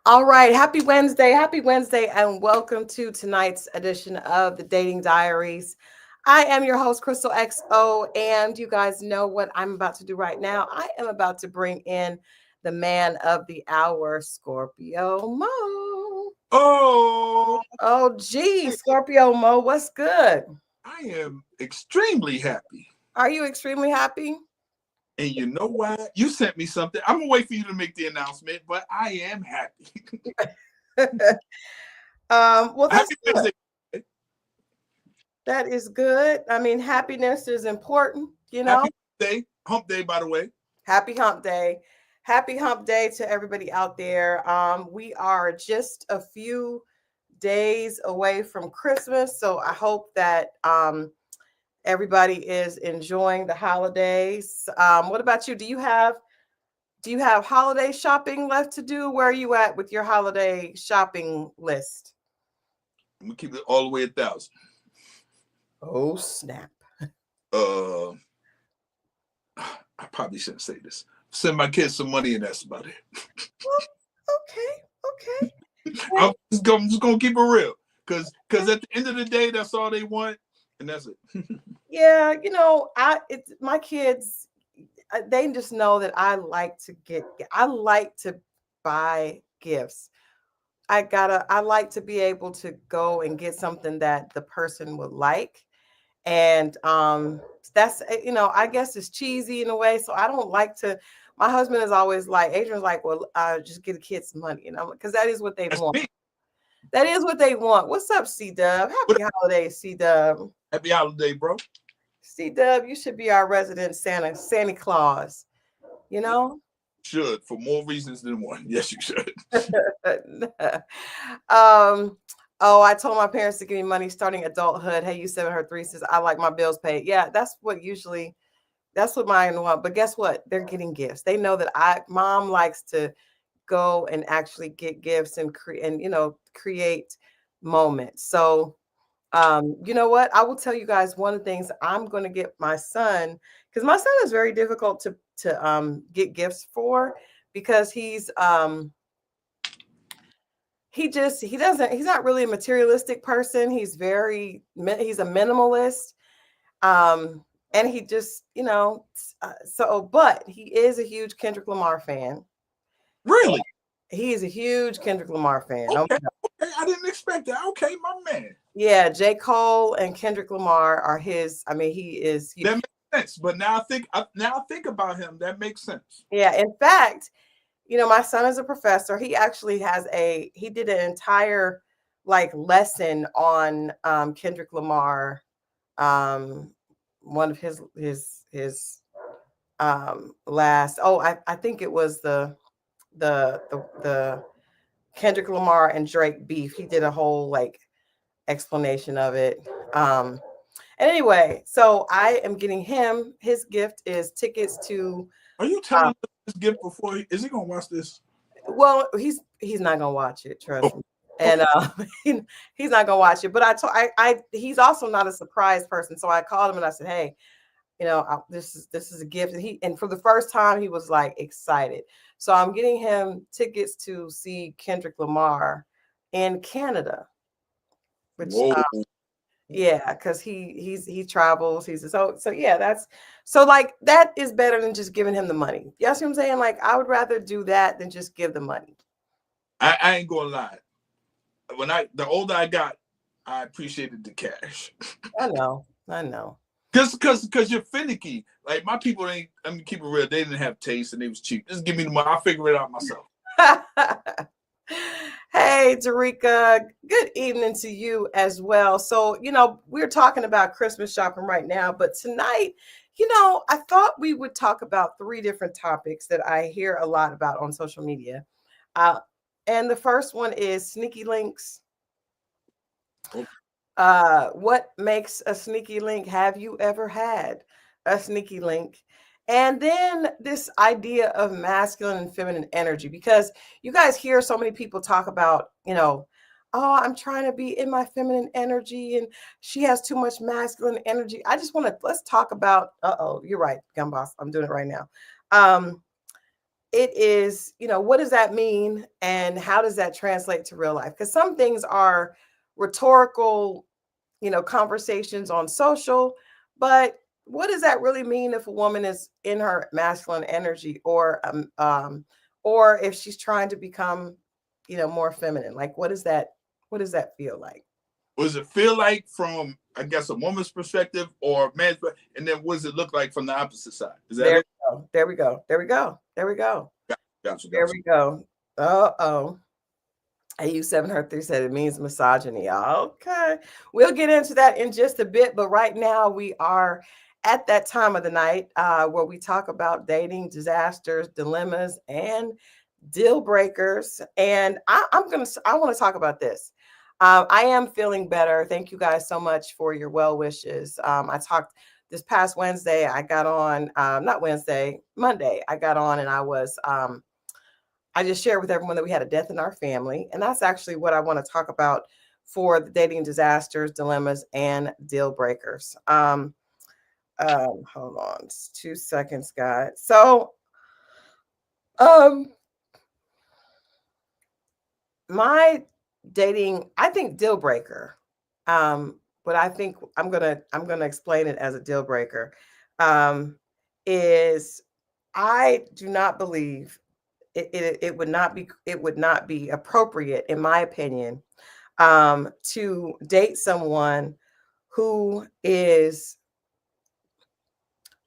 All right, happy Wednesday, and welcome to tonight's edition of the Dating Diaries. I am your host, Crystal XO, and you guys know what I'm about to do right now. I am about to bring in the man of the hour, Scorpio Mo. Oh, Oh, gee, Scorpio Mo, what's good? I am extremely happy. Are you extremely happy? And you know why? You sent me something. I'm gonna wait for you to make the announcement, but I am happy. Well, that's Happy good. Wednesday. That is good. I mean, happiness is important, you know. Happy day. Hump day, by the way. Happy hump day. Happy hump day to everybody out there. We are just a few days away from Christmas. So I hope that everybody is enjoying the holidays. What about you? Do you have holiday shopping left to do? Where are you at with your holiday shopping list? I'm gonna keep it all the way 1,000. Oh, snap. Uh I probably shouldn't say this. Send my kids some money and that's about it. Okay. I'm just gonna keep it real. Cause at the end of the day, that's all they want, and that's it. Yeah, my kids, they just know that I like to buy gifts. I like to be able to go and get something that the person would like. And that's I guess it's cheesy in a way. So I don't like to. My husband is always like, Adrian's like, well, just get the kids some money, because that is what they That's want. me. That is what they want. What's up, C Dub? But Happy holidays, C Dub. happy holiday, bro. C Dub, you should be our resident Santa Claus. You know. Should for more reasons than one. Yes, you should. um. Oh, I told my parents to give me money starting adulthood. Hey, you 7 her 3 says I like my bills paid. Yeah, that's what mine want. But guess what? They're getting gifts. They know that mom likes to go and actually get gifts and create moments. So you know what? I will tell you guys one of the things I'm going to get my son, because my son is very difficult to get gifts for, because he's not really a materialistic person. He's a minimalist. Um and he just, but he is a huge Kendrick Lamar fan. Really? He is a huge Kendrick Lamar fan. Oh Okay. my God. Okay. I didn't expect that. Okay, my man. Yeah, J. Cole and Kendrick Lamar are his. I mean, he is huge. That makes sense. But now I think about him. That makes sense. Yeah, in fact, my son is a professor. He did an entire like lesson on Kendrick Lamar. One of his last, I think it was the Kendrick Lamar and Drake beef. He did a whole like explanation of it. Um and anyway, so I am getting him, his gift is tickets to Are you um, telling us this gift before? Is he gonna watch this? well, he's not gonna watch it, trust Oh, me. okay. And he's not gonna watch it. But I he's also not a surprise person. So I called him and I said, hey, this is a gift. And for the first time he was like excited. So I'm getting him tickets to see Kendrick Lamar in Canada, which Whoa. yeah, because he travels. Yeah, that's so like that is better than just giving him the money. You know what I'm saying? Like I would rather do that than just give the money. I ain't gonna lie. The older I got, I appreciated the cash. I know. Cause you're finicky. Like my people ain't. I'm gonna keep it real. They didn't have taste and they was cheap. Just give me the money. I'll figure it out myself. Hey, Tarika, good evening to you as well. So, we're talking about Christmas shopping right now, but tonight, I thought we would talk about three different topics that I hear a lot about on social media. Uh, and the first one is sneaky links. What makes a sneaky link? Have you ever had a sneaky link? And then this idea of masculine and feminine energy, because you guys hear so many people talk about, oh, I'm trying to be in my feminine energy and she has too much masculine energy. I just want to, let's talk about, you're right, Gun Boss. I'm doing it right now. Um, it is, what does that mean? And how does that translate to real life? Because some things are rhetorical, conversations on social, but what does that really mean if a woman is in her masculine energy, or if she's trying to become, more feminine? Like, what does that feel like? What does it feel like from, I guess, a woman's perspective or man's, and then what does it look like from the opposite side? Is that There it? we go. There we go. There we go. There we go. Gotcha, There gotcha. we go. Uh-oh. AU703 said it means misogyny. Okay. We'll get into that in just a bit. But right now, we are at that time of the night where we talk about dating disasters, dilemmas, and deal breakers. And I want to talk about this. I am feeling better. Thank you guys so much for your well wishes. I talked this past Wednesday. I got on, not Wednesday, Monday. I got on and I just shared with everyone that we had a death in our family. And that's actually what I want to talk about for the dating disasters, dilemmas, and deal breakers. Hold on 2 seconds, guys. So, um, my dating, I think deal breaker. But I think I'm gonna explain it as a deal breaker. Um, is I do not believe it would not be appropriate, in my opinion, to date someone who is.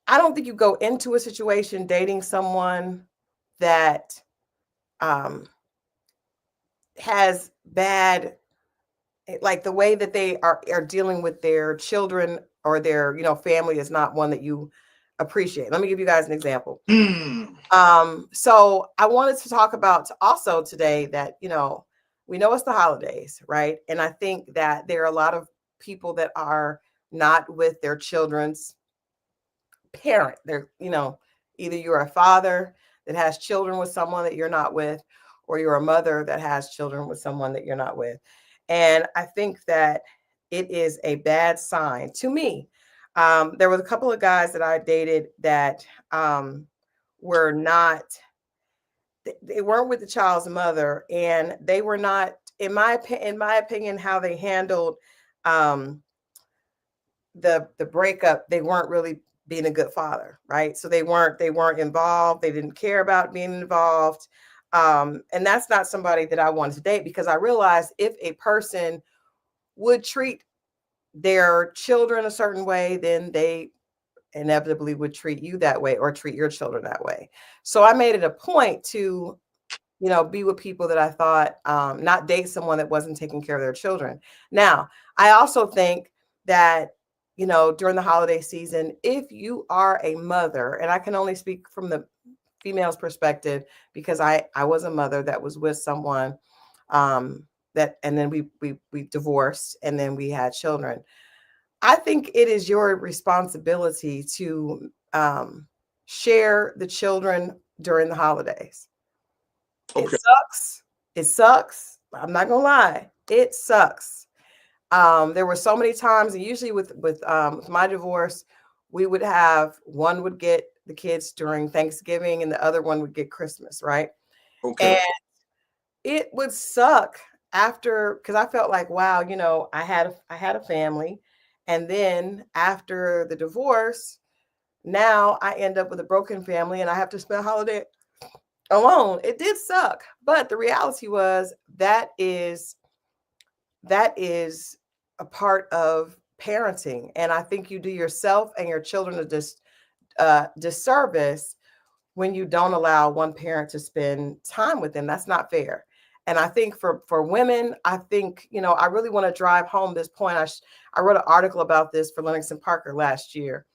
I don't think you go into a situation dating someone that um, has bad, like the way that they are dealing with their children or their family is not one that you appreciate. Let me give you guys an example. Mm. So I wanted to talk about also today that, we know it's the holidays, right? And I think that there are a lot of people that are not with their children's parent. They're, either you're a father that has children with someone that you're not with, or you're a mother that has children with someone that you're not with. And I think that it is a bad sign to me. There was a couple of guys that I dated that were not they weren't with the child's mother, and they were not, in my opinion, how they handled um the breakup. They weren't really being a good father, right? So they weren't involved. They didn't care about being involved. And that's not somebody that I wanted to date, because I realized if a person would treat their children a certain way, then they inevitably would treat you that way, or treat your children that way. So I made it a point to be with people that I thought, not date someone that wasn't taking care of their children. Now, I also think that, during the holiday season, if you are a mother, and I can only speak from the female's perspective, because I was a mother that was with someone, and then we divorced, and then we had children. I think it is your responsibility to share the children during the holidays. It Okay. sucks. It sucks. I'm not gonna lie. It sucks. There were so many times, and usually with my divorce, we would have one would get the kids during Thanksgiving, and the other one would get Christmas, right? Okay. And it would suck after, because I felt like, wow, I had a family, and then after the divorce, now I end up with a broken family, and I have to spend holiday alone. It did suck, but the reality was that is a part of parenting, and I think you do yourself and your children a disservice when you don't allow one parent to spend time with them. That's not fair. And I think for women, I think, I really want to drive home this point. I wrote an article about this for Lennox and Parker last year.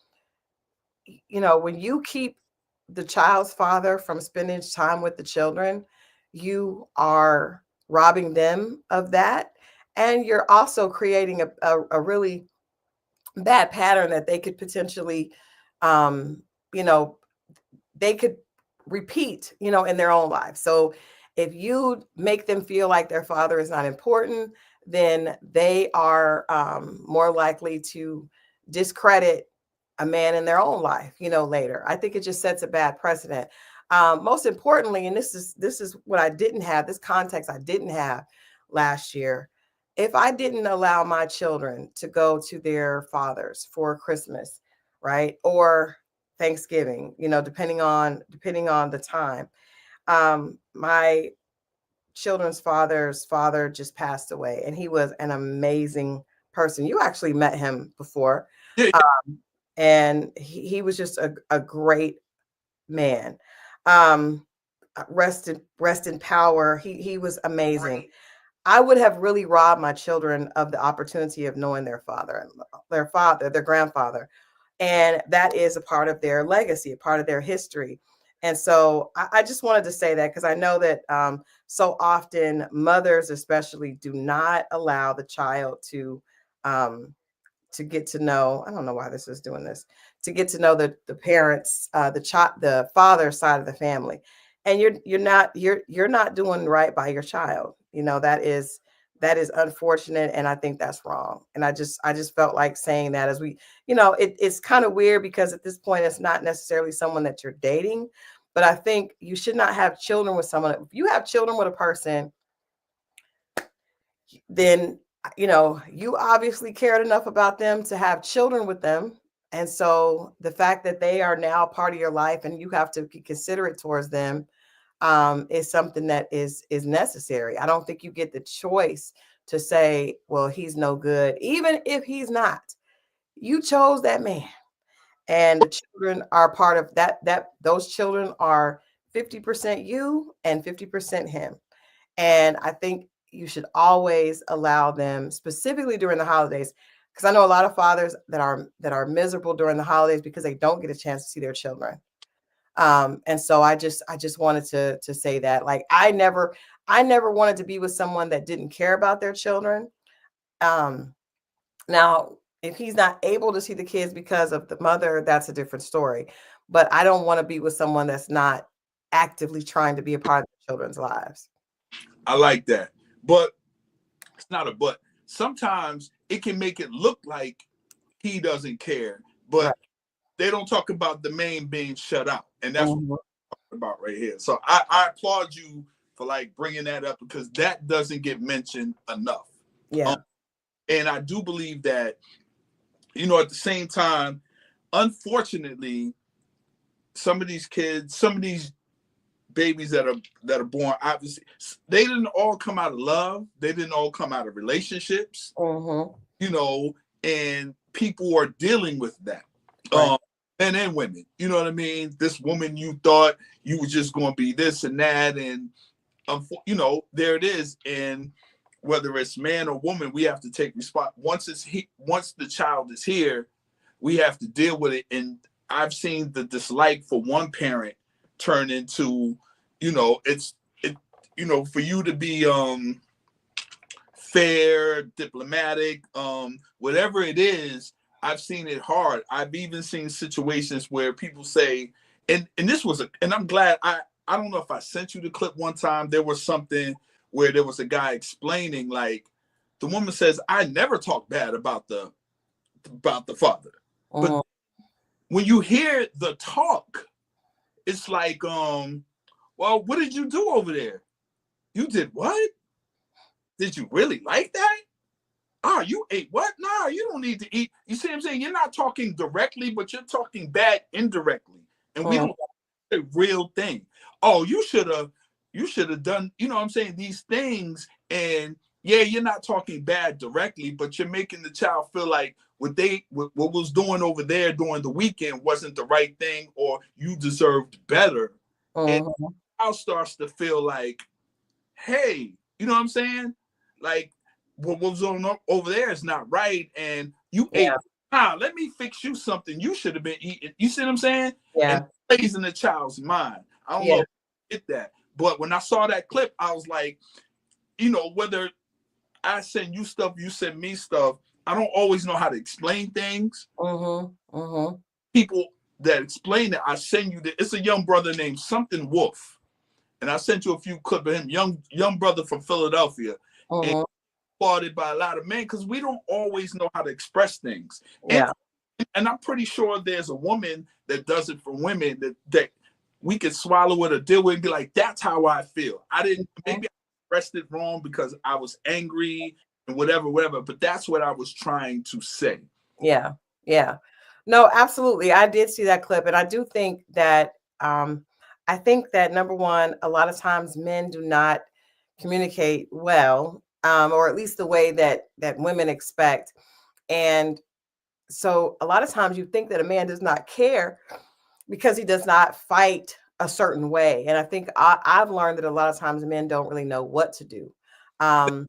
When you keep the child's father from spending time with the children, you are robbing them of that. And you're also creating a really bad pattern that they could potentially, um, you know, they could repeat, in their own lives. So if you make them feel like their father is not important, then they are more likely to discredit a man in their own life, later. I think it just sets a bad precedent. Most importantly, and this is what I didn't have, this context I didn't have last year. If I didn't allow my children to go to their fathers for Christmas, right, or Thanksgiving, depending on the time, my children's father's father just passed away, and he was an amazing person. You actually met him before, Yeah, and he was just a great man. Um, rest in power. He was amazing. I would have really robbed my children of the opportunity of knowing their grandfather. And that is a part of their legacy, a part of their history. And so I just wanted to say that because I know that so often mothers, especially, do not allow the child um, to get to know. I don't know why this is doing this. To get to know the parents, the father side of the family, and you're not doing right by your child. That is unfortunate, and I think that's wrong. And I just felt like saying that as it's kind of weird because at this point it's not necessarily someone that you're dating, but I think you should not have children with someone. If you have children with a person, then you obviously cared enough about them to have children with them. And so the fact that they are now part of your life and you have to be considerate towards them is something that is necessary. I don't think you get the choice to say, well, he's no good, even if he's not. You chose that man, and the children are part of that those children are 50% you and 50% him. And I think you should always allow them, specifically during the holidays, because I know a lot of fathers that are miserable during the holidays because they don't get a chance to see their children. And so I just wanted to say that, like, I never wanted to be with someone that didn't care about their children. Um, Now, if he's not able to see the kids because of the mother, that's a different story. But I don't want to be with someone that's not actively trying to be a part of their children's lives. I like that. But it's not a but. Sometimes it can make it look like he doesn't care, Right. but they don't talk about the main being shut out. And that's what Mhm. we're about right here. So I applaud you for like bringing that up because that doesn't get mentioned enough. Um, Yeah. and I do believe that, at the same time, unfortunately, some of these kids, some of these babies that are born, obviously they didn't all come out of love, they didn't all come out of relationships, Mhm. you know and people are dealing with that, Right. men and women, you know what I mean. This woman, you thought you were just going to be this and that, and there it is. And whether it's man or woman, we have to take response. Once the child is here, we have to deal with it. And I've seen the dislike for one parent turn into, it's it, for you to be fair, diplomatic, whatever it is. I've seen it hard. I've even seen situations where people say, and this was and I'm glad I don't know if I sent you the clip one time. There was something where there was a guy explaining, like, the woman says, I never talk bad about the father. But Mhm. when you hear the talk, it's like, well, what did you do over there? You did what? Did you really like that? Oh, you ate what? No, you don't need to eat. You see what I'm saying? You're not talking directly, but you're talking bad indirectly. And we Mhm. don't a real thing. Oh, you should have done, what I'm saying, these things. And yeah, you're not talking bad directly, but you're making the child feel like what was doing over there during the weekend wasn't the right thing, or you deserved better. And Mhm. the child starts to feel like, hey, you know what I'm saying? Like, what was on over there is not right. And you Yeah. ate, let me fix you something you should have been eating. You see what I'm saying? And Yeah. it plays in the child's mind. I don't know Yeah. if you get that. But when I saw that clip, I was like, whether I send you stuff, you send me stuff, I don't always know how to explain things. Mhm. Mhm. People that explain it, I send you it's a young brother named something Wolf. And I sent you a few clips of him, young brother from Philadelphia. And Mhm. applauded by a lot of men because we don't always know how to express things. And Yeah. and I'm pretty sure there's a woman that does it for women that we could swallow it or deal with it and be like, that's how I feel. I didn't, Mhm. maybe I expressed it wrong because I was angry and whatever, but that's what I was trying to say. Yeah. Yeah. No, absolutely. I did see that clip. And I do think that, I think that number one, a lot of times men do not communicate well, or at least the way that women expect. And so a lot of times you think that a man does not care because he does not fight a certain way. And I think I've learned that a lot of times men don't really know what to do. Um,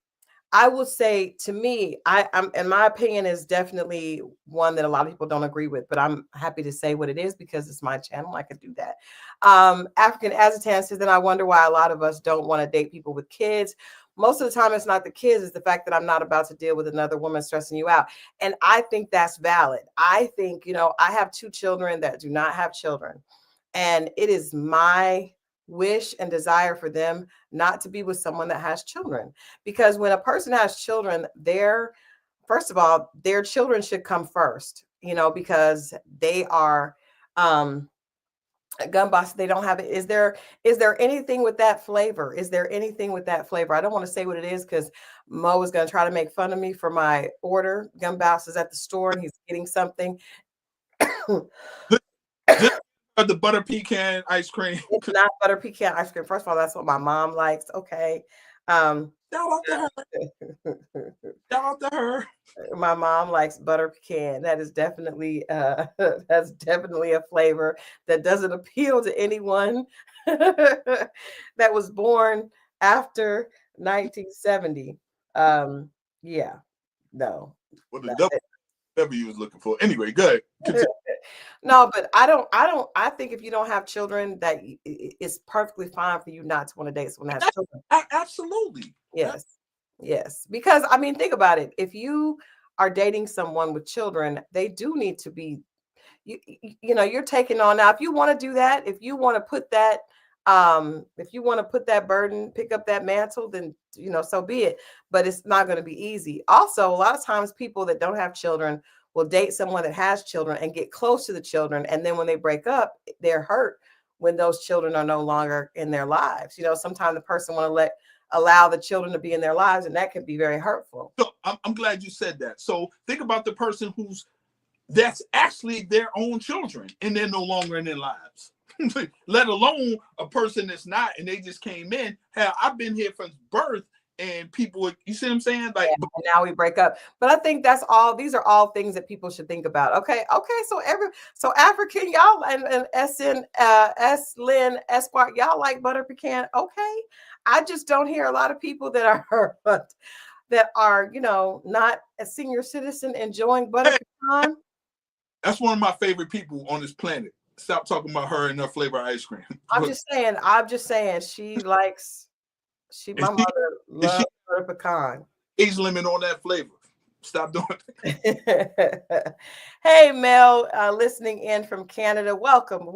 I would say to me, I'm, and my opinion is definitely one that a lot of people don't agree with, but I'm happy to say what it is because it's my channel. I could do that. African Azetan says, then I wonder why a lot of us don't want to date people with kids. Most of the time, it's not the kids, it's the fact that I'm not about to deal with another woman stressing you out. And I think that's valid. I think, I have two children that do not have children. And it is my wish and desire for them not to be with someone that has children. Because when a person has children, first of all, their children should come first, because they are gun boss. They don't have it. Is there anything with that flavor? Is there anything with that flavor? I don't want to say what it is because Mo is going to try to make fun of me for my order. Gun boss is at the store and he's getting something. Just the butter pecan ice cream. It's not butter pecan ice cream. First of all, that's what my mom likes. Okay. Um, Shout out to her. Shout out to her. my mom likes butter pecan. That is definitely that's definitely a flavor that doesn't appeal to anyone that was born after 1970. Yeah, no. What the No. whatever you was looking for. Anyway, good. Continue. No, but I think if you don't have children, that it's perfectly fine for you not to want to date someone that has children. Absolutely. Yes. Yes. Because I mean, think about it. If you are dating someone with children, they do need to be you're taking on now. If you want to do that, if you want to put that burden, pick up that mantle, then so be it. But it's not going to be easy. Also, a lot of times people that don't have children will date someone that has children and get close to the children. And then when they break up, they're hurt when those children are no longer in their lives. Sometimes the person want to allow the children to be in their lives, and that can be very hurtful. So I'm glad you said that. So think about the person that's actually their own children and they're no longer in their lives. Let alone a person that's not and they just came in. Hell, I've been here from birth and people, you see what I'm saying? Like, and now we break up. But I think these are all things that people should think about. Okay. So African, y'all and Lynn Esquire, y'all like butter pecan. Okay. I just don't hear a lot of people that are not a senior citizen enjoying butter pecan. that's one of my favorite people on this planet. Stop talking about her and her flavor ice cream. I'm just saying my mother loves butter pecan. Age limit on that flavor. Stop doing it. Hey, Mel, listening in from Canada. Welcome.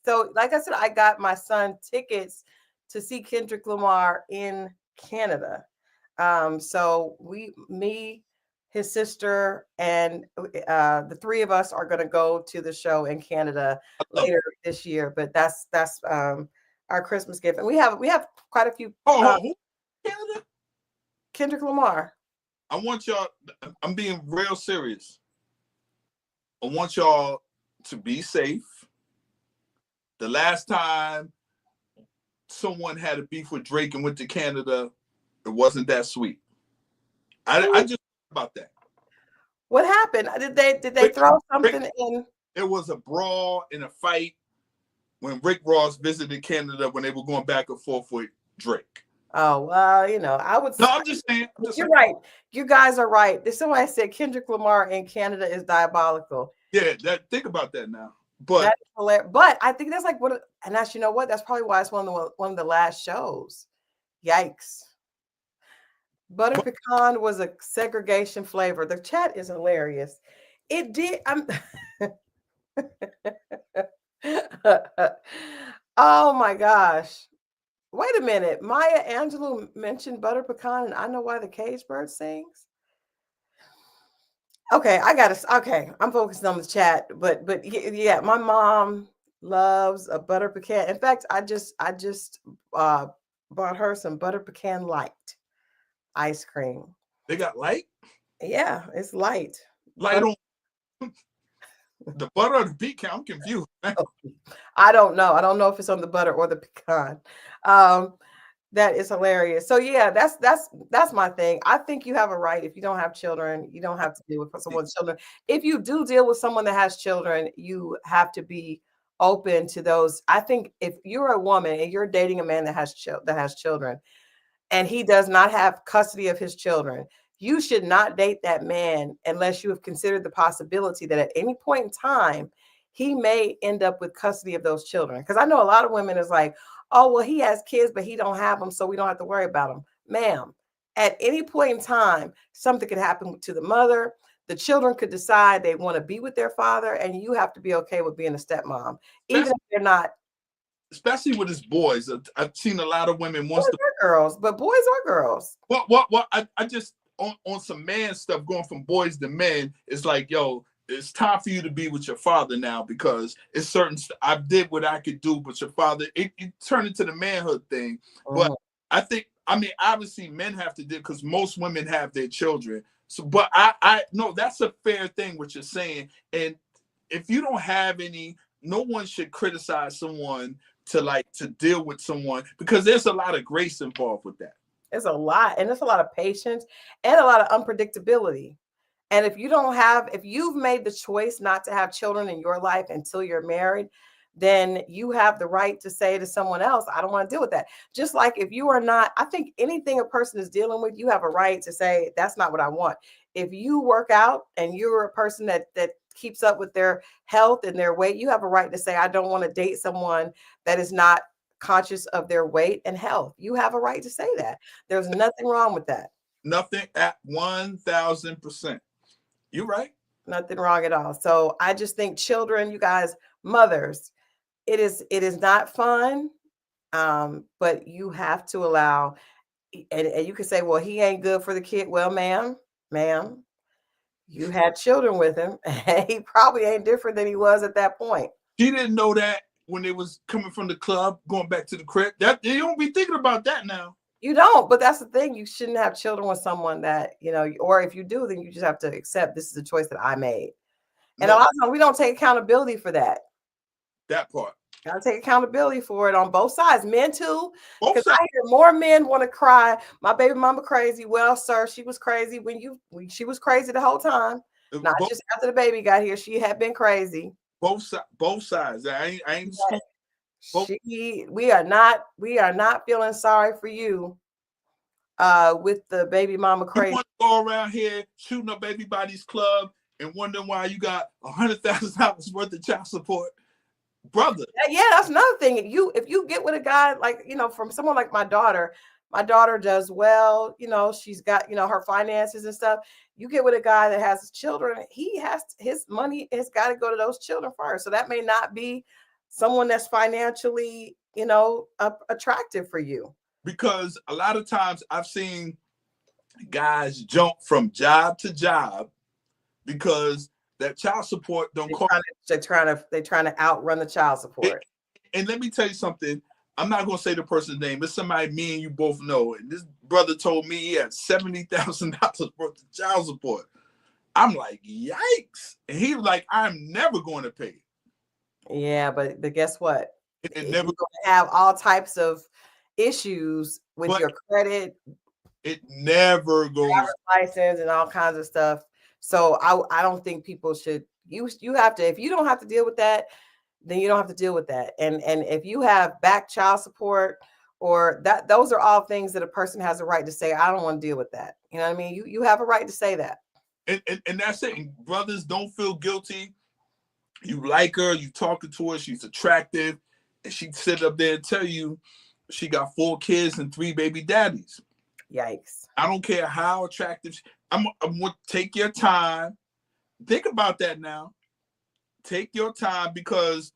So, like I said, I got my son tickets to see Kendrick Lamar in Canada. So his sister, and the three of us are going to go to the show in Canada later this year. But that's our Christmas gift, and we have quite a few. Canada? Kendrick Lamar. I want y'all. I'm being real serious. I want y'all to be safe. The last time someone had a beef with Drake and went to Canada, it wasn't that sweet. I just about that. What happened? Did they throw something in? There was a brawl and a fight when Rick Ross visited Canada when they were going back and forth with Drake. Oh, well, I would. No, I'm just saying. You're right. You guys are right. Somebody said Kendrick Lamar in Canada is diabolical. Yeah, think about that now. But that's hilarious. But I think that's like and that's that's probably why it's one of the last shows. Yikes. Butter pecan was a segregation flavor. The chat is hilarious. It did. Oh my gosh. Wait a minute. Maya Angelou mentioned butter pecan, and I know why the cage bird sings. Okay, I'm focusing on the chat, but yeah, my mom loves a butter pecan. In fact, I just uh bought her some butter pecan light ice cream. They got light, Yeah, it's light. light Butter. on the butter or the pecan. I'm confused. I don't know. I don't know if it's on the butter or the pecan. Um, that is hilarious. So yeah, that's my thing. I think you have a right if you don't have children, you don't have to deal with someone's children. If you do deal with someone that has children, you have to be open to those. I think if you're a woman and you're dating a man that has children, and he does not have custody of his children, you should not date that man unless you have considered the possibility that at any point in time, he may end up with custody of those children. Because I know a lot of women is like, oh, well, he has kids, but he don't have them, so we don't have to worry about them. Ma'am, at any point in time, something could happen to the mother. The children could decide they want to be with their father, and you have to be okay with being a stepmom, even if they're not Especially with his boys. I've seen a lot of women boys wants to. or girls, but boys or girls. What? I just on some man stuff going from boys to men. It's like, yo, it's time for you to be with your father now because it's certain. I did what I could do, but your father, it turned into the manhood thing. But I think, I mean, obviously, men have to do because most women have their children. So, but I no, that's a fair thing what you're saying. And if you don't have any, no one should criticize someone to deal with someone because there's a lot of grace involved with that. It's a lot, and it's a lot of patience and a lot of unpredictability. And if you've made the choice not to have children in your life until you're married, then you have the right to say to someone else, I don't want to deal with that. Just like if you are not, I think anything a person is dealing with, you have a right to say, that's not what I want. If you work out and you're a person that keeps up with their health and their weight, you have a right to say, I don't want to date someone that is not conscious of their weight and health. You have a right to say that. There's nothing wrong with that. Nothing at 1,000%. You're right. Nothing wrong at all. So I just think children, you guys, mothers, it is not fun. But you have to allow, and you can say, well, he ain't good for the kid. Well, ma'am, you had children with him, and he probably ain't different than he was at that point. She didn't know that when they was coming from the club, going back to the crib. That you don't be thinking about that now. You don't, but that's the thing. You shouldn't have children with someone that, or if you do, then you just have to accept this is a choice that I made. And a lot of times we don't take accountability for that. That part. Gotta take accountability for it on both sides, men too. Both Because sides. I hear more men want to cry. My baby mama crazy. Well, sir, she was crazy she was crazy the whole time. Not just after the baby got here. She had been crazy. Both sides. I ain't. We are not feeling sorry for you. With the baby mama crazy. You want to go around here shooting up everybody's club and wondering why you got $100,000 worth of child support, brother. Yeah, that's another thing. If you get with a guy like, from someone like my daughter does well, she's got, her finances and stuff. You get with a guy that has children, his money has got to go to those children first. So that may not be someone that's financially, attractive for you. Because a lot of times I've seen guys jump from job to job because that child support don't cost. They're trying to outrun the child support. And let me tell you something. I'm not gonna say the person's name. It's somebody me and you both know. And this brother told me he had $70,000 worth of child support. I'm like, yikes! And he was like, I'm never going to pay. Yeah, but guess what? It never going to have all types of issues with your credit. It never goes license and all kinds of stuff. So I don't think people should. You have to. If you don't have to deal with that, then you don't have to deal with that. And if you have back child support or that, those are all things that a person has a right to say. I don't want to deal with that. You know what I mean? You have a right to say that. And that's it. And brothers, don't feel guilty. You like her. You talking to her. She's attractive, and she sit up there and tell you she got 4 kids and 3 baby daddies. Yikes. I don't care how attractive. I'm going to take your time. Think about that now. Take your time because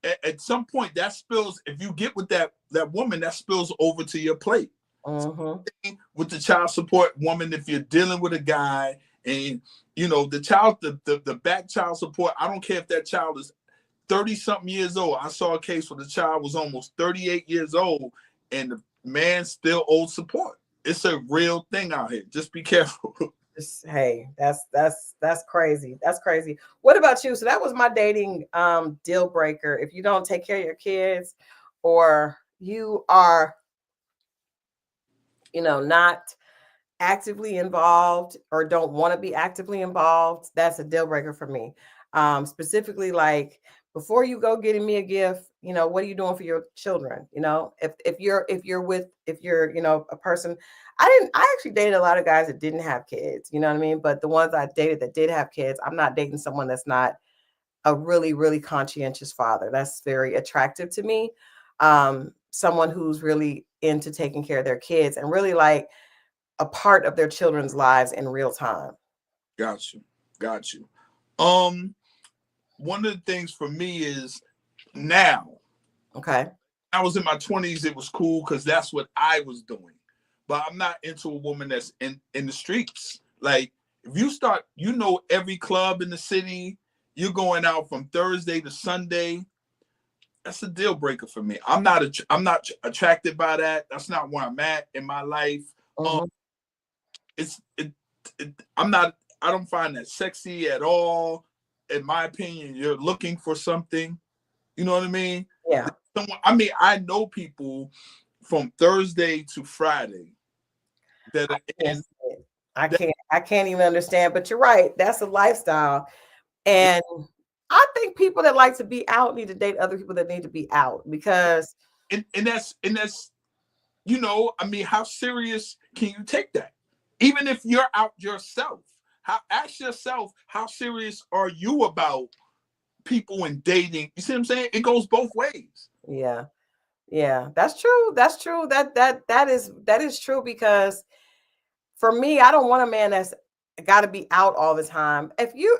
at some point that spills, if you get with that woman, that spills over to your plate. Mm-hmm. With the child support woman, if you're dealing with a guy and, the child, the back child support, I don't care if that child is 30 something years old. I saw a case where the child was almost 38 years old and the man still owed support. It's a real thing out here. Just be careful. Hey, that's crazy. That's crazy. What about you? So that was my dating deal breaker. If you don't take care of your kids, or you are, not actively involved or don't want to be actively involved, that's a deal breaker for me. Specifically, like, before you go getting me a gift, what are you doing for your children? If you're a person, I actually dated a lot of guys that didn't have kids, you know what I mean? But the ones I dated that did have kids, I'm not dating someone that's not a really, really conscientious father. That's very attractive to me. Someone who's really into taking care of their kids and really like a part of their children's lives in real time. Got you. One of the things for me is now. Okay. I was in my 20s, it was cool because that's what I was doing. But I'm not into a woman that's in the streets. Like, if you start, every club in the city, you're going out from Thursday to Sunday. That's a deal breaker for me. I'm not attracted by that. That's not where I'm at in my life. Mm-hmm. I don't find that sexy at all. In my opinion, you're looking for something. You know what I mean? Yeah. I know people from Thursday to Friday that are in. I can't even understand, but you're right. That's a lifestyle. And I think people that like to be out need to date other people that need to be out, because and that's how serious can you take that? Even if you're out yourself, ask yourself, how serious are you about people and dating? You see what I'm saying? It goes both ways. Yeah. That's true. That is true, because for me, I don't want a man that's got to be out all the time. If you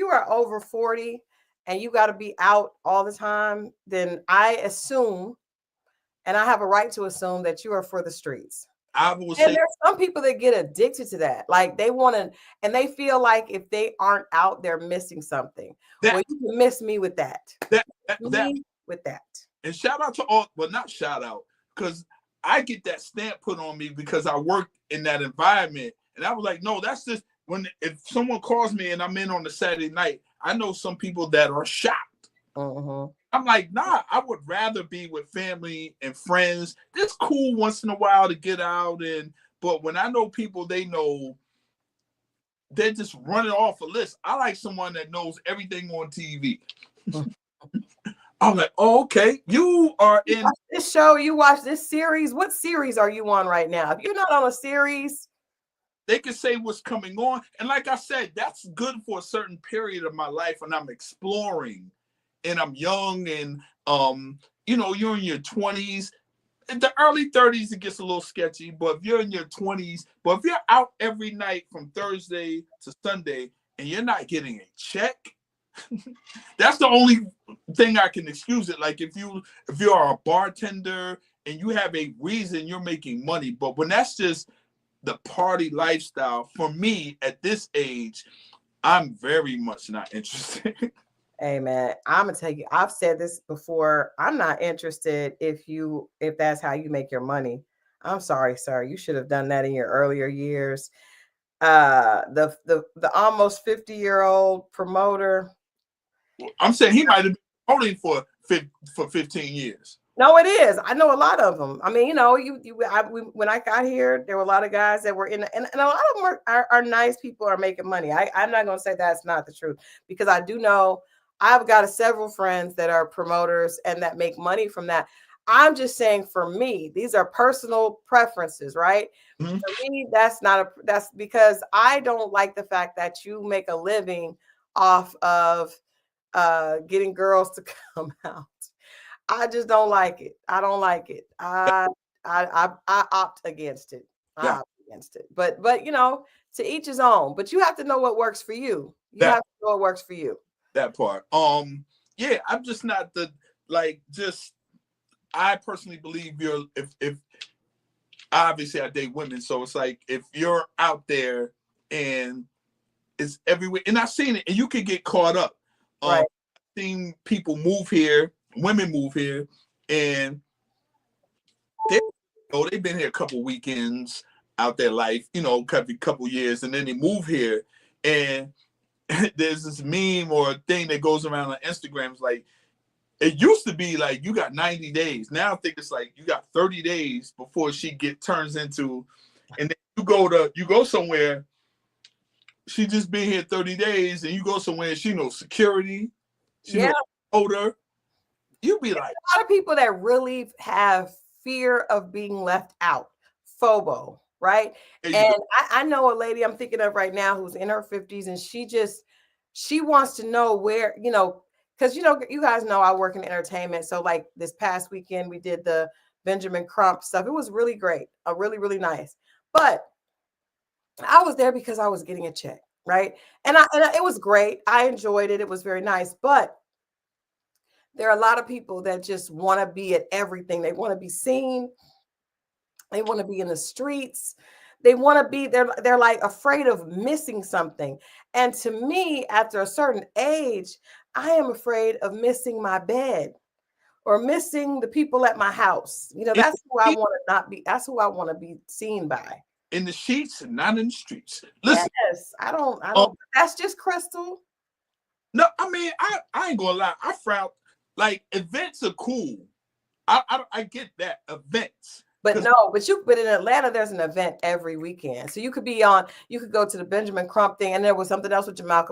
are over 40 and you got to be out all the time, then I assume, and I have a right to assume, that you are for the streets. And there's some people that get addicted to that. Like, they want to, and they feel like if they aren't out, they're missing something. Well, you can miss me with that. With that. And shout out to all, well, not shout out, because I get that stamp put on me because I work in that environment. And I was like, no, that's just if someone calls me and I'm in on the Saturday night, I know some people that are shocked. Mm-hmm. I'm like, nah, I would rather be with family and friends. It's cool once in a while to get out, but when I know people, they know they're just running off a list. I like someone that knows everything on TV. I'm like, oh, okay, you are in this show, you watch this series. What series are you on right now? If you're not on a series, they can say what's coming on. And like I said, that's good for a certain period of my life when I'm exploring and I'm young and, you're in your 20s. In the early 30s, it gets a little sketchy, but if you're in your 20s, but if you're out every night from Thursday to Sunday and you're not getting a check, that's the only thing I can excuse it. Like, if you're a bartender and you have a reason you're making money, but when that's just the party lifestyle, for me at this age, I'm very much not interested. Hey man, I'm gonna tell you, I've said this before. I'm not interested if that's how you make your money. I'm sorry, sir. You should have done that in your earlier years. The almost 50-year-old promoter. I'm saying he might have been promoting for 15 years. No, it is. I know a lot of them. I mean, when I got here, there were a lot of guys that were in, and a lot of them are nice people, are making money. I'm not going to say that's not the truth, because I do know I've got several friends that are promoters and that make money from that. I'm just saying, for me, these are personal preferences, right? Mm-hmm. For me, that's because I don't like the fact that you make a living off of getting girls to come out. I just don't like it. I don't like it. I opt against it. I opt against it. But to each his own. But you have to know what works for you. You have to know what works for you. That part. Yeah, I'm just not I personally believe if obviously I date women, so it's like, if you're out there and it's everywhere, and I've seen it, and you can get caught up. Right. seen people move here, women move here, and they, they've been here a couple weekends out their life, couple years, and then they move here, and there's this meme or a thing that goes around on Instagram. It's like, it used to be like you got 90 days. Now I think it's like you got 30 days before she turns into, and then you go somewhere. She just been here 30 days, and you go somewhere and she knows security. She knows odor. You be like, a lot of people that really have fear of being left out, FOBO, right? And I know a lady I'm thinking of right now who's in her 50s, and she wants to know where, because you guys know I work in entertainment. So like this past weekend we did the Benjamin Crump stuff. It was really great, really, really nice. But I was there because I was getting a check, right? And it was great. I enjoyed it. It was very nice. But there are a lot of people that just want to be at everything. They want to be seen. They want to be in the streets. They want to be, they're like afraid of missing something. And to me, after a certain age, I am afraid of missing my bed or missing the people at my house. That's who I want to not be. That's who I want to be seen by. In the sheets and not in the streets. Listen, yes, I don't. That's just Christal. No, I mean, I ain't gonna lie. I frown. Like, events are cool. I get that, events. But in Atlanta, there's an event every weekend. So you could go to the Benjamin Crump thing, and there was something else with Jamal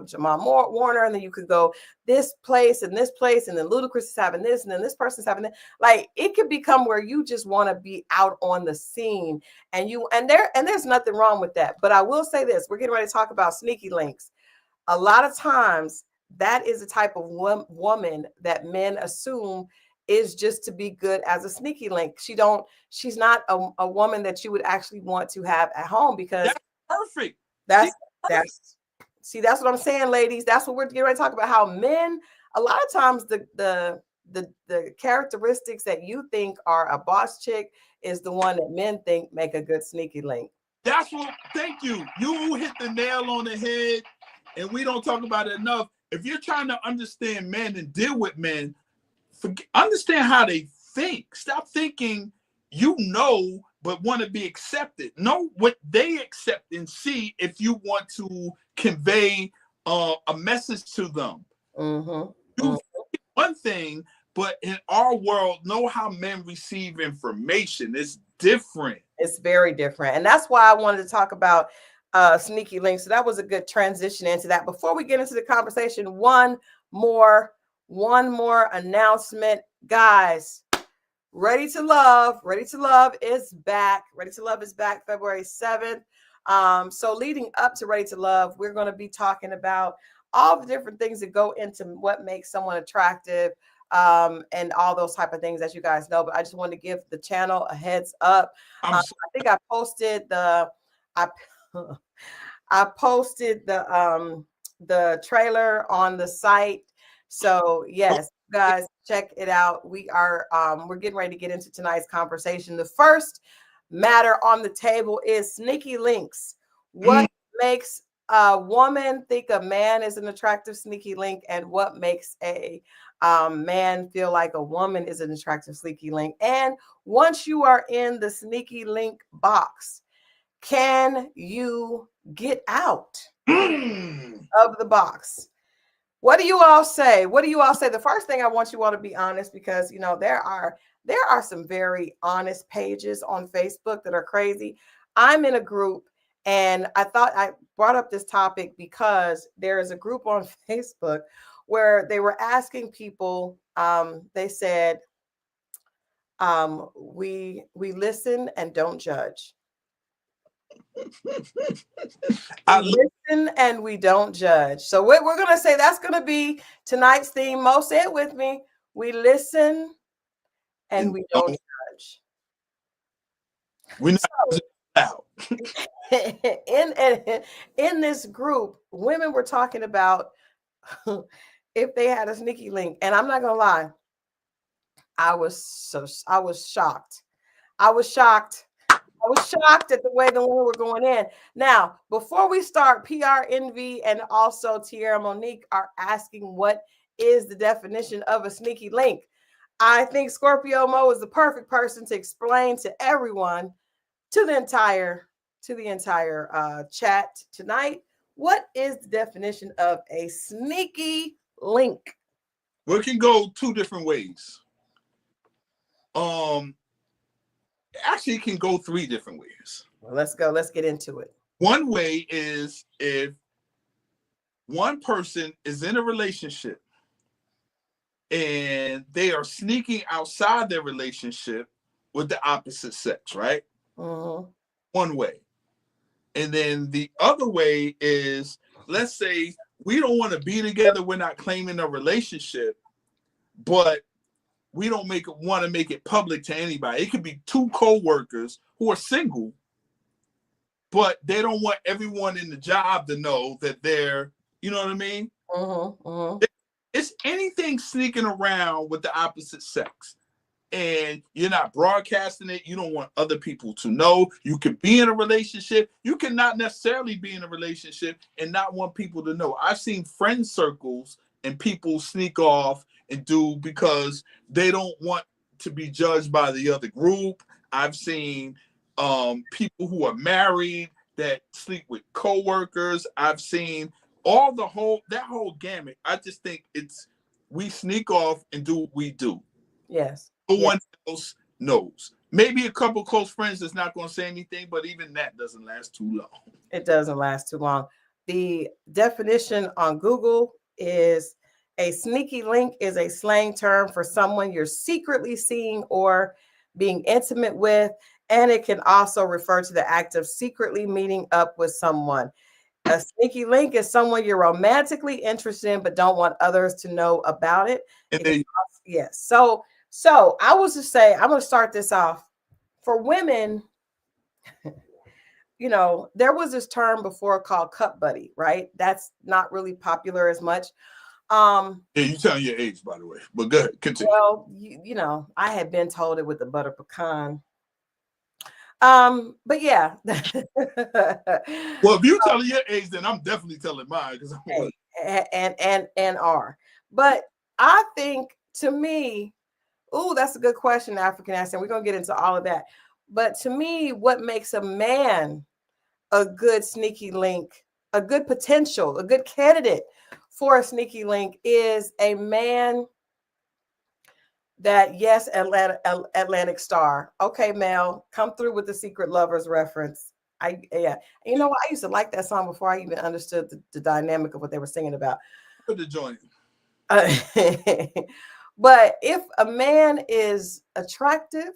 Warner, and then you could go this place, and then Ludacris is having this, and then this person's having that. Like, it could become where you just want to be out on the scene, and there's nothing wrong with that. But I will say this: we're getting ready to talk about sneaky links. A lot of times, that is the type of woman that men assume is just to be good as a sneaky link. She's not a woman that you would actually want to have at home, because that's perfect. That's what I'm saying, ladies. That's what we're getting ready to talk about. How men, a lot of times the characteristics that you think are a boss chick is the one that men think make a good sneaky link. Thank you. You hit the nail on the head, and we don't talk about it enough. If you're trying to understand men and deal with men, understand how they think. Stop thinking but want to be accepted. Know what they accept and see if you want to convey a message to them. Mm-hmm. One thing, but in our world, know how men receive information. It's different. It's very different. And that's why I wanted to talk about sneaky links. So that was a good transition into that. Before we get into the conversation, one more announcement, guys. Ready to Love is back. Ready to Love is back February 7th. So leading up to Ready to Love, we're going to be talking about all the different things that go into what makes someone attractive, and all those type of things, as you guys know. But I just want to give the channel a heads up. I think I posted the trailer on the site. So yes, guys, check it out. We're getting ready to get into tonight's conversation. The first matter on the table is sneaky links. What makes a woman think a man is an attractive sneaky link, and what makes a man feel like a woman is an attractive sneaky link? And once you are in the sneaky link box, can you get out of the box? What do you all say? The first thing, I want you all to be honest, because there are some very honest pages on Facebook that are crazy. I'm in a group, and I thought I brought up this topic because there is a group on Facebook where they were asking people, they said, we listen and don't judge. Listen and we don't judge. So we're going to say that's going to be tonight's theme. Mo, say it with me. We listen and we don't judge. We're not out. In this group, women were talking about if they had a sneaky link. And I'm not going to lie, I was shocked. I was shocked at the way the women were going in. Now, before we start, PR Envy and also Tierra Monique are asking, what is the definition of a sneaky link? I think Scorpio Moe is the perfect person to explain to everyone, to the entire chat tonight. What is the definition of a sneaky link? Well, it can go two different ways. Actually, it can go three different ways. Well, let's go. Let's get into it. One way is if one person is in a relationship and they are sneaking outside their relationship with the opposite sex, right? Mm-hmm. One way. And then the other way is, let's say we don't want to be together, we're not claiming a relationship, but we don't want to make it public to anybody. It could be two co-workers who are single, but they don't want everyone in the job to know that they're, you know what I mean? Mm-hmm. Mm-hmm. It's anything sneaking around with the opposite sex. And you're not broadcasting it. You don't want other people to know. You could be in a relationship. You can not necessarily be in a relationship and not want people to know. I've seen friend circles and people sneak off and do because they don't want to be judged by the other group. I've seen people who are married that sleep with coworkers. I've seen that whole gamut. I just think we sneak off and do what we do. Yes. No one else knows. Maybe a couple close friends that's not going to say anything, but even that doesn't last too long. It doesn't last too long. The definition on Google is a sneaky link is a slang term for someone you're secretly seeing or being intimate with, and it can also refer to the act of secretly meeting up with someone. A sneaky link is someone you're romantically interested in but don't want others to know about it. Yes. So I was to say, I'm going to start this off. For women, there was this term before called cup buddy, right? That's not really popular as much. Yeah, you telling your age, by the way, but go ahead, continue. Well, I had been told it with the butter pecan. But yeah. Well, if you telling your age, then I'm definitely telling mine because and are. But I think, to me, that's a good question, African accent. We're gonna get into all of that. But to me, what makes a man a good sneaky link, a good potential, a good candidate for a sneaky link is a man that, yes, Atlantic Star. Okay, Mel, come through with the Secret Lovers reference. I used to like that song before I even understood the dynamic of what they were singing about. Put the joint. But if a man is attractive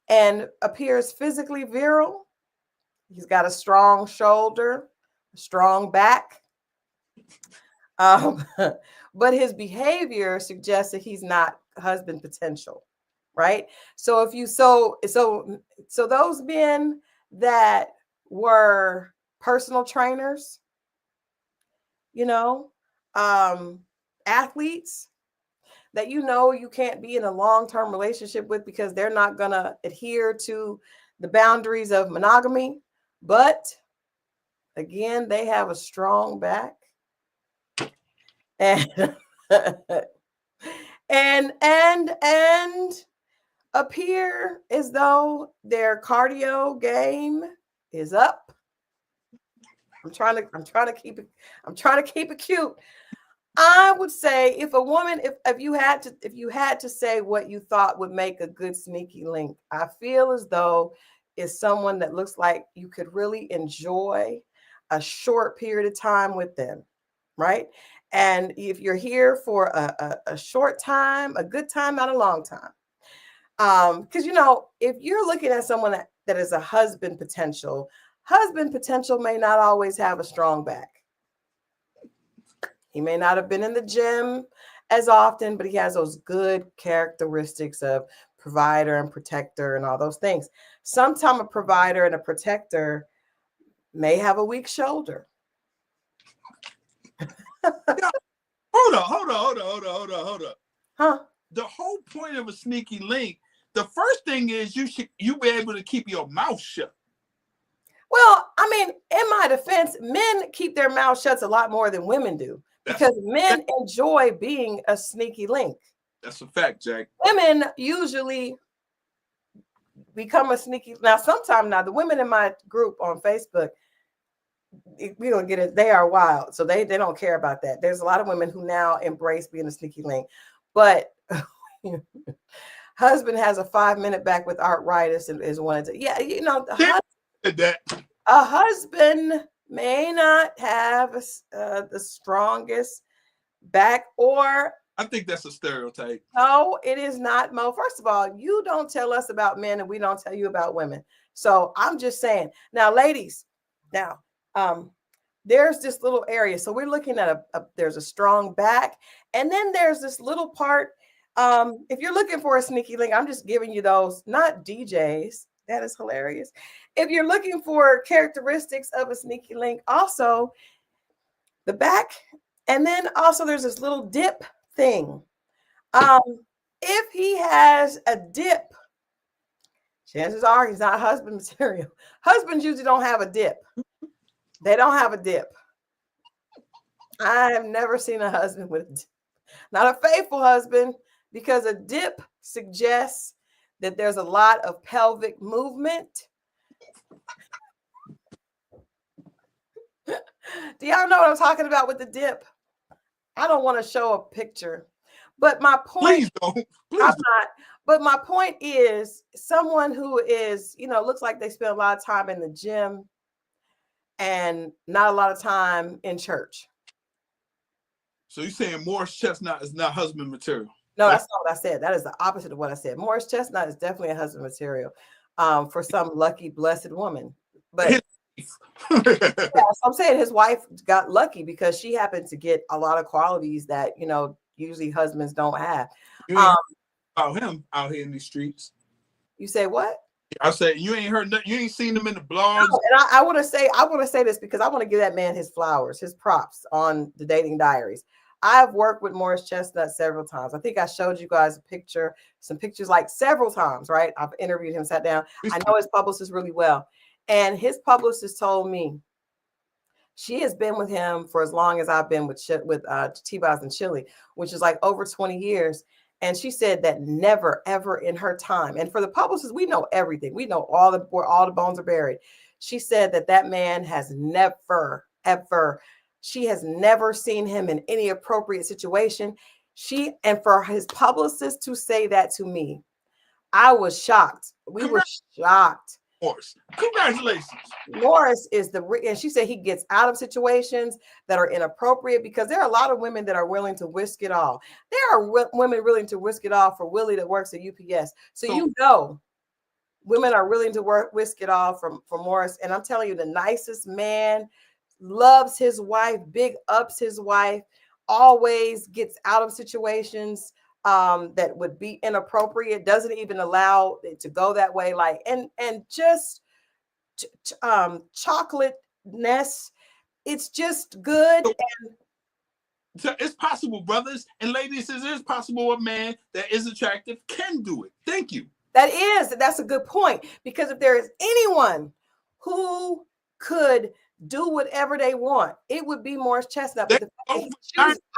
and appears physically virile, he's got a strong shoulder, a strong back, but his behavior suggests that he's not husband potential, right? So so those men that were personal trainers, athletes that you can't be in a long-term relationship with because they're not going to adhere to the boundaries of monogamy, but again, they have a strong back and and appear as though their cardio game is up. I'm trying to keep it cute. I would say if a woman, if you had to say what you thought would make a good sneaky link, I feel as though it's someone that looks like you could really enjoy a short period of time with them, right? And if you're here for a short time, a good time, not a long time. Because if you're looking at someone that is a husband potential may not always have a strong back. He may not have been in the gym as often, but he has those good characteristics of provider and protector and all those things. Sometimes a provider and a protector may have a weak shoulder. Hold on. Huh? The whole point of a sneaky link, the first thing is you be able to keep your mouth shut. Well, I mean, in my defense, men keep their mouth shut a lot more than women do because men enjoy being a sneaky link. That's a fact, Jack. Women usually become a sneaky. Now, sometimes now the women in my group on Facebook, we don't get it. They are wild, so they don't care about that. There's a lot of women who now embrace being a sneaky link, but husband has a 5-minute back with arthritis and is one of the, yeah, you know, a husband may not have the strongest back, or I think that's a stereotype. No, it is not, Mo. First of all, you don't tell us about men and we don't tell you about women. So I'm just saying. Now, ladies, now there's this little area. So we're looking at there's a strong back, and then there's this little part. If you're looking for a sneaky link, I'm just giving you those, not DJs. That is hilarious. If you're looking for characteristics of a sneaky link, also the back, and then also there's this little dip thing. If he has a dip, chances are he's not husband material. Husbands usually don't have a dip. They don't have a dip. I have never seen a husband with a dip. Not a faithful husband, because a dip suggests that there's a lot of pelvic movement. Do y'all know what I'm talking about with the dip? I don't want to show a picture, but my point, please don't. Please I'm not. But my point is, someone who is, you know, looks like they spend a lot of time in the gym and not a lot of time in church. So you're saying Morris Chestnut is not husband material? No, that's not what I said. That is the opposite of what I said. Morris Chestnut is definitely a husband material for some lucky, blessed woman. But yeah, so I'm saying his wife got lucky because she happened to get a lot of qualities that, you know, usually husbands don't have. You ain't about him out here in these streets. You say what? I said you ain't heard nothing. You ain't seen him in the blogs. No, and I want to say this because I want to give that man his flowers, his props on the Dating Diaries. I've worked with Morris Chestnut several times. I think I showed you guys some pictures like several times, right? I've interviewed him, sat down. I know his publicist really well. And his publicist told me she has been with him for as long as I've been with T-Boz and Chili, which is like over 20 years. And she said that never, ever in her time. And for the publicist, we know everything. We know where all the bones are buried. She said that man has never, ever, she has never seen him in any appropriate situation. And for his publicist to say that to me, I was shocked. We were shocked. Morris, congratulations. Morris is and she said he gets out of situations that are inappropriate, because there are a lot of women that are willing to whisk it all. There are women willing to whisk it all for Willie that works at UPS. So you know, women are willing to whisk it all for Morris. And I'm telling you, the nicest man, loves his wife, big ups his wife, always gets out of situations that would be inappropriate, doesn't even allow it to go that way, like and just chocolate-ness. It's just good. So it's possible, brothers and ladies. It is possible a man that is attractive can do it. Thank you. That's a good point, because if there is anyone who could do whatever they want, it would be Morris Chestnut. But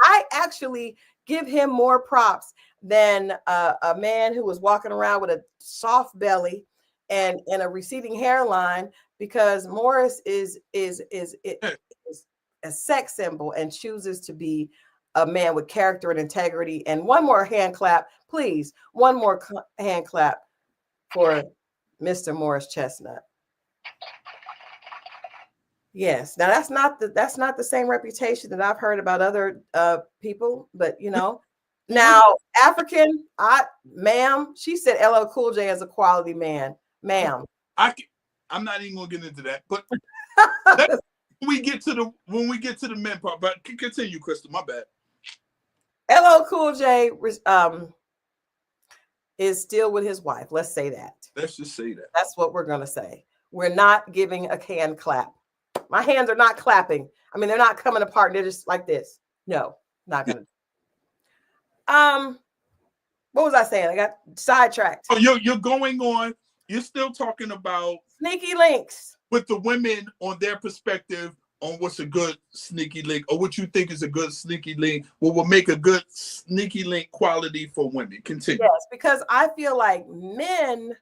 I actually give him more props than a man who was walking around with a soft belly and a receding hairline, because Morris is a sex symbol and chooses to be a man with character and integrity. And one more hand clap, please. One more hand clap for Mr. Morris Chestnut. Yes. Now that's not the same reputation that I've heard about other people, but you know. Now, African, ma'am, she said LL Cool J is a quality man, ma'am. I'm not even gonna get into that, but when we get to the men part, but continue, Christal. My bad. LL Cool J is still with his wife. Let's say that. Let's just say that. That's what we're gonna say. We're not giving a hand clap. My hands are not clapping. I mean, they're not coming apart. They're just like this. No, not gonna. What was I saying? I got sidetracked. Oh, you're going on. You're still talking about sneaky links with the women on their perspective on what's a good sneaky link, or what you think is a good sneaky link, what will make a good sneaky link quality for women. Continue. Yes, because I feel like men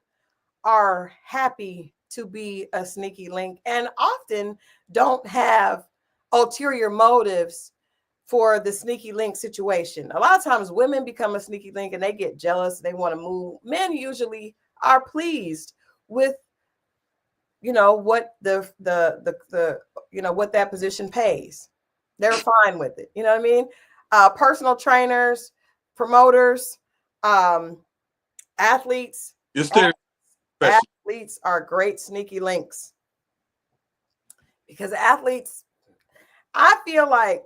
are happy to be a sneaky link and often don't have ulterior motives for the sneaky link situation. A lot of times women become a sneaky link and they get jealous, they want to move. Men usually are pleased with what the what that position pays. They're fine with it. You know what I mean? Personal trainers, promoters, athletes. Athletes are great sneaky links because athletes, I feel like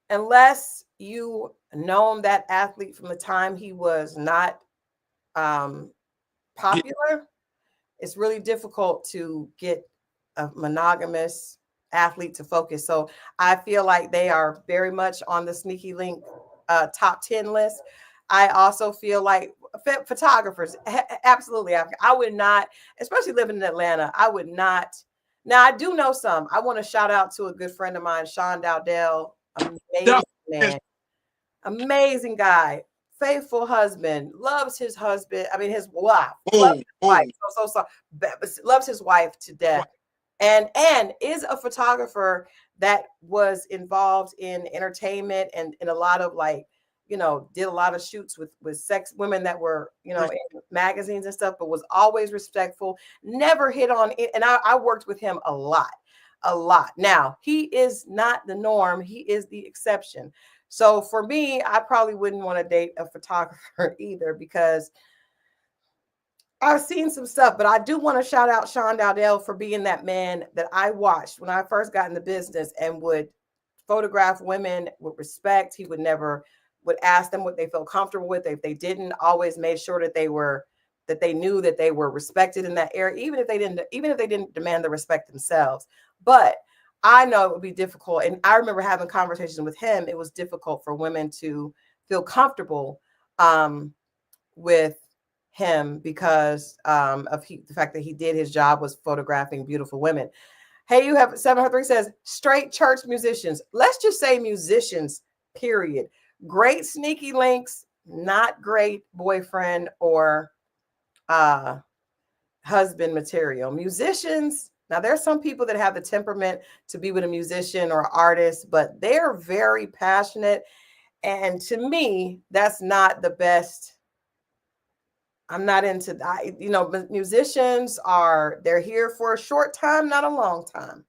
unless you known that athlete from the time he was not popular, it's really difficult to get a monogamous athlete to focus. So I feel like they are very much on the sneaky link top 10 list. I also feel like photographers, absolutely. I would not, especially living in Atlanta, I would not. Now, I do know some. I want to shout out to a good friend of mine, Sean Dowdell. Amazing man. Amazing guy. Faithful husband. Loves his husband. I mean, his wife. Loves his wife. So loves his wife to death. And is a photographer that was involved in entertainment and in a lot of did a lot of shoots with sex women that were, in magazines and stuff, but was always respectful, never hit on it. And I worked with him a lot. Now, he is not the norm. He is the exception. So for me, I probably wouldn't want to date a photographer either because I've seen some stuff, but I do want to shout out Sean Dowdell for being that man that I watched when I first got in the business and would photograph women with respect. He would ask them what they felt comfortable with. If they didn't, always made sure that they knew that they were respected in that area, even if they didn't demand the respect themselves. But I know it would be difficult. And I remember having conversations with him. It was difficult for women to feel comfortable with him because of the fact that he did his job was photographing beautiful women. Hey, you have 703 says straight church musicians. Let's just say musicians, period. Great sneaky links, not great boyfriend or husband material. Musicians, now there's some people that have the temperament to be with a musician or artist, but they're very passionate. And to me, that's not the best. I'm not into that. Musicians they're here for a short time, not a long time.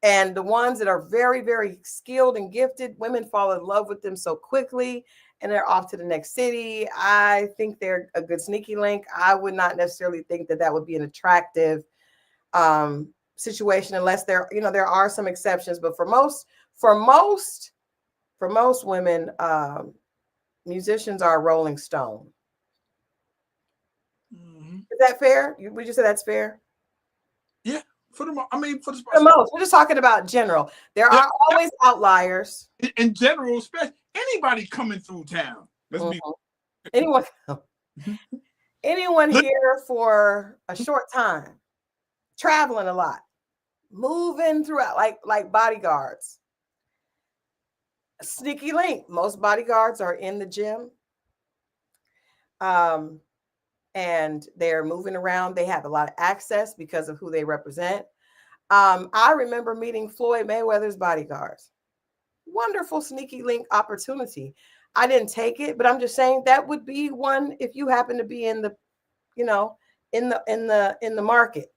And the ones that are very, very skilled and gifted, women fall in love with them so quickly and they're off to the next city. I think they're a good sneaky link. I would not necessarily think that would be an attractive situation unless there are some exceptions. But for most women, musicians are a rolling stone. Mm-hmm. Is that fair? Would you say that's fair? Yeah. For the most, we're just talking about general. There are always outliers. In general, especially anybody coming through town. Anyone here for a short time, traveling a lot, moving throughout, like bodyguards. A sneaky link. Most bodyguards are in the gym. And they're moving around. They have a lot of access because of who they represent. I remember meeting Floyd Mayweather's bodyguards. Wonderful sneaky link opportunity. I didn't take it, but I'm just saying that would be one if you happen to be in the, in the market.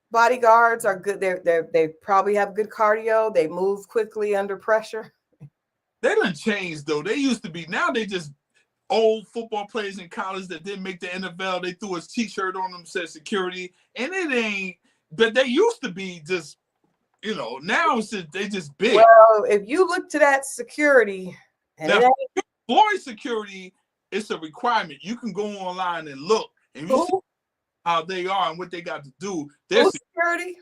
Bodyguards are good. They probably have good cardio. They move quickly under pressure. They done changed though. They used to be. Now they just old football players in college that didn't make the NFL. They threw a T-shirt on them, said security, and it ain't. But they used to be just, now it's just, they just big. Well, if you look to that security, and now, Floyd security, it's a requirement. You can go online and look, and you see how they are and what they got to do. Their security,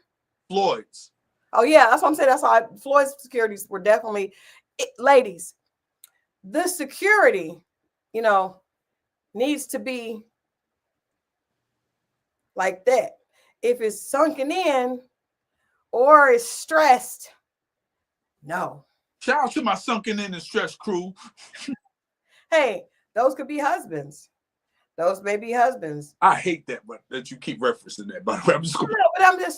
Floyd's. Oh yeah, that's what I'm saying. That's why Floyd's securities were definitely, ladies. The security, needs to be like that. If it's sunken in, or is stressed, no. Shout out to my sunken in and stress crew. Hey, those could be husbands. Those may be husbands. I hate that, but that you keep referencing that. By the way, I'm just going. No, but I'm just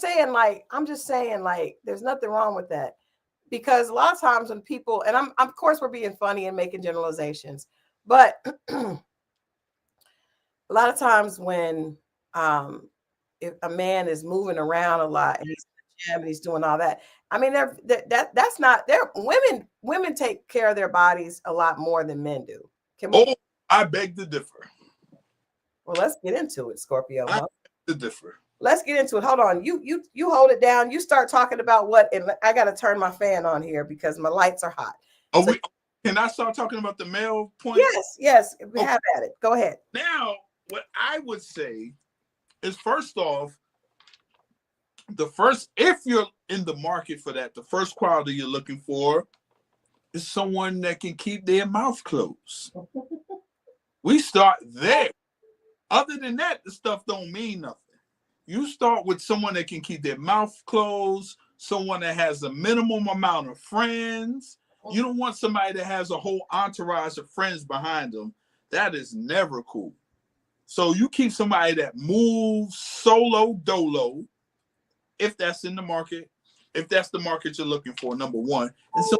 saying, like, there's nothing wrong with that. Because a lot of times when people, and I'm of course we're being funny and making generalizations, but a lot of times when if a man is moving around a lot and he's in the gym and he's doing all that, I mean, that's not there. Women take care of their bodies a lot more than men do. Can we? Oh, I beg to differ. Well, let's get into it, Scorpio. I beg to differ. Let's get into it. Hold on. You hold it down. You start talking about what, and I got to turn my fan on here because my lights are hot. So, can I start talking about the male point? Yes. We have at it. Go ahead. Now, what I would say is, first off, if you're in the market for that, the first quality you're looking for is someone that can keep their mouth closed. We start there. Other than that, the stuff don't mean nothing. You start with someone that can keep their mouth closed, someone that has a minimum amount of friends. You don't want somebody that has a whole entourage of friends behind them. That is never cool. So you keep somebody that moves solo dolo, if that's in the market, if that's the market you're looking for, number one. And so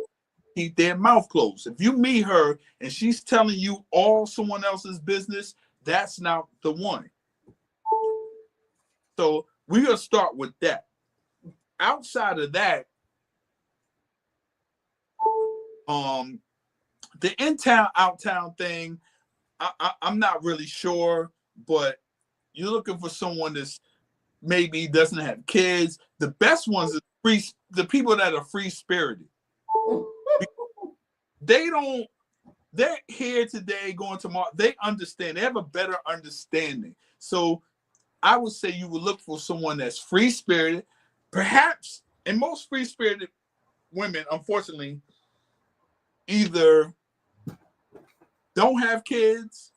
keep their mouth closed. If you meet her and she's telling you all someone else's business, that's not the one. So we're going to start with that. Outside of that, the in-town, out-town thing, I'm not really sure, but you're looking for someone that's maybe doesn't have kids. The best ones are the people that are free-spirited. They're here today, going tomorrow. They understand. They have a better understanding. So I would say you would look for someone that's free-spirited. Perhaps, and most free-spirited women, unfortunately, either don't have kids,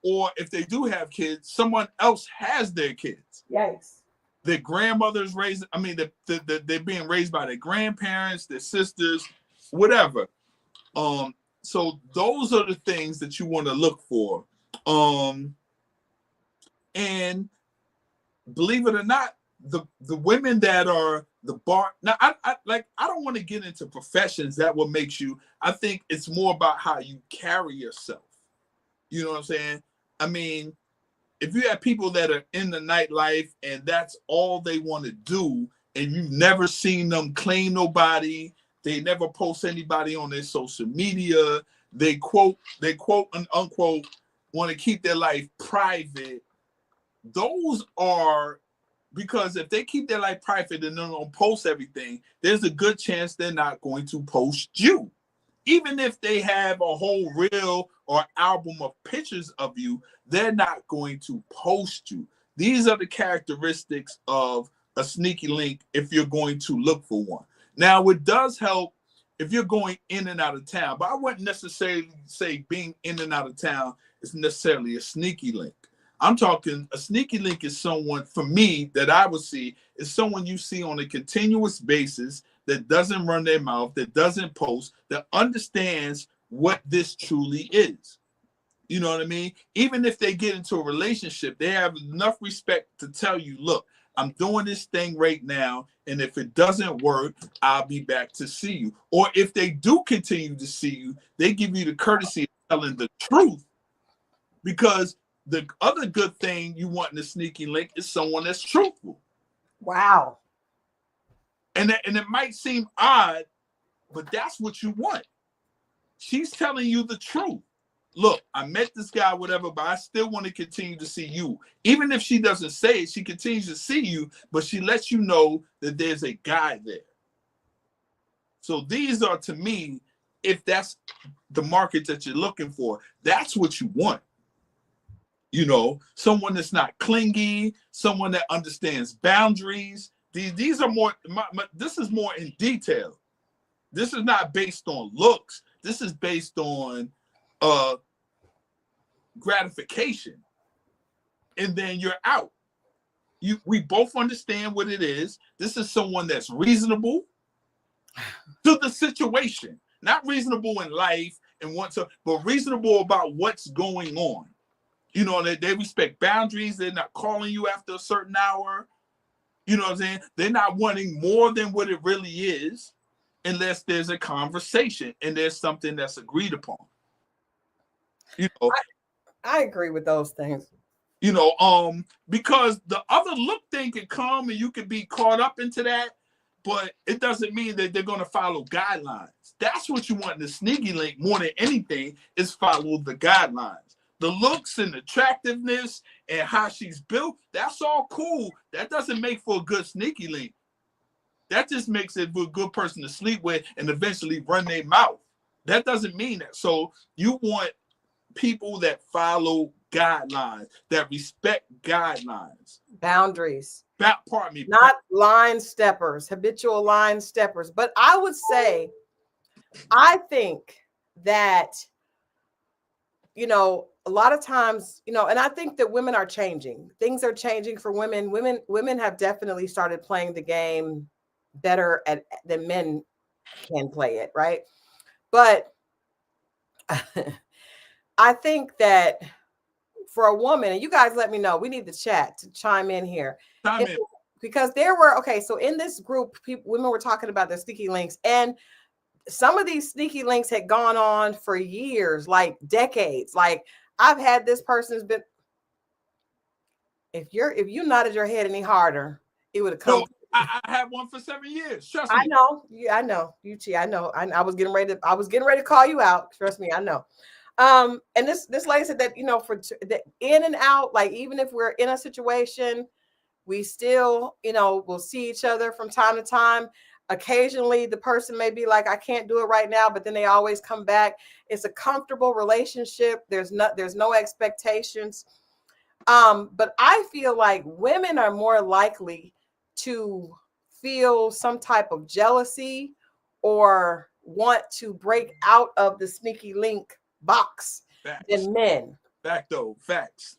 or if they do have kids, someone else has their kids. Yikes. Their grandmothers they're being raised by their grandparents, their sisters, whatever. So those are the things that you want to look for. And believe it or not, the women that are the bar. Now, I don't want to get into professions that what makes you. I think it's more about how you carry yourself. You know what I'm saying? I mean, if you have people that are in the nightlife and that's all they want to do, and you've never seen them claim nobody, they never post anybody on their social media, they quote and unquote want to keep their life private. Those are, because if they keep their life private and they don't post everything, there's a good chance they're not going to post you. Even if they have a whole reel or album of pictures of you, they're not going to post you. These are the characteristics of a sneaky link if you're going to look for one. Now, it does help if you're going in and out of town, but I wouldn't necessarily say being in and out of town is necessarily a sneaky link. I'm talking a sneaky link is someone, for me, that I would see is someone you see on a continuous basis that doesn't run their mouth, that doesn't post, that understands what this truly is. You know what I mean? Even if they get into a relationship, they have enough respect to tell you, look, I'm doing this thing right now, and if it doesn't work, I'll be back to see you. Or if they do continue to see you, they give you the courtesy of telling the truth, because the other good thing you want in a sneaky link is someone that's truthful. Wow. And it might seem odd, but that's what you want. She's telling you the truth. Look, I met this guy, whatever, but I still want to continue to see you. Even if she doesn't say it, she continues to see you, but she lets you know that there's a guy there. So these are, to me, if that's the market that you're looking for, that's what you want. You know, someone that's not clingy, someone that understands boundaries. These are more, this is more in detail. This is not based on looks. This is based on gratification. And then you're out. we both understand what it is. This is someone that's reasonable to the situation, not reasonable in life and but reasonable about what's going on. You know, they respect boundaries. They're not calling you after a certain hour. You know what I'm saying? They're not wanting more than what it really is, unless there's a conversation and there's something that's agreed upon. You know, I agree with those things. You know, because the other look thing can come and you can be caught up into that, but it doesn't mean that they're going to follow guidelines. That's what you want in the sneaky link more than anything, is follow the guidelines. The looks and attractiveness and how she's built, that's all cool. That doesn't make for a good sneaky link. That just makes it a good person to sleep with and eventually run their mouth. That doesn't mean that. So you want people that follow guidelines, that respect guidelines. Boundaries. Pardon me. Not line steppers, habitual line steppers. But I would say, I think that, you know, a lot of times, you know, and I think that women are changing. Things are changing for women. Women have definitely started playing the game better than men can play it, right? But I think that for a woman, and you guys let me know, we need the chat to chime in here. Because there were, okay, so in this group, women were talking about their sneaky links, and some of these sneaky links had gone on for years, like decades. Like, I've had this person's been, if you nodded your head any harder, it would have come. No, I had one for 7 years. Trust me. I know. Yeah, I know. I know. I was getting ready to call you out. Trust me, I know. And this lady said that, you know, for the in and out, like, even if we're in a situation, we still, you know, will see each other from time to time. Occasionally the person may be like, I can't do it right now, but then they always come back. It's a comfortable relationship. There's no expectations. But I feel like women are more likely to feel some type of jealousy or want to break out of the sneaky link box than men. Facts.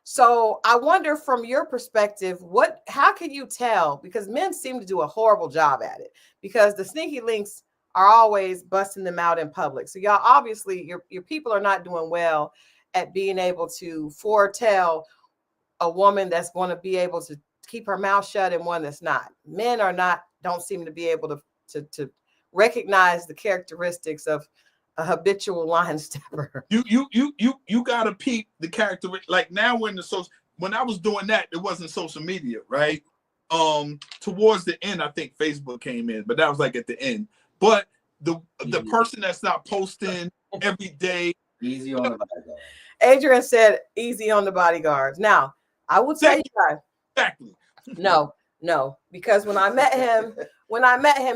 So I wonder, from your perspective, how can you tell? Because men seem to do a horrible job at it, because the sneaky links are always busting them out in public. So y'all, obviously your people are not doing well at being able to foretell a woman that's going to be able to keep her mouth shut and one that's not. Men don't seem to be able to recognize the characteristics of a habitual line stepper. You gotta peep the character. Like, now when I was doing that, there wasn't social media, right? Towards the end, I think Facebook came in, but that was like at the end. But the person that's not posting every day. Easy on the bodyguard. Adrian said easy on the bodyguards. Now, I will tell you guys. Exactly. No, because when I met him,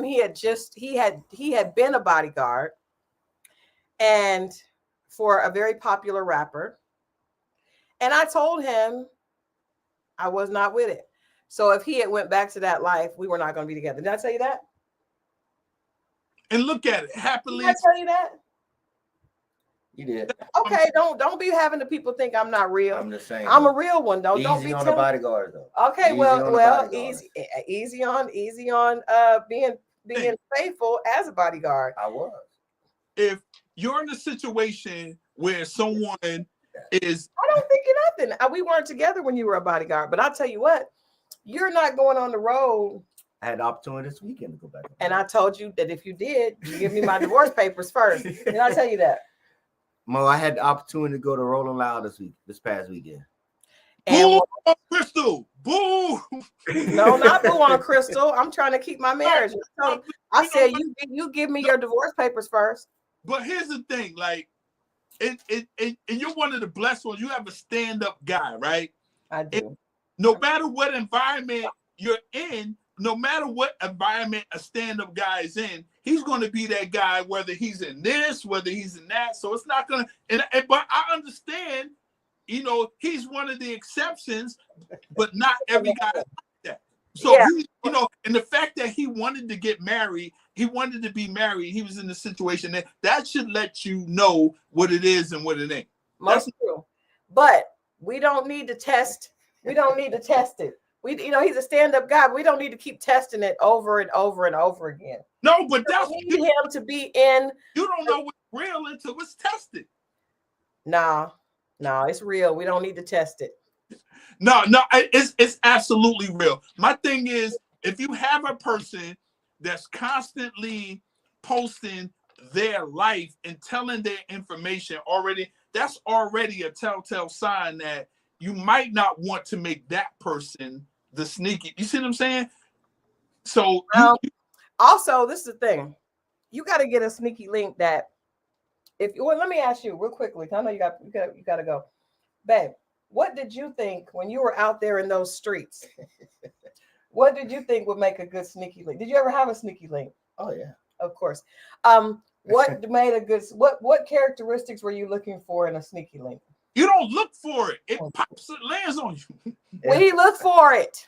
he had been a bodyguard, and for a very popular rapper. And I told him I was not with it. So if he had went back to that life, we were not going to be together. Did I tell you that? And look at it, happily. Did I tell you that? You did. Okay, don't be having the people think I'm not real. I'm just saying. I'm a real one, though. Don't be on the bodyguard, though. Okay, easy on being faithful as a bodyguard. I was. If you're in a situation where someone is, I don't think you're nothing. We weren't together when you were a bodyguard, but I'll tell you what, you're not going on the road. I had the opportunity this weekend to go back. And I told you that if you did, you give me my divorce papers first. Did I tell you that? Mo, I had the opportunity to go to Rolling Loud this past weekend. And boo, Christal, boo. No, not boo on Christal. I'm trying to keep my marriage. I said you give me your divorce papers first. But here's the thing, like, and you're one of the blessed ones. You have a stand-up guy, right? I do. No matter what environment you're in, no matter what environment a stand-up guy is in, he's going to be that guy, whether he's in this, whether he's in that. So it's not going to, but I understand, you know, he's one of the exceptions, but not every guy is like that. So, yeah. You know, and the fact that he wanted to get married, he wanted to be married, he was in the situation that should let you know what it is and what it ain't. Most true. But we don't need to test. We don't need to test it. he's a stand-up guy. But we don't need to keep testing it over and over and over again. No, but that's We need him to be in. You don't know what's real until it's tested. No, it's real. We don't need to test it. No, it's absolutely real. My thing is, if you have a person that's constantly posting their life and telling their information already, that's already a telltale sign that you might not want to make that person the sneaky. You see what I'm saying? So also, this is the thing. You got to get a sneaky link that let me ask you real quickly. I know you got to go. Babe, what did you think when you were out there in those streets? What did you think would make a good sneaky link? Did you ever have a sneaky link? Oh yeah. Of course. What made a good what characteristics were you looking for in a sneaky link? You don't look for it. It pops, it lands on you. We look for it.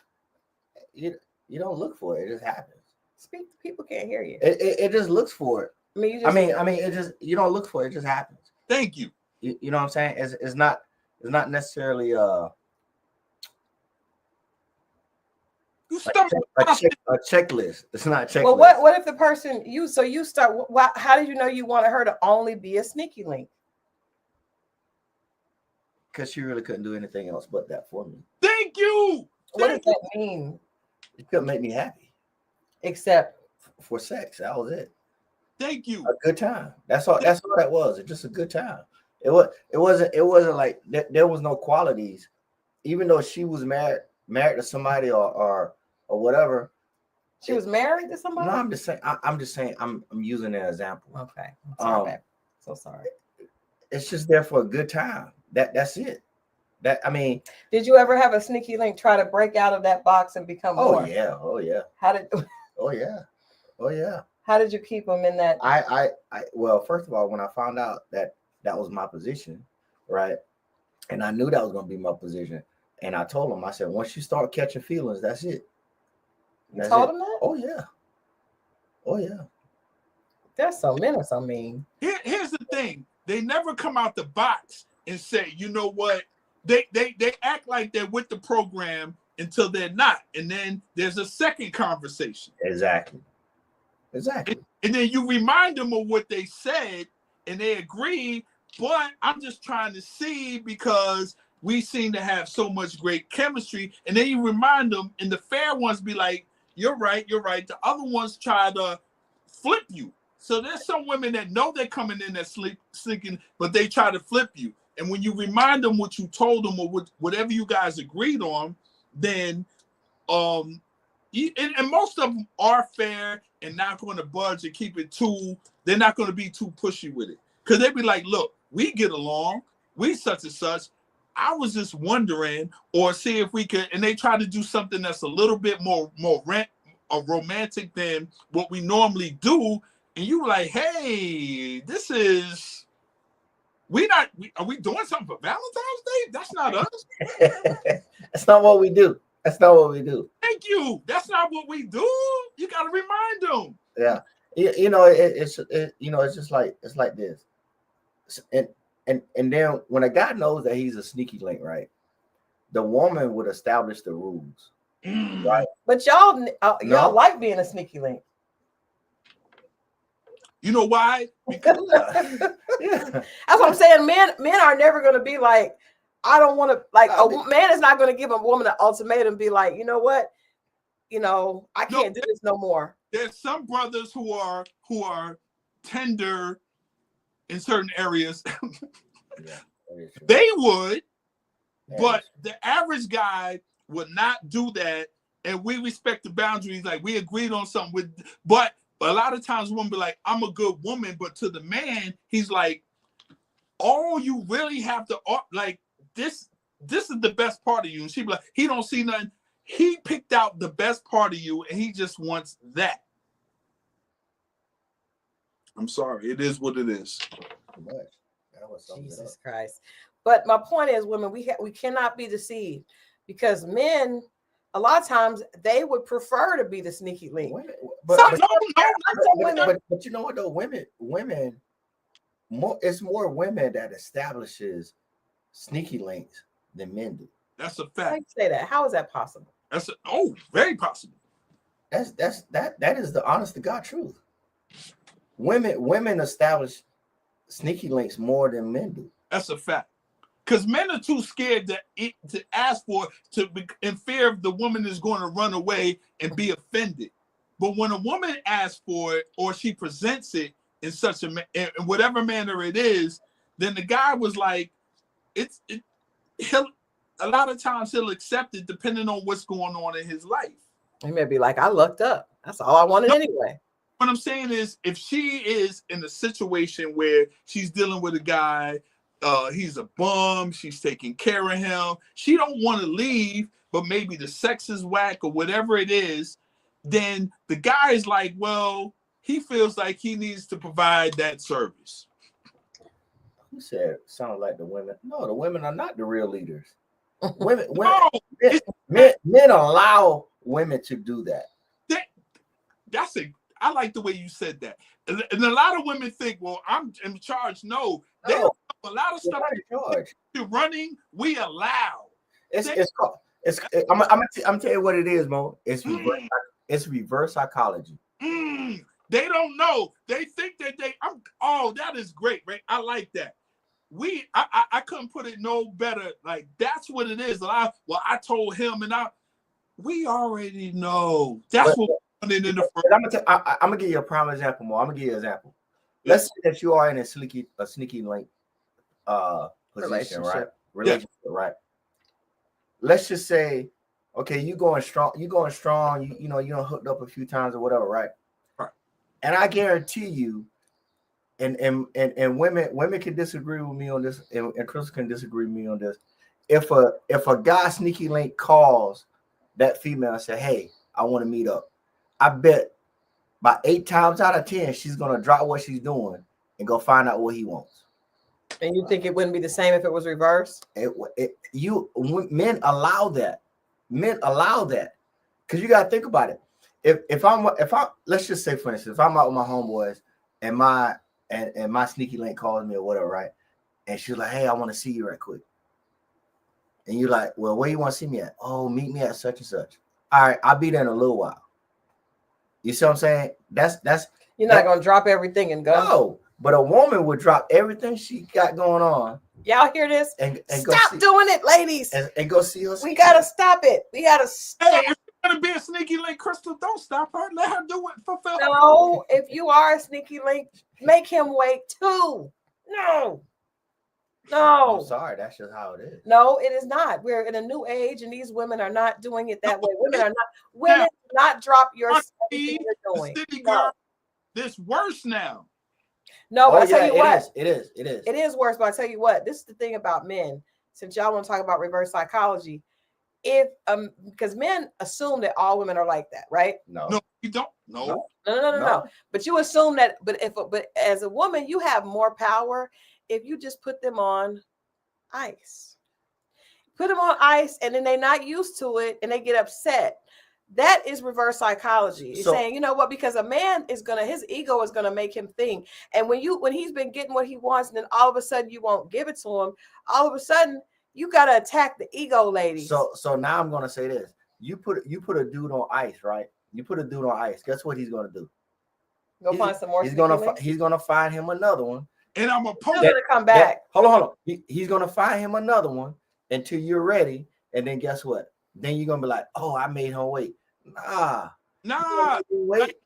You don't look for it. It just happens. Speak. People can't hear you. It just looks for it. I mean, it just, you don't look for it. It just happens. Thank you. You know what I'm saying? It's not necessarily You stumble a checklist. It's not a checklist. Well, what if the person you start? How did you know you wanted her to only be a sneaky link? Because she really couldn't do anything else but that for me. Thank you. What does that mean? It couldn't make me happy. Except for sex. That was it. Thank you. A good time. That's all that was. It's just a good time. It wasn't like there was no qualities. Even though she was married to somebody or whatever. She was married to somebody? No, I'm just saying I'm using an example. Okay. I'm sorry, babe. So sorry. It's just there for a good time. That's it. Did you ever have a sneaky link try to break out of that box and become more? Oh yeah. How did Oh yeah. How did you keep them in that? Well, first of all, when I found out that was my position, right? And I knew that was going to be my position. And I told him, I said, once you start catching feelings, that's it. You told him that? Oh yeah. That's so men are so mean. Here's the thing. They never come out the box and say, you know what? They act like they're with the program until they're not. And then there's a second conversation. Exactly. And then you remind them of what they said and they agree, but I'm just trying to see because we seem to have so much great chemistry. And then you remind them, and the fair ones be like, you're right. The other ones try to flip you. So there's some women that know they're coming in there sleeping, but they try to flip you. And when you remind them what you told them or whatever you guys agreed on, then and most of them are fair and not going to budge and keep it they're not going to be too pushy with it. Because they'd be like, look, we get along, we such and such. I was just wondering, or see if we could, and they try to do something that's a little bit more romantic than what we normally do. And you were like, hey, this is, are we doing something for Valentine's Day? That's not us. That's not what we do. Thank you. That's not what we do. You got to remind them. Yeah. It's just like, it's like this. And then when a guy knows that he's a sneaky link, right? The woman would establish the rules, right? But y'all like being a sneaky link. You know why? Because that's what I'm saying. Men are never going to be like, I don't want to, like, a man is not going to give a woman an ultimatum and be like, you know what? I can't do this no more. There's some brothers who are tender in certain areas. They would, but the average guy would not do that. And we respect the boundaries. Like, we agreed on something but a lot of times women be like, I'm a good woman. But to the man, he's like, oh, you really have to, like, this is the best part of you. And she be like, he don't see nothing. He picked out the best part of you and he just wants that. I'm sorry. It is what it is. Jesus Christ. But my point is, women, we cannot be deceived, because men, a lot of times, they would prefer to be the sneaky link. But you know what though? Women, it's more women that establishes sneaky links than men do. That's a fact. How do you say that? How is that possible? Very possible. That is the honest to God truth. Women establish sneaky links more than men do. That's a fact. Because men are too scared to ask for in fear of the woman is going to run away and be offended. But when a woman asks for it or she presents it in such in whatever manner it is, then the guy was like, he'll a lot of times he'll accept it depending on what's going on in his life. He may be like, I lucked up. That's all I wanted anyway. What I'm saying is, if she is in a situation where she's dealing with a guy, he's a bum, she's taking care of him, she don't want to leave, but maybe the sex is whack or whatever it is, then the guy is like, well, he feels like he needs to provide that service. Who said sound like the women? No, the women are not the real leaders. Men allow women to do that. I like the way you said that. And a lot of women think, well, I'm in charge. No, they don't know a lot of stuff. Running, we allow. I'm tell you what it is, Mo. It's reverse psychology. They don't know. They think that that is great, right? I like that. I couldn't put it no better. Like, that's what it is. I told him, and we already know. That's what we're running in the front. I'm gonna give you a prime example, Mo. I'm gonna give you an example. Let's say that you are in a sneaky link position, right? Relationship, right? Let's just say, okay, you going strong, you know hooked up a few times or whatever, right? Right. And I guarantee you, and women can disagree with me on this, and Crystal can disagree with me on this. If a guy sneaky link calls that female and say, hey, I want to meet up, I bet by 8 times out of 10, she's gonna drop what she's doing and go find out what he wants. And you think it wouldn't be the same if it was reversed? Men allow that. Men allow that because you gotta think about it. If I'm let's just say, for instance, if I'm out with my homeboys and my sneaky link calls me or whatever, right? And she's like, hey, I want to see you right quick. And you're like, well, where you want to see me at? Oh, meet me at such and such. All right, I'll be there in a little while. You see what I'm saying? That's you're not gonna drop everything and go. No, but a woman would drop everything she got going on. Y'all hear this? And stop doing it, ladies. And go see her. We gotta stop it. We gotta stop. Hey, if you're gonna be a sneaky link, Crystal, don't stop her. Let her do it. Fulfill. No, if you are a sneaky link, make him wait too. No. I'm sorry, that's just how it is. No, it is not. We're in a new age, and these women are not doing it that way. Women do not drop your city girl. This worse now. No, but I tell you what, it is. It is worse, but I tell you what, this is the thing about men. Since y'all want to talk about reverse psychology, if because men assume that all women are like that, right? No, you don't. No. But you assume that. But as a woman, you have more power if you just put them on ice. Put them on ice, and then they're not used to it, and they get upset. That is reverse psychology. It's saying, you know what? Because a man his ego is gonna make him think. And when he's been getting what he wants, and then all of a sudden you won't give it to him, all of a sudden you gotta attack the ego, ladies. So now I'm gonna say this: you put a dude on ice, right? You put a dude on ice. Guess what he's gonna do? Find some more. He's gonna find him another one. And I'm gonna come back. Hold on. He's gonna find him another one until you're ready, and then guess what? Then you're gonna be like, oh, I made him wait. Nah. Wait.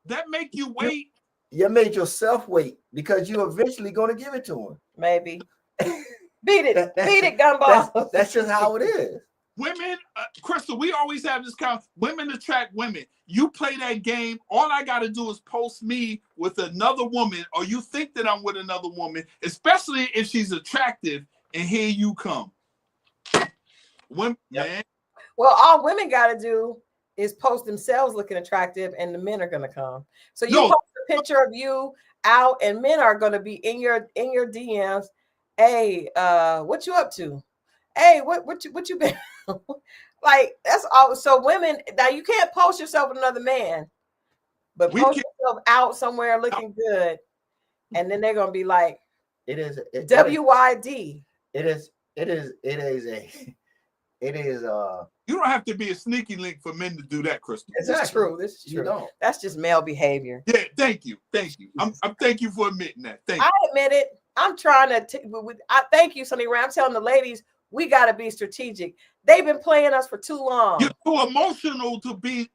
That make you wait. You made yourself wait because you're eventually gonna give it to him. Maybe. Beat it, Gumball. That's just how it is. Women, Crystal, we always have this kind of women attract women. You play that game, all I got to do is post me with another woman, or you think that I'm with another woman, especially if she's attractive, and here you come. Man. Well, all women got to do is post themselves looking attractive, and the men are going to come. So you post a picture of you out, and men are going to be in your DMs. Hey, what you up to? Hey, what you been? Like, that's all. So women, now you can't post yourself with another man, but post yourself out somewhere looking good, and then they're gonna be like, "It is WYD." It is a it is You don't have to be a sneaky link for men to do that, Christal. This is true. This is you true. don't. That's just male behavior. Yeah, thank you. I'm thank you for admitting that. Thank you. I admit it. I'm trying to. I thank you, Sonny Ray. I'm telling the ladies, we got to be strategic. They've been playing us for too long. You're too emotional to be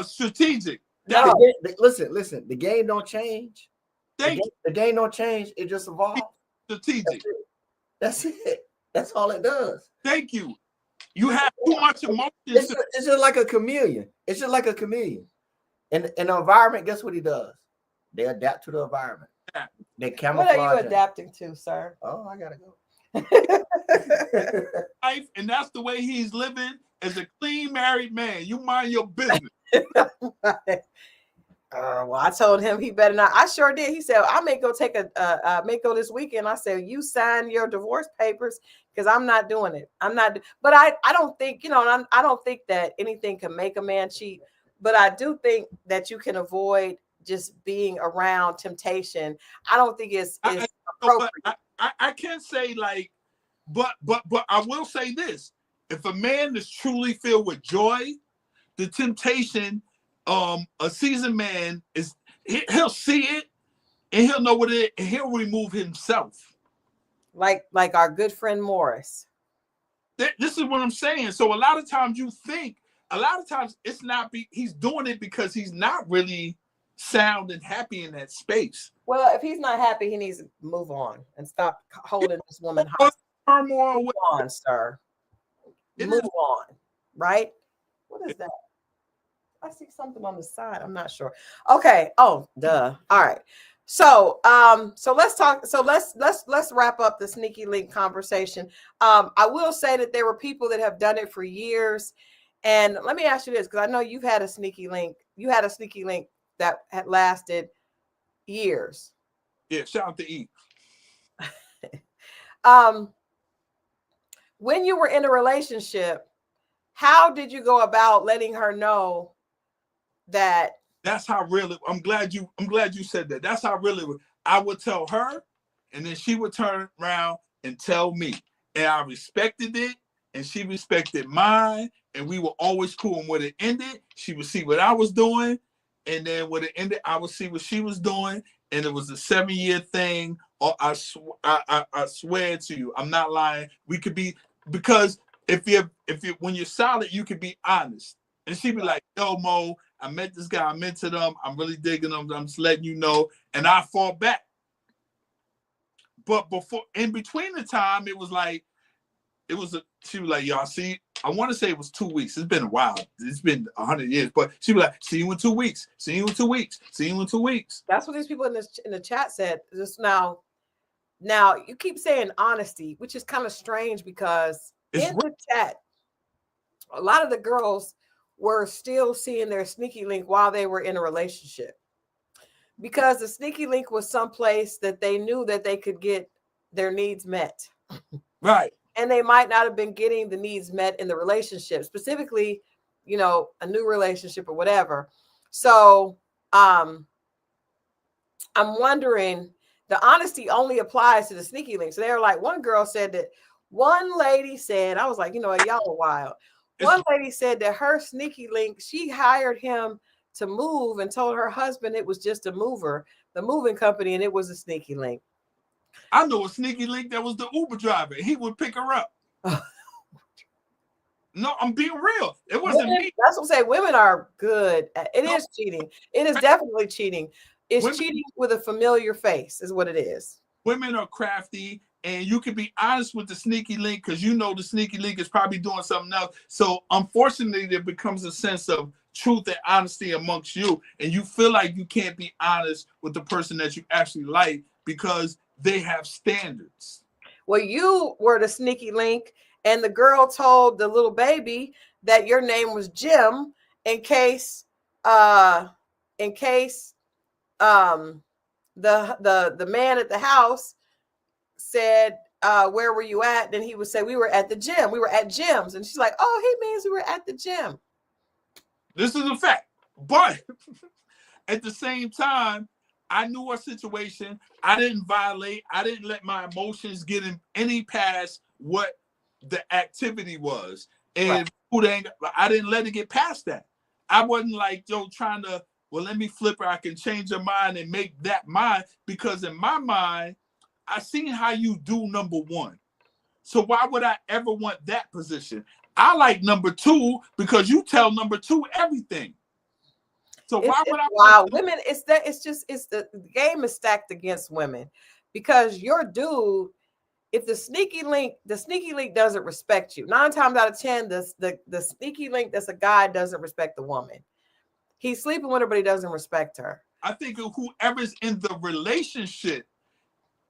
strategic. No. Listen. The game don't change. The game don't change. It just evolves. Strategic. That's it. That's all it does. Thank you. You have too much emotion. It's just like a chameleon. It's just like a chameleon. In the environment, guess what he does? They adapt to the environment. Yeah. They camouflage. What are you adapting to, sir? Oh, I gotta go. Life, and that's the way he's living as a clean married man. You mind your business. Well, I told him he better not. I sure did. He said, I may go take may go this weekend. I said, you sign your divorce papers because I'm not doing it. I'm not. But I don't think, I don't think that anything can make a man cheat. But I do think that you can avoid just being around temptation. I don't think it's appropriate. I can't say but I will say this. If a man is truly filled with joy, the temptation, a seasoned man he'll see it and he'll know what it is, and he'll remove himself. Like our good friend Morris. This is what I'm saying. So a lot of times it's not he's doing it because he's not really sound and happy in that space. Well, if he's not happy, he needs to move on and stop holding this woman hostage. Move on, sir. Move on. Right? What is that? I see something on the side. I'm not sure. Okay. Oh, duh. All right. So let's talk. So let's wrap up the sneaky link conversation. I will say that there were people that have done it for years. And let me ask you this, because I know you've had a sneaky link. You had a sneaky link that had lasted years. Yeah, shout out to E. When you were in a relationship, how did you go about letting her know that? That's how really. I'm glad you said that. That's how really I would tell her, and then she would turn around and tell me, and I respected it, and she respected mine, and we were always cool. And when it ended, she would see what I was doing, and then when it ended, I would see what she was doing, and it was a 7-year thing. Or I swear to you, I'm not lying. We could be, because if you when you're solid, you could be honest. And she'd be like, "Yo, Mo, I met this guy. I'm into them. I'm really digging them. I'm just letting you know." And I fall back. But before, in between the time, she was like, "Y'all see." I want to say it was 2 weeks. It's been a while. It's been 100 years. But she was like, "See you in 2 weeks. See you in 2 weeks. See you in 2 weeks." That's what these people in the chat said just now. Now you keep saying honesty, which is kind of strange because in the chat, a lot of the girls were still seeing their sneaky link while they were in a relationship, because the sneaky link was someplace that they knew that they could get their needs met. Right. And they might not have been getting the needs met in the relationship, specifically, a new relationship or whatever. So I'm wondering, the honesty only applies to the sneaky link. So they're like, one girl said that one lady said, I was like, y'all are wild. One lady said that her sneaky link, she hired him to move and told her husband it was just a mover, the moving company, and it was a sneaky link. I know a sneaky link that was the Uber driver. He would pick her up. No, I'm being real. It wasn't me. That's what I'm saying. Women are good. It is cheating. It is definitely cheating. It's cheating with a familiar face is what it is. Women are crafty, and you can be honest with the sneaky link because the sneaky link is probably doing something else. So unfortunately, there becomes a sense of truth and honesty amongst you, and you feel like you can't be honest with the person that you actually like because they have standards. Well, you were the sneaky link, and the girl told the little baby that your name was Jim in case the man at the house said, where were you at? Then he would say, we were at the gym. We were at gyms. And she's like, oh, he means we were at the gym. This is a fact. But at the same time, I knew our situation. I didn't violate. I didn't let my emotions get in any past what the activity was. And Right. I didn't let it get past that. I wasn't like, yo, trying to, well, let me flip her. I can change her mind and make that mine. Because in my mind, I seen how you do number one. So why would I ever want that position? I like number two because you tell number two everything. So why would I wow, women, it's the game is stacked against women because your dude, if the sneaky link doesn't respect you, 9 times out of 10, the sneaky link that's a guy doesn't respect the woman. He's sleeping with her, but he doesn't respect her. I think whoever's in the relationship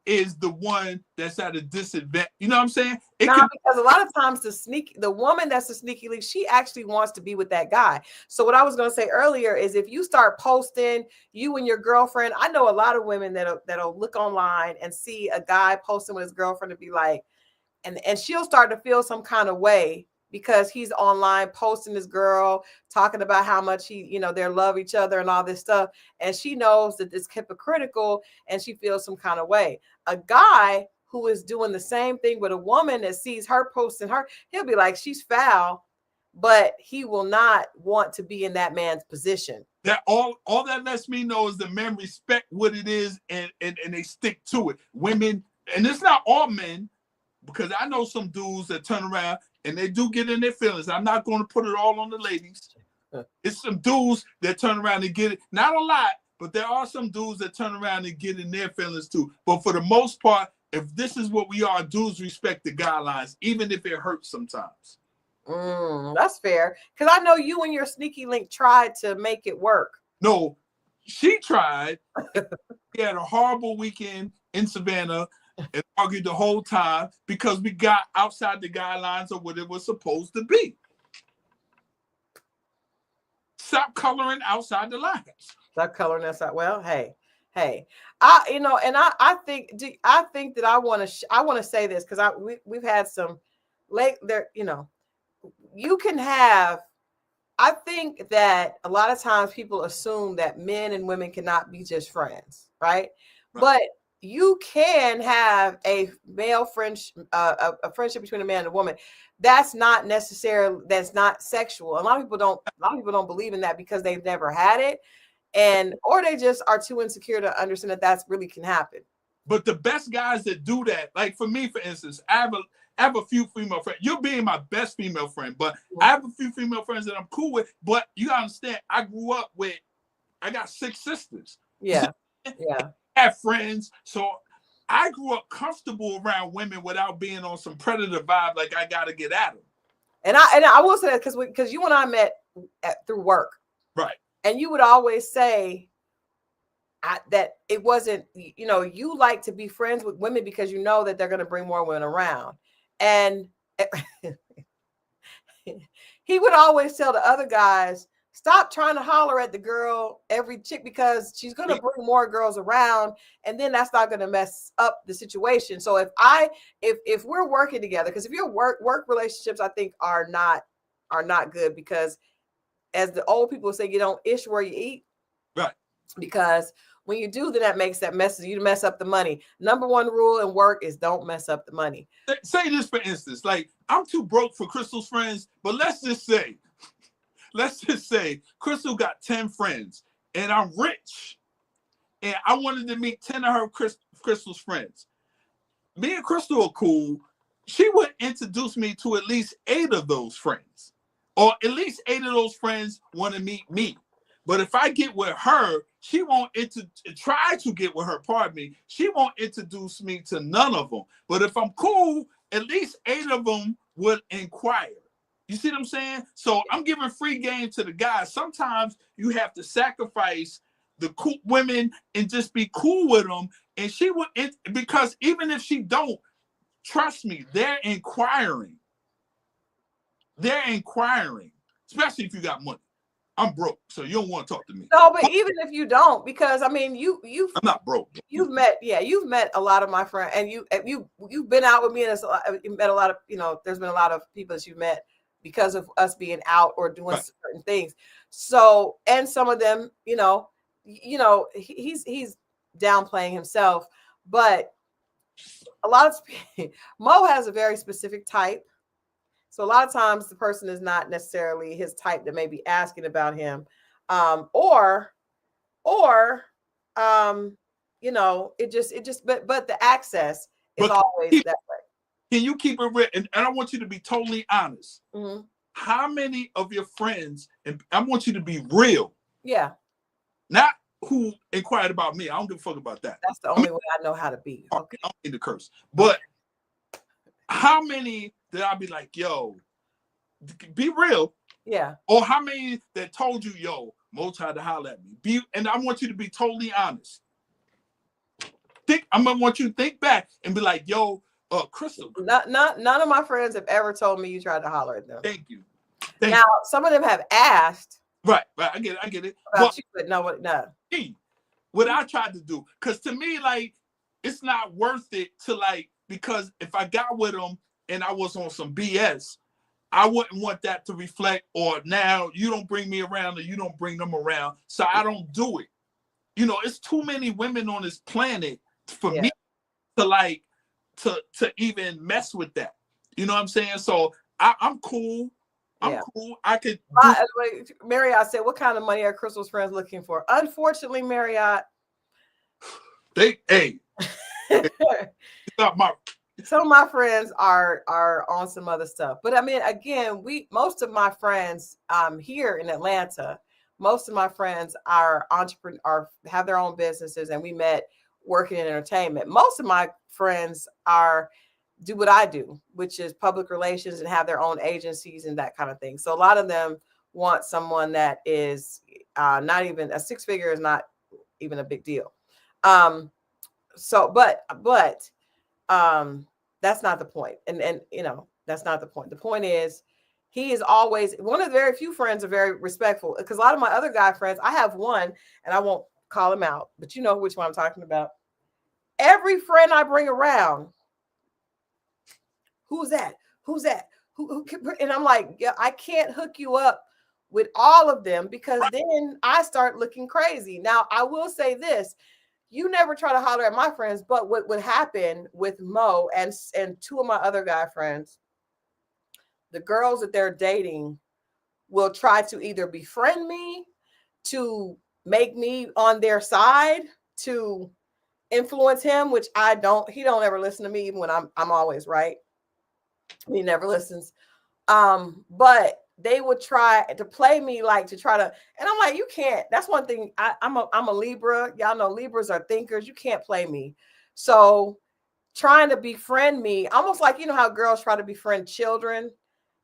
is the one that's at a disadvantage. You know what I'm saying? Because a lot of times the woman that's the sneaky link, she actually wants to be with that guy. So what I was going to say earlier is if you start posting you and your girlfriend, I know a lot of women that'll look online and see a guy posting with his girlfriend and be like, and she'll start to feel some kind of way because he's online posting his girl, talking about how much they love each other and all this stuff. And she knows that it's hypocritical and she feels some kind of way. A guy who is doing the same thing with a woman that sees her posting her, he'll be like, she's foul, but he will not want to be in that man's position. That all that lets me know is the men respect what it is and they stick to it. Women, and it's not all men, because I know some dudes that turn around and they do get in their feelings. I'm not going to put it all on the ladies. It's some dudes that turn around and get it. Not a lot, but there are some dudes that turn around and get in their feelings too. But for the most part, if this is what we are, dudes respect the guidelines, even if it hurts sometimes. That's fair. Because I know you and your sneaky link tried to make it work. No, she tried. We had a horrible weekend in Savannah and argued the whole time because we got outside the guidelines of what it was supposed to be. Stop coloring outside the lines. Stop coloring outside. Well, hey, I think that I want to say this because we've had some late there. You can have. I think that a lot of times people assume that men and women cannot be just friends, right? But you can have a male friendship, a friendship between a man and a woman. That's not sexual. A lot of people don't believe in that because they've never had it, or they just are too insecure to understand that that's really can happen. But the best guys that do that, like for me, for instance, I have a few female friends. You're being my best female friend, but I have a few female friends that I'm cool with. But you gotta understand, I got 6 sisters. Yeah. I have friends, so I grew up comfortable around women without being on some predator vibe. Like I gotta get at them. And I will say that because you and I met through work, right? And you would always say that it wasn't, you like to be friends with women because you know that they're going to bring more women around. And he would always tell the other guys, stop trying to holler at the girl, every chick, because she's going to bring more girls around. And then that's not going to mess up the situation. So if we're working together, because if your work relationships, I think are not good, because as the old people say, you don't ish where you eat. Right. Because when you do, then you mess up the money. Number one rule in work is don't mess up the money. Say this, for instance, like I'm too broke for Christal's friends, but let's just say Christal got 10 friends and I'm rich and I wanted to meet 10 of her Christal's friends. Me and Christal are cool. She would introduce me to at least 8 of those friends, or at least 8 of those friends want to meet me. But if I get with her, she won't try to get with her, pardon me. She won't introduce me to none of them. But if I'm cool, at least 8 of them would inquire. You see what I'm saying? So I'm giving free game to the guys. Sometimes you have to sacrifice the cool women and just be cool with them. And she would, because even if she don't, trust me, they're inquiring. They're inquiring, especially if you got money. I'm broke, so you don't want to talk to me. No, but even if you don't, because I mean, I'm not broke. You've met a lot of my friends, and you've been out with me, and you met a lot of, there's been a lot of people that you've met because of us being out or doing certain things. So, and some of them, he's downplaying himself, but a lot of Mo has a very specific type. So a lot of times the person is not necessarily his type that may be asking about him. Or but the access is But always that can you keep it real? And I want you to be totally honest. way. Mm-hmm. How many of your friends, and I want you to be real, Yeah, not who inquired about me. I don't give a fuck about that. that's the only way I know how to be. Okay. I don't need to curse. But how many did I be like, yo, be real? Yeah. Or how many that told you, yo, Mo tried to holler at me? And I want you to be totally honest. I'm gonna want you to think back and be like, yo, Christal. None of my friends have ever told me you tried to holler at them. Thank you. Now, some of them have asked. Right, I get it. About you, but no. What I tried to do, because to me, like, it's not worth it to, like, because if I got with them and I was on some BS, I wouldn't want that to reflect, or now you don't bring me around or you don't bring them around, so I don't do it. You know, it's too many women on this planet for me to, like, to even mess with that. You know what I'm saying? So I'm cool. I'm cool. I could. Marriott said, "What kind of money are Christal's friends looking for?" Unfortunately, Marriott, some of my friends are on some other stuff. But I mean, again, most of my friends here in Atlanta, most of my friends are entrepreneurs, have their own businesses, and we met working in entertainment. Most of my friends do what I do, which is public relations, and have their own agencies and that kind of thing. So a lot of them want someone that is not even a six figure is not even a big deal. But that's not the point. And you know, that's not the point. The point is he is always one of the very few friends are very respectful, because a lot of my other guy friends, I have one, and I won't call him out, but you know which one I'm talking about. Every friend I bring around, who's that? Who? And I'm like, yeah, I can't hook you up with all of them, because then I start looking crazy. Now, I will say this. You never try to holler at my friends, but what would happen with Mo and two of my other guy friends, the girls that they're dating will try to either befriend me, to make me on their side, to influence him, which he don't ever listen to me, even when I'm always right. He never listens. But they would try to play me, like, to try to, and I'm like, you can't. That's one thing. I'm a Libra. Y'all know Libras are thinkers. You can't play me. So trying to befriend me, almost like, you know how girls try to befriend children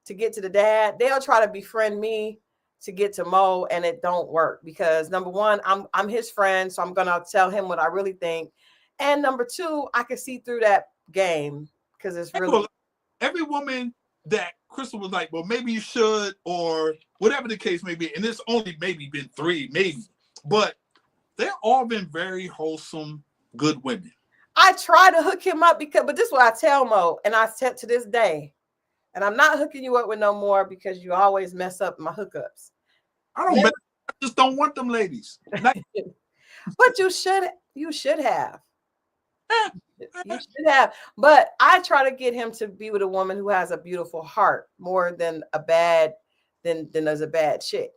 to get to the dad. They'll try to befriend me to get to Mo, and it don't work, because number one, I'm his friend, so I'm gonna tell him what I really think, and number two, I can see through that game, because it's really every woman that Christal was like, well, maybe you should, or whatever the case may be, and it's only maybe been 3, maybe, but they've all been very wholesome, good women. I try to hook him up, but this is what I tell Mo, and I said to this day, and I'm not hooking you up with no more, because you always mess up my hookups. I just don't want them ladies. But you should have. You should have. But I try to get him to be with a woman who has a beautiful heart more than there's a bad chick.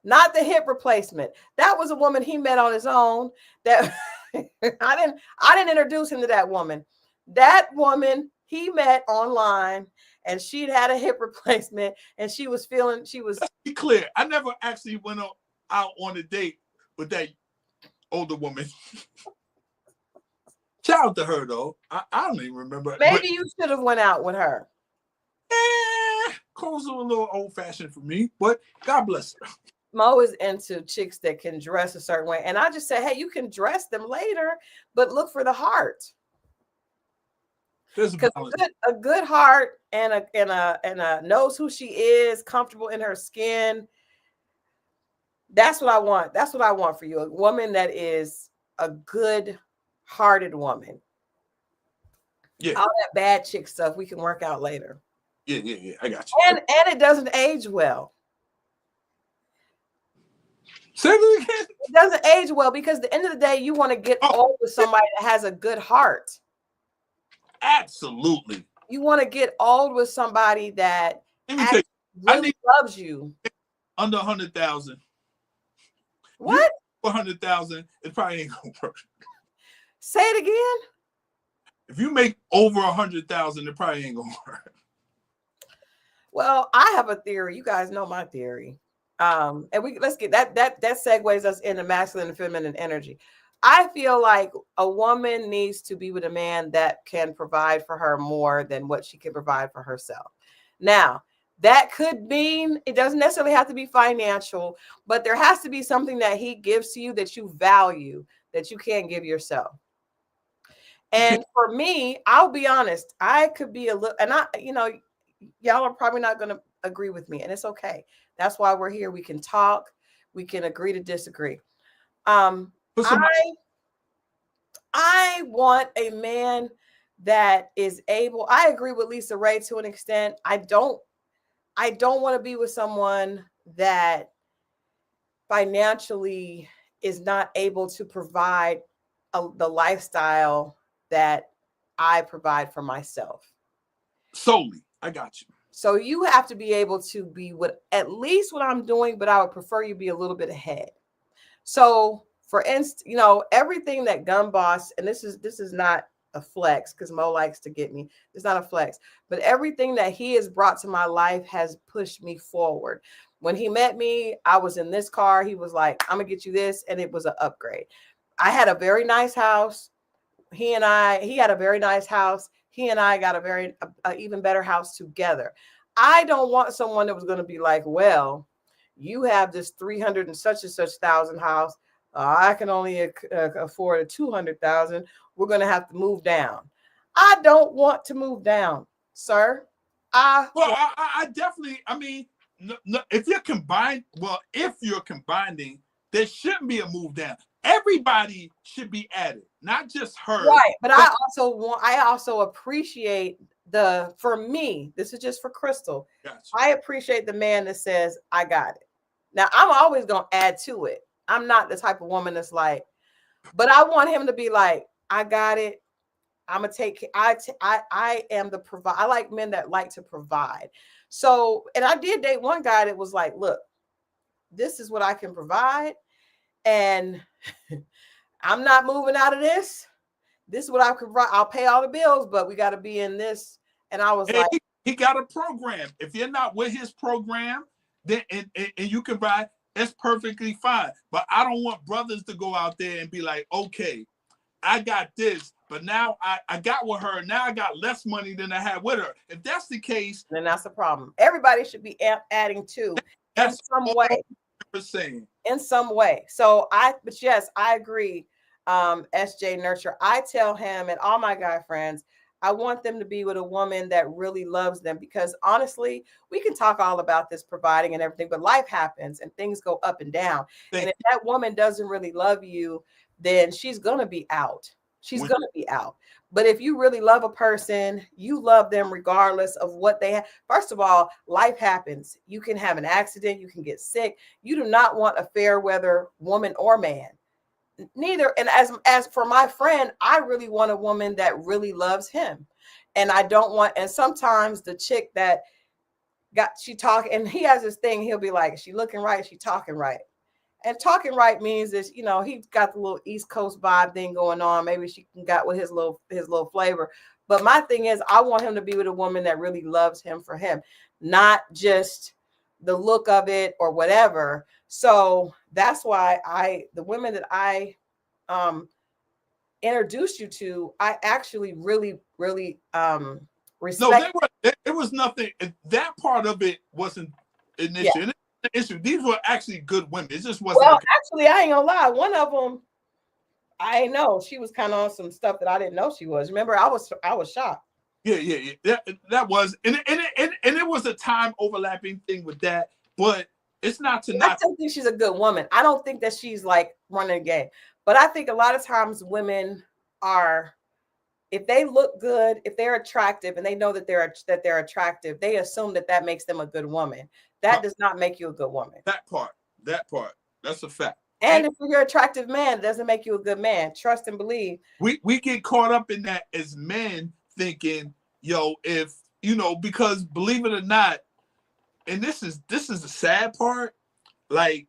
Not the hip replacement. That was a woman he met on his own. That I didn't introduce him to that woman. That woman he met online, and she'd had a hip replacement, and she was. Let's be clear. I never actually went out on a date with that older woman. Shout out to her, though. I don't even remember. Maybe you should have went out with her. Clothes are a little old-fashioned for me, but God bless her. Mo is into chicks that can dress a certain way, and I just say, hey, you can dress them later, but look for the heart. Because a good heart and a knows who she is, comfortable in her skin. That's what I want. That's what I want for you. A woman that is a good-hearted woman. Yeah. All that bad chick stuff we can work out later. Yeah. I got you. And it doesn't age well. Say it again. It doesn't age well, because at the end of the day, you want to get old with somebody that has a good heart. Absolutely. You want to get old with somebody that Let me tell you, I really need loves you. under 100,000. What? 100,000, it probably ain't gonna work. Say it again. If you make over 100,000, it probably ain't gonna work. Well, I have a theory. You guys know my theory. And let's get that segues us into masculine and feminine energy. I feel like a woman needs to be with a man that can provide for her more than what she can provide for herself. Now, that could mean it doesn't necessarily have to be financial, but there has to be something that he gives to you that you value that you can't give yourself. And for me, I'll be honest, I could be a little, and y'all are probably not going to agree with me, and it's okay. That's why we're here. We can talk, we can agree to disagree. I want a man that is able. I agree with Lisa Ray to an extent. I don't want to be with someone that financially is not able to provide the lifestyle that I provide for myself. Solely, I got you. So you have to be able to be at least what I'm doing, but I would prefer you be a little bit ahead. So for instance, everything that Gun Boss, and this is not a flex because Mo likes to get me. It's not a flex, but everything that he has brought to my life has pushed me forward. When he met me, I was in this car. He was like, I'm gonna get you this. And it was an upgrade. I had a very nice house. He had a very nice house. He and I got a even better house together. I don't want someone that was going to be like, well, you have this 300 and such thousand house. I can only afford a 200,000. We're going to have to move down. I don't want to move down, sir. I definitely, I mean, no, if you're combining, there shouldn't be a move down. Everybody should be added, not just her. Right. But I also appreciate for me, this is just for Christal. Gotcha. I appreciate the man that says, I got it. Now, I'm always going to add to it. I'm not the type of woman that's like, but I want him to be like, I got it. I'm going to take, I am the provider. I like men that like to provide. So, and I did date one guy that was like, look, this is what I can provide. And I'm not moving out of this. This is what I could. I'll pay all the bills, but we got to be in this. And I was like, he got a program. If you're not with his program, then and you can buy, it's perfectly fine. But I don't want brothers to go out there and be like, okay, I got this, but now I got with her. Now I got less money than I had with her. If that's the case, then that's the problem. Everybody should be adding to in some way. In some way. So but yes, I agree. SJ Nurture. I tell him and all my guy friends, I want them to be with a woman that really loves them, because honestly, we can talk all about this providing and everything, but life happens and things go up and down. And if that woman doesn't really love you, then she's going to be out. She's going to be out. But if you really love a person, you love them regardless of what they have. First of all, life happens. You can have an accident. You can get sick. You do not want a fair weather woman or man. Neither. And as for my friend, I really want a woman that really loves him. And I don't want, and sometimes the chick that she talking, and he has this thing, he'll be like, is she looking right? Is she talking right? And talking right means is, he's got the little East Coast vibe thing going on. Maybe she got with his little flavor. But my thing is, I want him to be with a woman that really loves him for him, not just the look of it or whatever. So that's why the women that I introduced you to, I actually really, really respect. No, it was nothing. That part of it wasn't an issue. Yeah. Issue. These were actually good women. It just wasn't. Well, actually, I ain't gonna lie. One of them, I know she was kind of on some stuff that I didn't know she was. Remember, I was shocked. Yeah. That was, and it was a time overlapping thing with that. But it's not to not. I still think she's a good woman. I don't think that she's like running a game. But I think a lot of times women are, if they look good, if they're attractive, and they know that they're attractive, they assume that makes them a good woman. That does not make you a good woman. That part, that's a fact. And if you're an attractive man, it doesn't make you a good man. Trust and believe. We get caught up in that as men, thinking yo, if you know, because believe it or not, and this is the sad part, like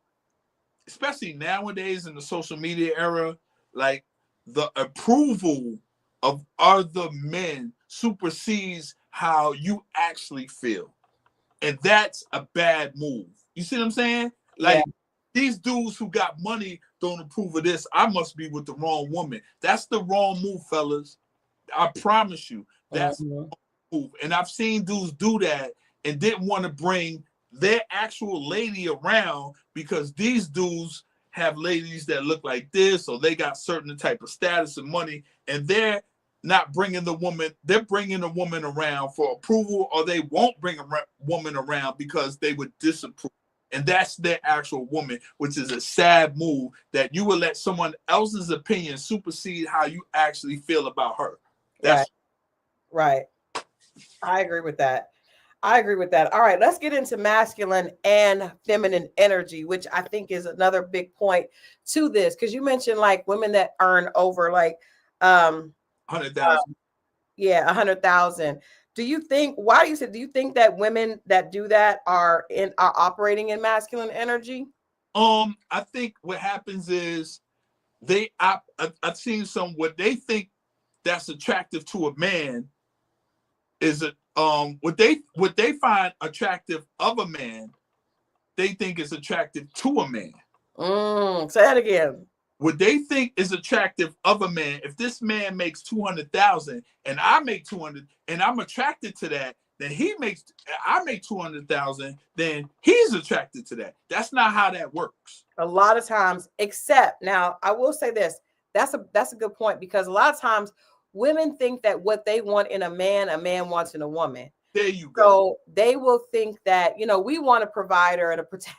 especially nowadays in the social media era, like the approval of other men supersedes how you actually feel. And that's a bad move. You see what I'm saying? Yeah. Like these dudes who got money don't approve of this. I must be with the wrong woman. That's the wrong move, fellas. I promise you. That's the wrong move. And I've seen dudes do that and didn't want to bring their actual lady around because these dudes have ladies that look like this or they got certain type of status and money, and they're not bringing the woman. They're bringing a woman around for approval, or they won't bring a woman around because they would disapprove. And that's their actual woman, which is a sad move that you would let someone else's opinion supersede how you actually feel about her. That's right. I agree with that. I agree with that. All right, let's get into masculine and feminine energy, which I think is another big point to this, because you mentioned like women that earn over like 100,000. Yeah, 100,000. Do you think, why do you say, do you think that women that do that are operating in masculine energy? I think what happens is I've seen some what they think that's attractive to a man is what they find attractive of a man, they think is attractive to a man. Say that again. What they think is attractive of a man, if this man makes 200,000 and I make 200 and I'm attracted to that, then I make 200,000, then he's attracted to that. That's not how that works. A lot of times, except now I will say this, that's a good point, because a lot of times women think that what they want in a man wants in a woman. There you go. So they will think that, we want a provider and a protector.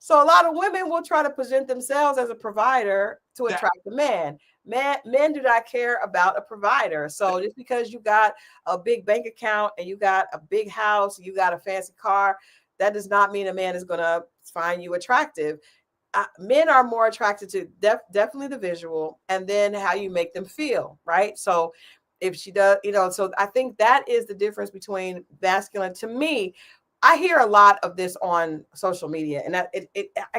So a lot of women will try to present themselves as a provider to attract the man. Men do not care about a provider. So just because you got a big bank account and you got a big house, you got a fancy car, that does not mean a man is going to find you attractive. Men are more attracted to definitely the visual, and then how you make them feel, right? So if she does, so I think that is the difference between masculine. To me, I hear a lot of this on social media, and I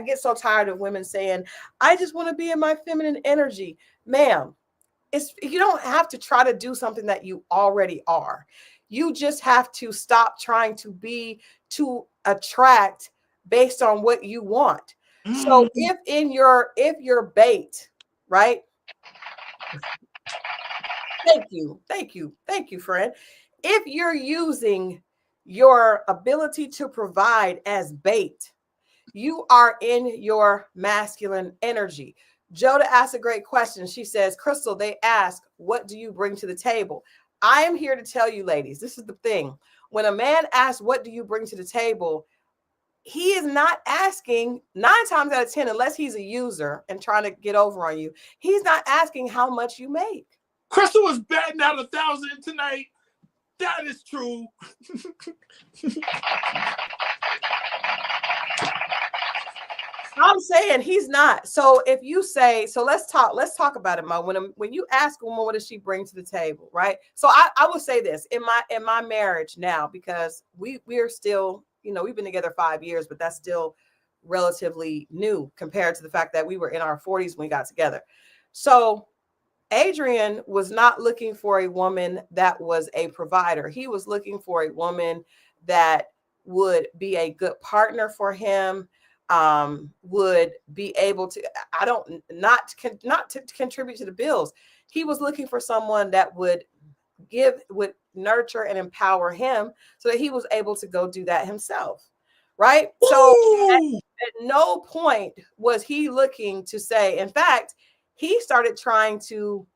get so tired of women saying, I just want to be in my feminine energy. Ma'am, you don't have to try to do something that you already are. You just have to stop trying to attract based on what you want. So if your bait, right? Thank you, friend. If you're using your ability to provide as bait, you are in your masculine energy. Joda asked a great question. She says, Christal, they ask, what do you bring to the table? I am here to tell you, ladies, this is the thing. When a man asks, what do you bring to the table? He is not asking 9 times out of 10, unless he's a user and trying to get over on you. He's not asking how much you make. Christal was batting out 1,000 tonight. That is true. I'm saying he's not. So if you say, so let's talk about it, Mo. When you ask a woman, what does she bring to the table, right? So I will say this in my marriage now, because we're still, we've been together 5 years, but that's still relatively new compared to the fact that we were in our 40s when we got together. So Adrian was not looking for a woman that was a provider. He was looking for a woman that would be a good partner for him, would be able to, not to contribute to the bills. He was looking for someone that would nurture and empower him so that he was able to go do that himself. Right. So at no point was he looking to say, in fact, he started trying to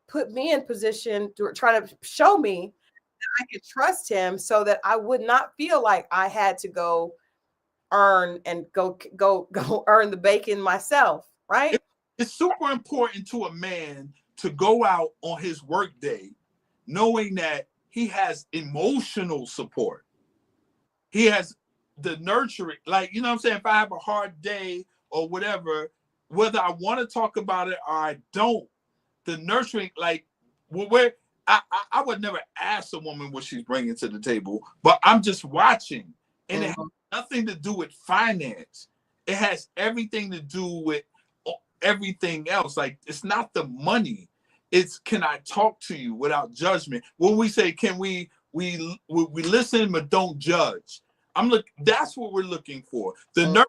put me in position to try to show me that I could trust him so that I would not feel like I had to go earn and go earn the bacon myself. Right. It's super important to a man to go out on his work day knowing that he has emotional support. He has the nurturing, like, you know what I'm saying? If I have a hard day or whatever, whether I want to talk about it or I don't, the nurturing, like, I would never ask a woman what she's bringing to the table, but I'm just watching, and it has nothing to do with finance. It has everything to do with everything else. Like, it's not the money. It's, can I talk to you without judgment? When we say, can we listen but don't judge? That's what we're looking for. The nerve.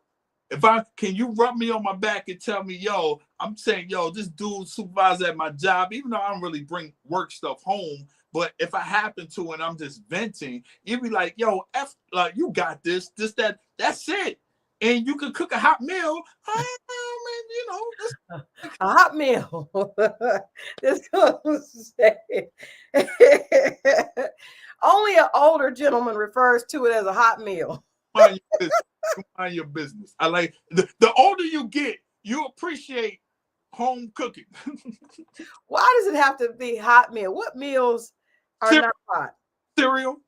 Can you rub me on my back and tell me, yo, I'm saying, yo, this dude supervisor at my job, even though I don't really bring work stuff home, but if I happen to and I'm just venting, you'd be like, yo, like, you got this, that's it. And you can cook a hot meal. A hot meal. This goes say. Only an older gentleman refers to it as a hot meal. Mind your business. I like the older you get, you appreciate home cooking. Why does it have to be hot meal? What meals are not hot? Cereal.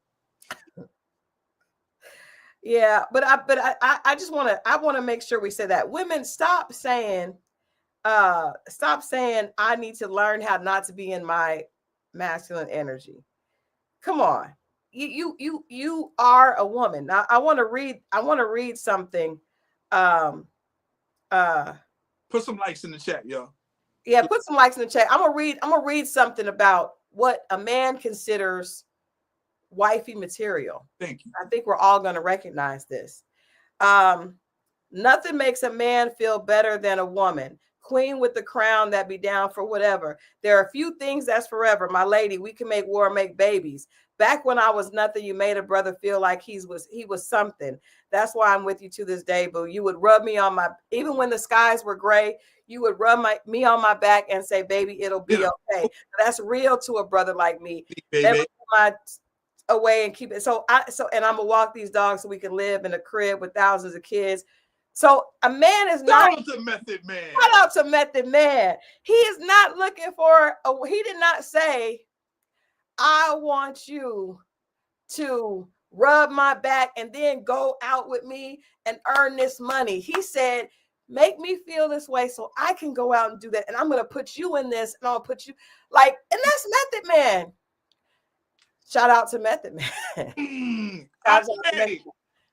Yeah, but I just want to make sure we say that. Women, stop saying I need to learn how not to be in my masculine energy. Come on. You are a woman. Now I want to read something. Put some likes in the chat, yo. Yeah, put some likes in the chat. I'm gonna read something about what a man considers wifey material. Thank you. I think we're all gonna recognize this. Nothing makes a man feel better than a woman. Queen with the crown that be down for whatever. There are a few things that's forever. My lady, we can make war, make babies. Back when I was nothing, you made a brother feel like he was something. That's why I'm with you to this day, boo. You would rub me on even when the skies were gray, you would rub me on my back and say, baby, it'll be okay. That's real to a brother like me. Never put my away and keep it. And I'm gonna walk these dogs so we can live in a crib with thousands of kids. So a man is not. Shout out to Method Man. Shout out to Method Man. He is not looking for. He did not say, I want you to rub my back and then go out with me and earn this money. He said, make me feel this way so I can go out and do that. And I'm going to put you in this and I'll put you like, and that's Method Man. Shout out to Method Man.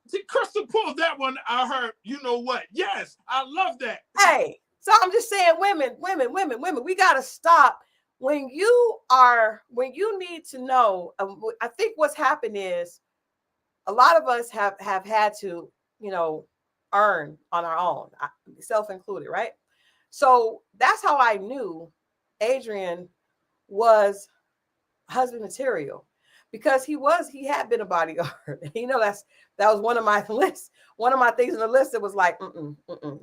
See, Christal pulled that one. I heard, you know what? Yes, I love that. Hey, so I'm just saying, women, we got to stop. When you need to know, I think what's happened is a lot of us have had to, earn on our own, self included, right? So that's how I knew Adrian was husband material, because he had been a bodyguard. That was one of my lists. One of my things in the list that was like,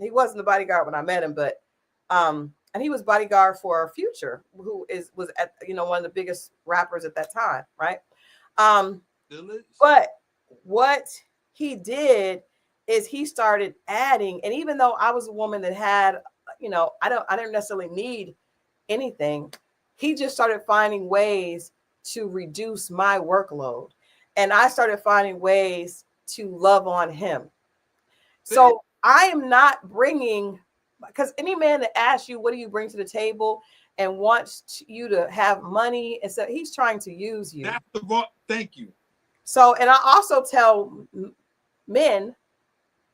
he wasn't the bodyguard when I met him, but and he was bodyguard for Future, who was at one of the biggest rappers at that time, right? But what he did is he started adding, and even though I was a woman that had, I didn't necessarily need anything, he just started finding ways to reduce my workload, and I started finding ways to love on him. So I am not bringing. Because any man that asks you, what do you bring to the table, and wants you to have money, and so he's trying to use you. Thank you. So, and I also tell men,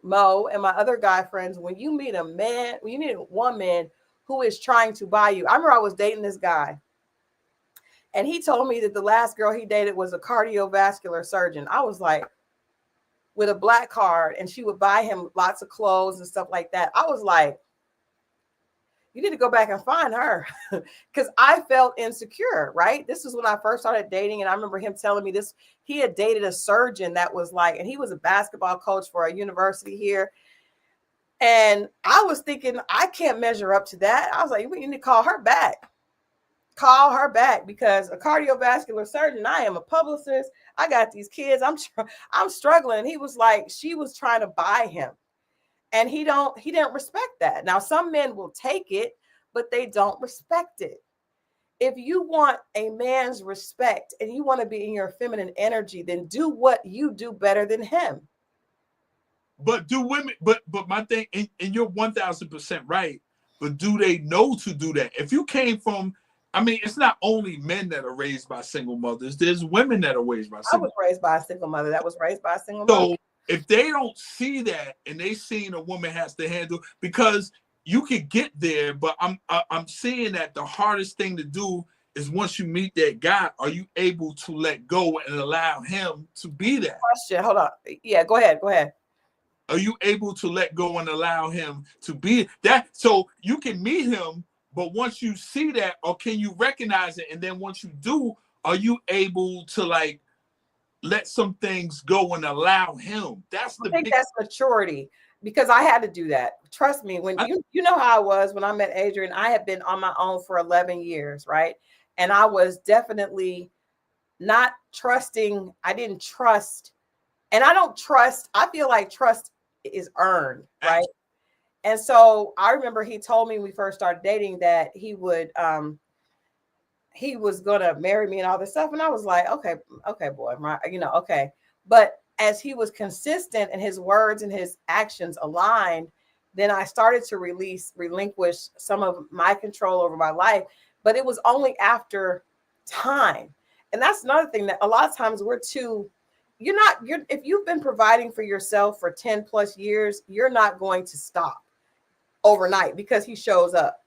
Mo and my other guy friends, when you meet a man, when you meet one man who is trying to buy you. I remember I was dating this guy, and he told me that the last girl he dated was a cardiovascular surgeon. I was like, with a black card, and she would buy him lots of clothes and stuff like that. I was like, you need to go back and find her, because I felt insecure, right? This was when I first started dating. And I remember him telling me this, he had dated a surgeon that was like, and he was a basketball coach for a university here. And I was thinking, I can't measure up to that. I was like, we need to call her back, because a cardiovascular surgeon, I am a publicist. I got these kids. I'm struggling. And he was like, she was trying to buy him. And he didn't respect that. Now, some men will take it, but they don't respect it. If you want a man's respect and you want to be in your feminine energy, then do what you do better than him. But do women, but my thing, and you're 1000% right, but do they know to do that? If you came from I mean, it's not only men that are raised by single mothers. There's women that are raised by I single. was raised by a single mother that was raised by a single mother. So if they don't see that and they seen a woman has to handle, because you could get there, but I'm seeing that the hardest thing to do is once you meet that guy, are you able to let go and allow him to be that? Question. Hold on. Yeah, go ahead. Go ahead. Are you able to let go and allow him to be that? So you can meet him, but once you see that, or can you recognize it? And then once you do, are you able to like let some things go and allow him? That's the I think big. that's maturity, because I had to do that. Trust me, when you know how I was when I met Adrian. I had been on my own for 11 years, right? And I was definitely not trusting. I didn't trust, and I don't trust. I feel like trust is earned, right? And so I remember he told me when we first started dating that he was gonna marry me and all this stuff, and I was like, okay, boy, okay. But as he was consistent and his words and his actions aligned, then I started to relinquish some of my control over my life. But it was only after time, and that's another thing, that a lot of times if you've been providing for yourself for 10 plus years, you're not going to stop overnight because he shows up.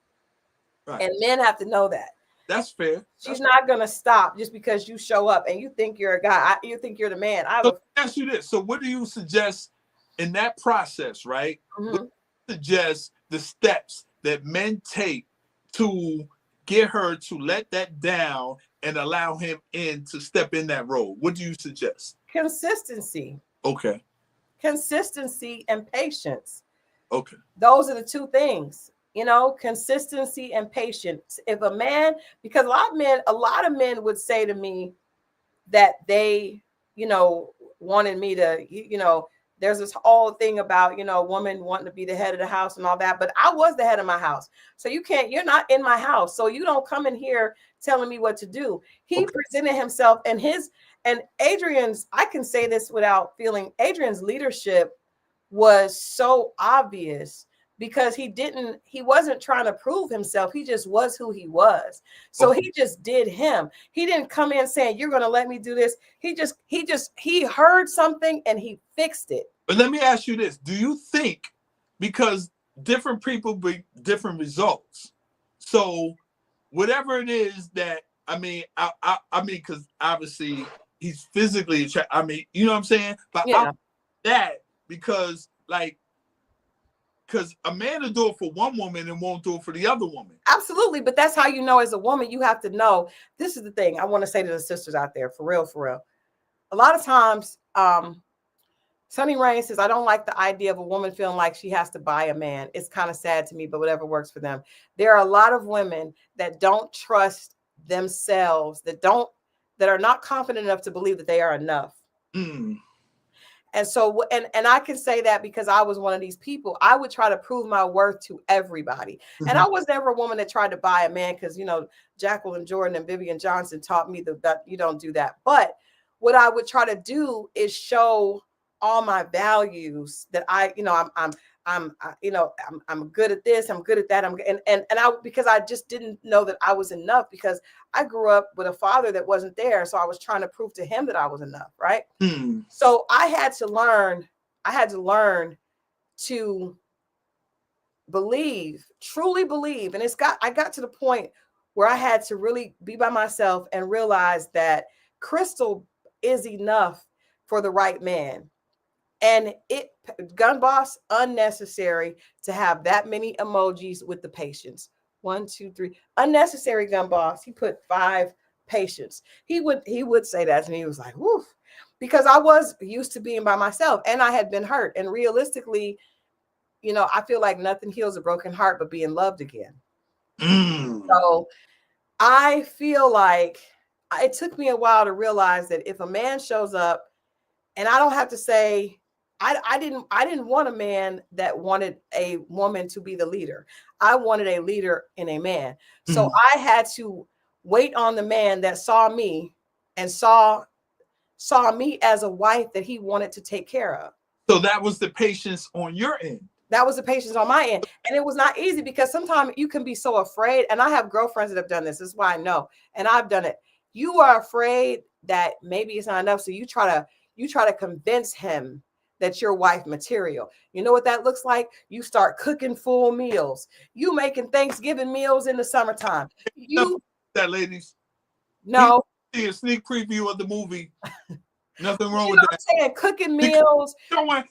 Right. And men have to know that. That's fair. She's not going to stop just because you show up and you think you're a guy. You think you're the man. So ask you this. So what do you suggest in that process, right? Mm-hmm. What do you suggest the steps that men take to get her to let that down and allow him in to step in that role? What do you suggest? Consistency. Okay. Consistency and patience. Okay. Those are the two things. Consistency and patience. If a man, because a lot of men would say to me that they, wanted me to, there's this whole thing about, woman wanting to be the head of the house and all that, but I was the head of my house. So you're not in my house. So you don't come in here telling me what to do. He presented himself and Adrian's, I can say this without feeling, Adrian's leadership was so obvious, because he wasn't trying to prove himself. He just was who he was. So he just did him. He didn't come in saying, you're going to let me do this. He heard something and he fixed it. But let me ask you this. Do you think, because different people bring different results, so whatever it is that, I mean, because obviously he's physically, I mean, you know what I'm saying? But yeah. Because a man will do it for one woman and won't do it for the other woman. Absolutely. But that's how you know, as a woman, you have to know. This is the thing I want to say to the sisters out there, for real. A lot of times, Sunny Rain says, I don't like the idea of a woman feeling like she has to buy a man. It's kind of sad to me, but whatever works for them. There are a lot of women that don't trust themselves, that are not confident enough to believe that they are enough. Mm. And so, and I can say that because I was one of these people. I would try to prove my worth to everybody. Mm-hmm. And I was never a woman that tried to buy a man, because, Jacqueline Jordan and Vivian Johnson taught me that you don't do that. But what I would try to do is show all my values, that I'm good at this, I'm good at that. Because I just didn't know that I was enough, because I grew up with a father that wasn't there. So I was trying to prove to him that I was enough. Right. So I had to learn to truly believe. And I got to the point where I had to really be by myself and realize that Christal is enough for the right man. And Gun Boss, unnecessary to have that many emojis with the patience. 1, 2, 3, unnecessary. Gun Boss. He put 5 patience. He would say that to me. He was like, whoo, because I was used to being by myself and I had been hurt. And realistically, I feel like nothing heals a broken heart but being loved again. So I feel like it took me a while to realize that if a man shows up, and I don't have to say, I didn't want a man that wanted a woman to be the leader. I wanted a leader in a man. So I had to wait on the man that saw me and saw me as a wife that he wanted to take care of. So that was the patience on your end. That was the patience on my end. And it was not easy because sometimes you can be so afraid. And I have girlfriends that have done this. This is why I know. And I've done it. You are afraid that maybe it's not enough. So you try to convince him that you're wife material. You know what that looks like? You start cooking full meals. You making Thanksgiving meals in the summertime. You that ladies. no. See a sneak preview of the movie. Nothing wrong You with know that. what I'm saying? Cooking meals,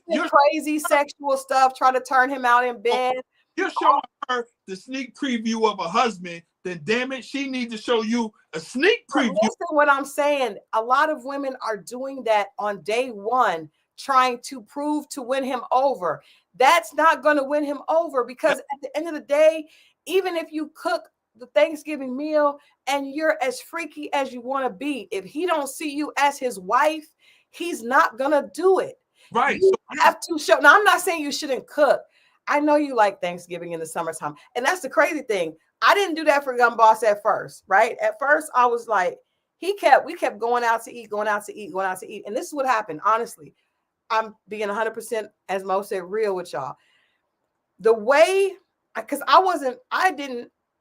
You're crazy sexual stuff, try to turn him out in bed. You're showing her the sneak preview of a husband, then damn it, she needs to show you a sneak preview. But listen what I'm saying. A lot of women are doing that on day one, trying to prove to win him over. That's not going to win him over because at the end of the day, even if you cook the Thanksgiving meal and you're as freaky as you want to be, if he don't see you as his wife, he's not going to do it. Right. You have to show. Now, I'm not saying you shouldn't cook. I know you like Thanksgiving in the summertime. And that's the crazy thing. I didn't do that for Gun Boss at first, right? At first, I was like, we kept going out to eat, going out to eat, going out to eat. And this is what happened, honestly. I'm being 100%, as Mo said, real with y'all. The way, because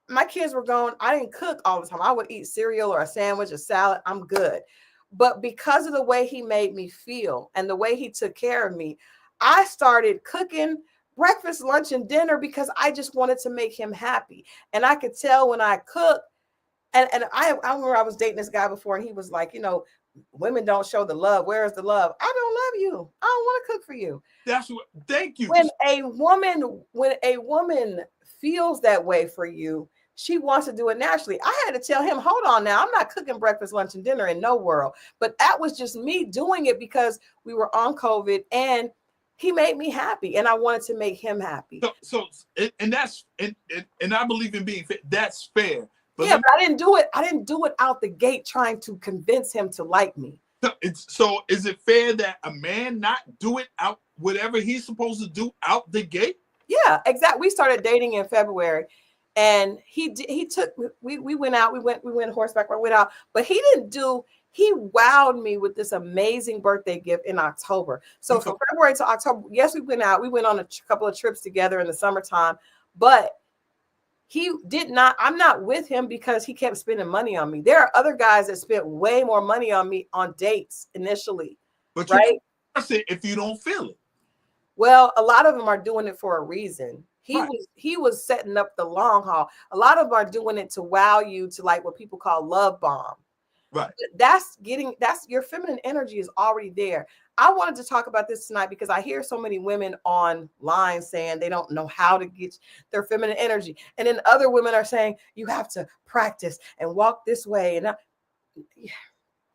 my kids were gone. I didn't cook all the time. I would eat cereal or a sandwich, a salad. I'm good. But because of the way he made me feel and the way he took care of me, I started cooking breakfast, lunch, and dinner because I just wanted to make him happy. And I could tell when I cook, and I remember I was dating this guy before, and he was like, women don't show the love. Where is the love? I don't love you. I don't want to cook for you. That's what. Thank you. When a woman feels that way for you, she wants to do it naturally. I had to tell him, hold on now, I'm not cooking breakfast, lunch, and dinner in no world. But that was just me doing it because we were on COVID and he made me happy and I wanted to make him happy. And I believe in being fair. That's fair. But I didn't do it. I didn't do it out the gate trying to convince him to like me. So is it fair that a man not do it out whatever he's supposed to do out the gate? Yeah, exactly. We started dating in February. And he took we went out, we went horseback, we went out, but he wowed me with this amazing birthday gift in October. So from February to October, yes, we went out, we went on a couple of trips together in the summertime, but I'm not with him because he kept spending money on me. There are other guys that spent way more money on me on dates initially. But right? If you don't feel it. Well, a lot of them are doing it for a reason. He was setting up the long haul. A lot of them are doing it to wow you, to like what people call love bomb. Right. That's your feminine energy is already there. I wanted to talk about this tonight because I hear so many women online saying they don't know how to get their feminine energy. And then other women are saying you have to practice and walk this way. And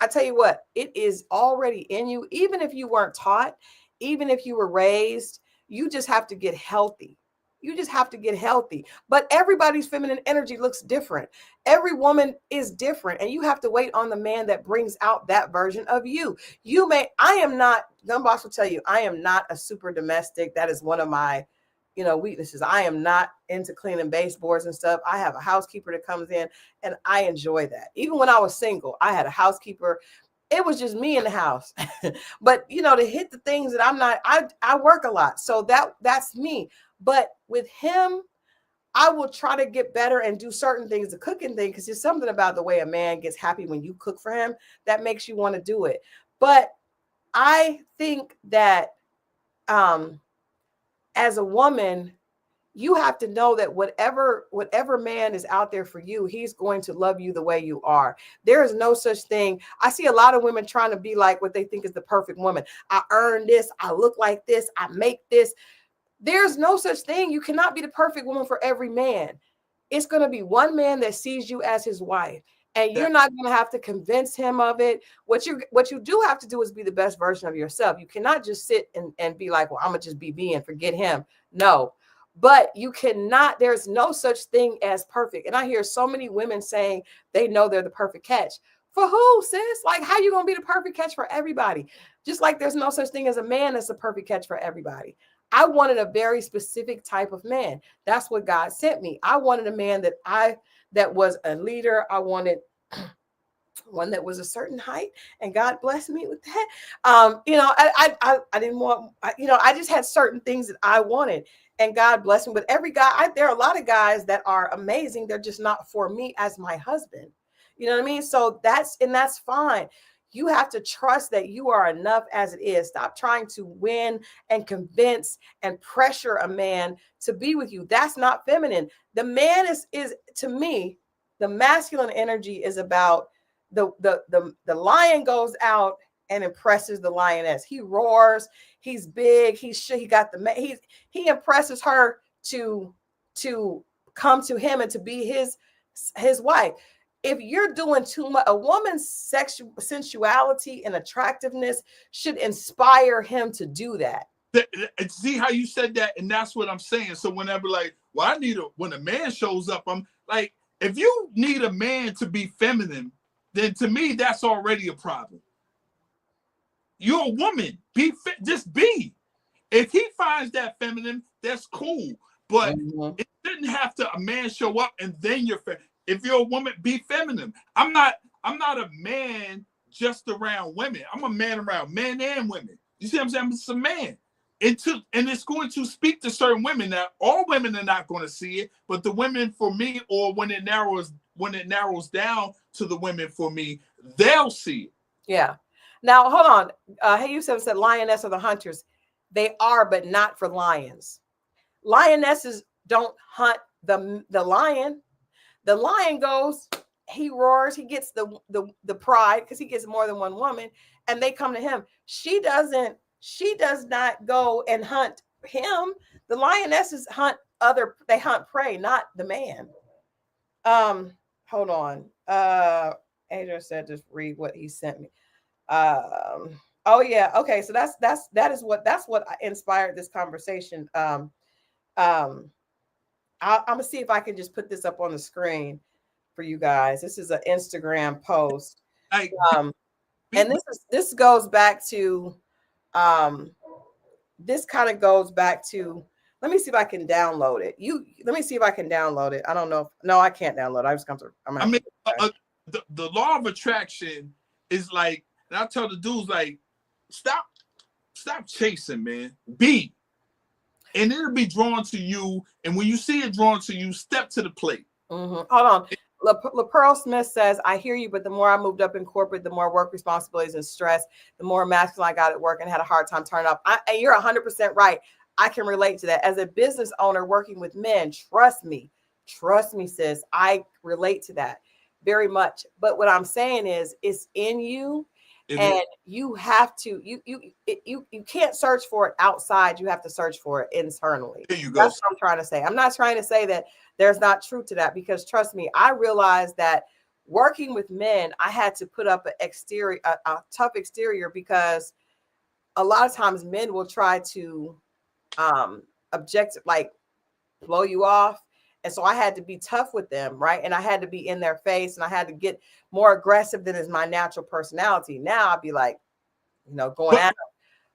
I tell you what, it is already in you. Even if you weren't taught, even if you were raised, you just have to get healthy. You just have to get healthy. But everybody's feminine energy looks different. Every woman is different. And you have to wait on the man that brings out that version of you. Gun Boss will tell you, I am not a super domestic. That is one of my, weaknesses. I am not into cleaning baseboards and stuff. I have a housekeeper that comes in and I enjoy that. Even when I was single, I had a housekeeper. It was just me in the house. But, to hit the things that I'm not, I work a lot. So that's me. But with him, I will try to get better and do certain things, the cooking thing, because there's something about the way a man gets happy when you cook for him that makes you want to do it. But I think that as a woman, you have to know that whatever man is out there for you, he's going to love you the way you are. There is no such thing. I see a lot of women trying to be like what they think is the perfect woman. I earn this. I look like this. I make this. There's no such thing. You cannot be the perfect woman for every man. It's going to be one man that sees you as his wife, and you're not going to have to convince him of it. What you do have to do is be the best version of yourself. You cannot just sit and be like, well, I'm going to just be me and forget him. No, but you cannot. There's no such thing as perfect. And I hear so many women saying they know they're the perfect catch. For who, sis? Like, how you going to be the perfect catch for everybody? Just like there's no such thing as a man that's the perfect catch for everybody. I wanted a very specific type of man. That's what God sent me. I wanted a man that was a leader. I wanted one that was a certain height, and God blessed me with that. You know, I didn't want, you know, I just had certain things that I wanted, and God blessed me with every guy. There are a lot of guys that are amazing. They're just not for me as my husband. You know what I mean? So that's fine. You have to trust that you are enough as it is. Stop trying to win and convince and pressure a man to be with you. That's not feminine. The man is to me, the masculine energy is about the lion goes out and impresses the lioness. He roars. He's big. He got he impresses her to come to him and to be his wife. If you're doing too much, a woman's sensuality and attractiveness should inspire him to do that. See how you said that, and that's what I'm saying. So whenever like, well, when a man shows up, I'm like, if you need a man to be feminine, then to me that's already a problem. You're a woman. Just be. If he finds that feminine, that's cool. But it didn't have to a man show up and then you're if you're a woman, be feminine. I'm not a man just around women. I'm a man around men and women. You see what I'm saying? I'm just a man. And it's going to speak to certain women. Now, all women are not going to see it, but the women for me, or when it narrows down to the women for me, they'll see it. Yeah. Now, hold on. Hey, you said lioness are the hunters. They are, but not for lions. Lionesses don't hunt the lion. The lion goes, he roars, he gets the pride because he gets more than one woman, and they come to him. She does not go and hunt him. The lionesses they hunt prey, not the man. Hold on. Adrian said just read what he sent me. Oh yeah, okay. So that is what inspired this conversation. I'm gonna see if I can just put this up on the screen for you guys. This is an Instagram post. And this goes back to this kind of goes back to, let me see if I can download it. Let me see if I can download it. I don't know. No, I can't download it. I just come to. The law of attraction is like, and I tell the dudes like, stop chasing, man. Be. And it'll be drawn to you. And when you see it drawn to you, step to the plate. Hold on. LaPearl Smith says, I hear you, but the more I moved up in corporate, the more work responsibilities and stress, the more masculine I got at work and had a hard time turning up. And you're 100% right. I can relate to that. As a business owner working with men, trust me, sis, I relate to that very much. But what I'm saying is, it's in you. And you have to, you can't search for it outside. You have to search for it internally. There you go. That's what I'm trying to say. I'm not trying to say that there's not truth to that, because trust me, I realized that working with men, I had to put up a tough exterior, because a lot of times men will try to like blow you off. And so I had to be tough with them, right? And I had to be in their face, and I had to get more aggressive than is my natural personality. Now I'd be like, going at them.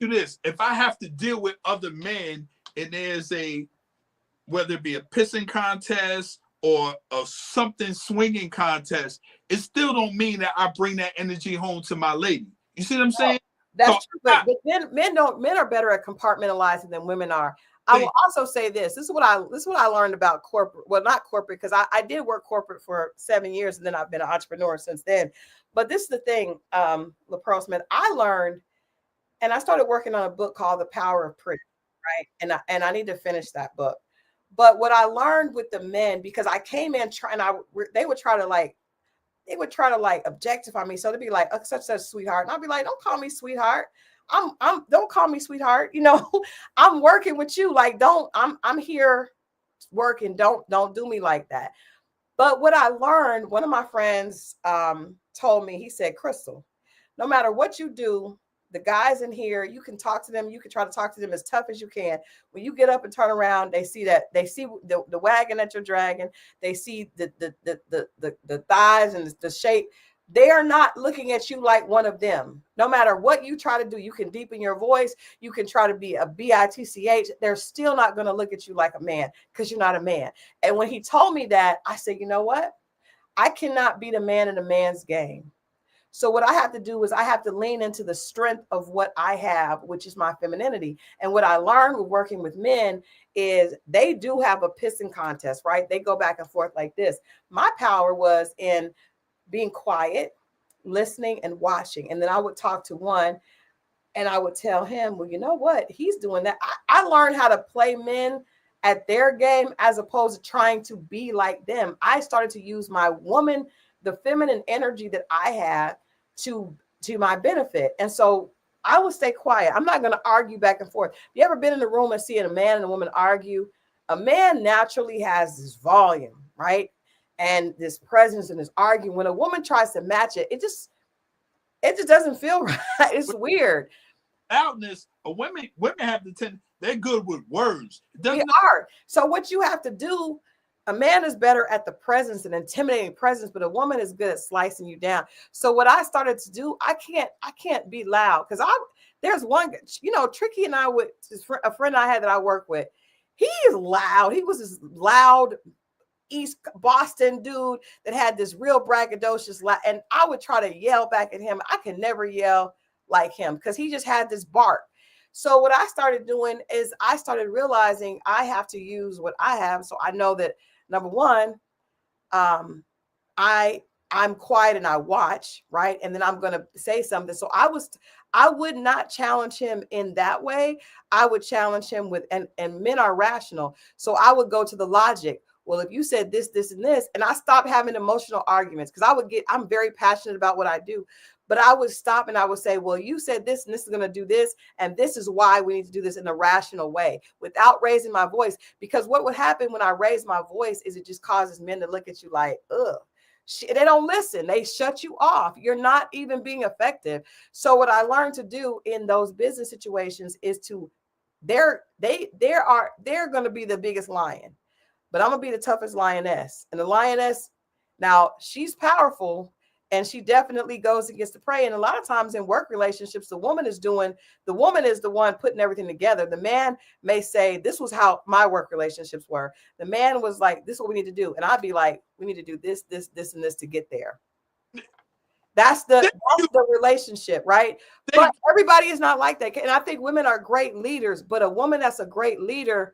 Do this. If I have to deal with other men, and there's whether it be a pissing contest or a something swinging contest, it still don't mean that I bring that energy home to my lady. You see what I'm saying? That's true. But men are better at compartmentalizing than women are. I will also say this. This is what I learned about corporate. Well, not corporate, because I did work corporate for 7 years, and then I've been an entrepreneur since then. But this is the thing, LaPearl Smith. I learned, and I started working on a book called The Power of Pretty, right? And I need to finish that book. But what I learned with the men, because I came in they would try to like objectify me. So they'd be like, oh, such sweetheart. And I'd be like, don't call me sweetheart. Don't call me sweetheart. I'm working with you. Like, I'm here working. Don't do me like that. But what I learned, one of my friends told me, he said, Christal, no matter what you do, the guys in here, you can talk to them. You can try to talk to them as tough as you can. When you get up and turn around, they see the wagon that you're dragging. They see the thighs and the shape. They are not looking at you like one of them. No matter what you try to do, you can deepen your voice. You can try to be a bitch. They're still not going to look at you like a man, because you're not a man. And when he told me that, I said, you know what? I cannot be the man in a man's game. So what I have to do is I have to lean into the strength of what I have, which is my femininity. And what I learned with working with men is they do have a pissing contest, right? They go back and forth like this. My power was in being quiet, listening and watching. And then I would talk to one and I would tell him, well, you know what? He's doing that. I learned how to play men at their game as opposed to trying to be like them. I started to use my woman, the feminine energy that I have to my benefit. And so I will stay quiet. I'm not going to argue back and forth. You ever been in the room and seeing a man and a woman argue? A man naturally has this volume, right? And this presence and this arguing. When a woman tries to match it, it just doesn't feel right. It's weird. Loudness, women have the tendency, they're good with words. We are. So what you have to do, a man is better at the presence and intimidating presence, but a woman is good at slicing you down. So what I started to do, I can't be loud because there's one, Tricky and I would, a friend I had that I work with, he is loud. He was this loud East Boston dude that had this real braggadocious and I would try to yell back at him. I can never yell like him because he just had this bark. So what I started doing is I started realizing I have to use what I have. So I know that number one, I'm quiet and I watch, right? And then I'm going to say something. So I would not challenge him in that way. I would challenge him with, and men are rational. So I would go to the logic. Well, if you said this, this, and this, and I stopped having emotional arguments because I'm very passionate about what I do, but I would stop and I would say, well, you said this and this is going to do this. And this is why we need to do this in a rational way without raising my voice. Because what would happen when I raise my voice is it just causes men to look at you like, ugh. They don't listen. They shut you off. You're not even being effective. So what I learned to do in those business situations is they're going to be the biggest lion, but I'm going to be the toughest lioness. And the lioness, now she's powerful and she definitely goes against the prey. And a lot of times in work relationships, the woman is the one putting everything together. The man may say, this was how my work relationships were. The man was like, this is what we need to do. And I'd be like, we need to do this, this, this, and this to get there. That's the relationship, right? But everybody is not like that. And I think women are great leaders, but a woman that's a great leader,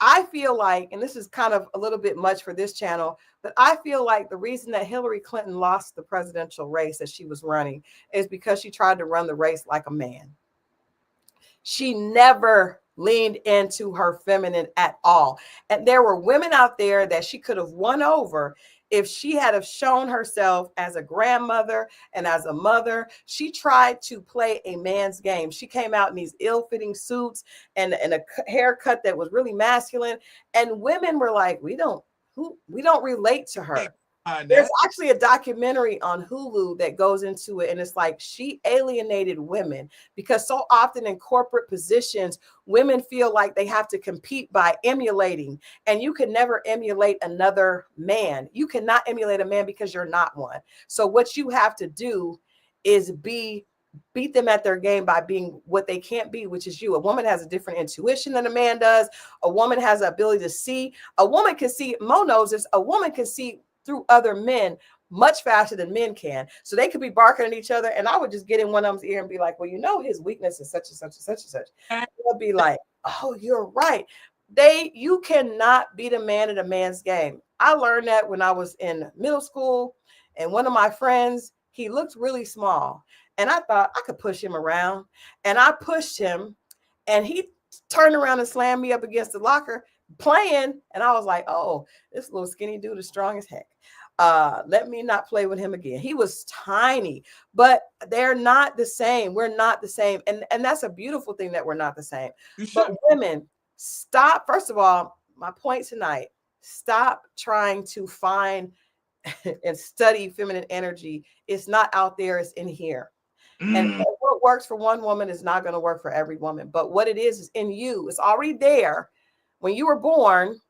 I feel like, and this is kind of a little bit much for this channel, but I feel like the reason that Hillary Clinton lost the presidential race that she was running is because she tried to run the race like a man. She never leaned into her feminine at all. And there were women out there that she could have won over if she had have shown herself as a grandmother and as a mother. She tried to play a man's game. She came out in these ill-fitting suits and a haircut that was really masculine. And women were like, we don't relate to her. There's actually a documentary on Hulu that goes into it. And it's like she alienated women because so often in corporate positions, women feel like they have to compete by emulating. And you can never emulate another man. You cannot emulate a man because you're not one. So what you have to do is beat them at their game by being what they can't be, which is you. A woman has a different intuition than a man does. A woman has the ability to see. A woman can see, Mo knows this, a woman can see through other men much faster than men can. So they could be barking at each other and I would just get in one of them's ear and be like, well, his weakness is such and such and such and such. And they'll be like, oh, you're right. You cannot beat a man at a man's game. I learned that when I was in middle school and one of my friends, he looked really small and I thought I could push him around and I pushed him and he turned around and slammed me up against the locker playing. And I was like, oh, this little skinny dude is strong as heck. Let me not play with him again. He was tiny, but they're not the same. We're not the same. And that's a beautiful thing that we're not the same. But women, stop. First of all, my point tonight, stop trying to find and study feminine energy. It's not out there. It's in here. And what works for one woman is not going to work for every woman. But what it is in you. It's already there. When you were born,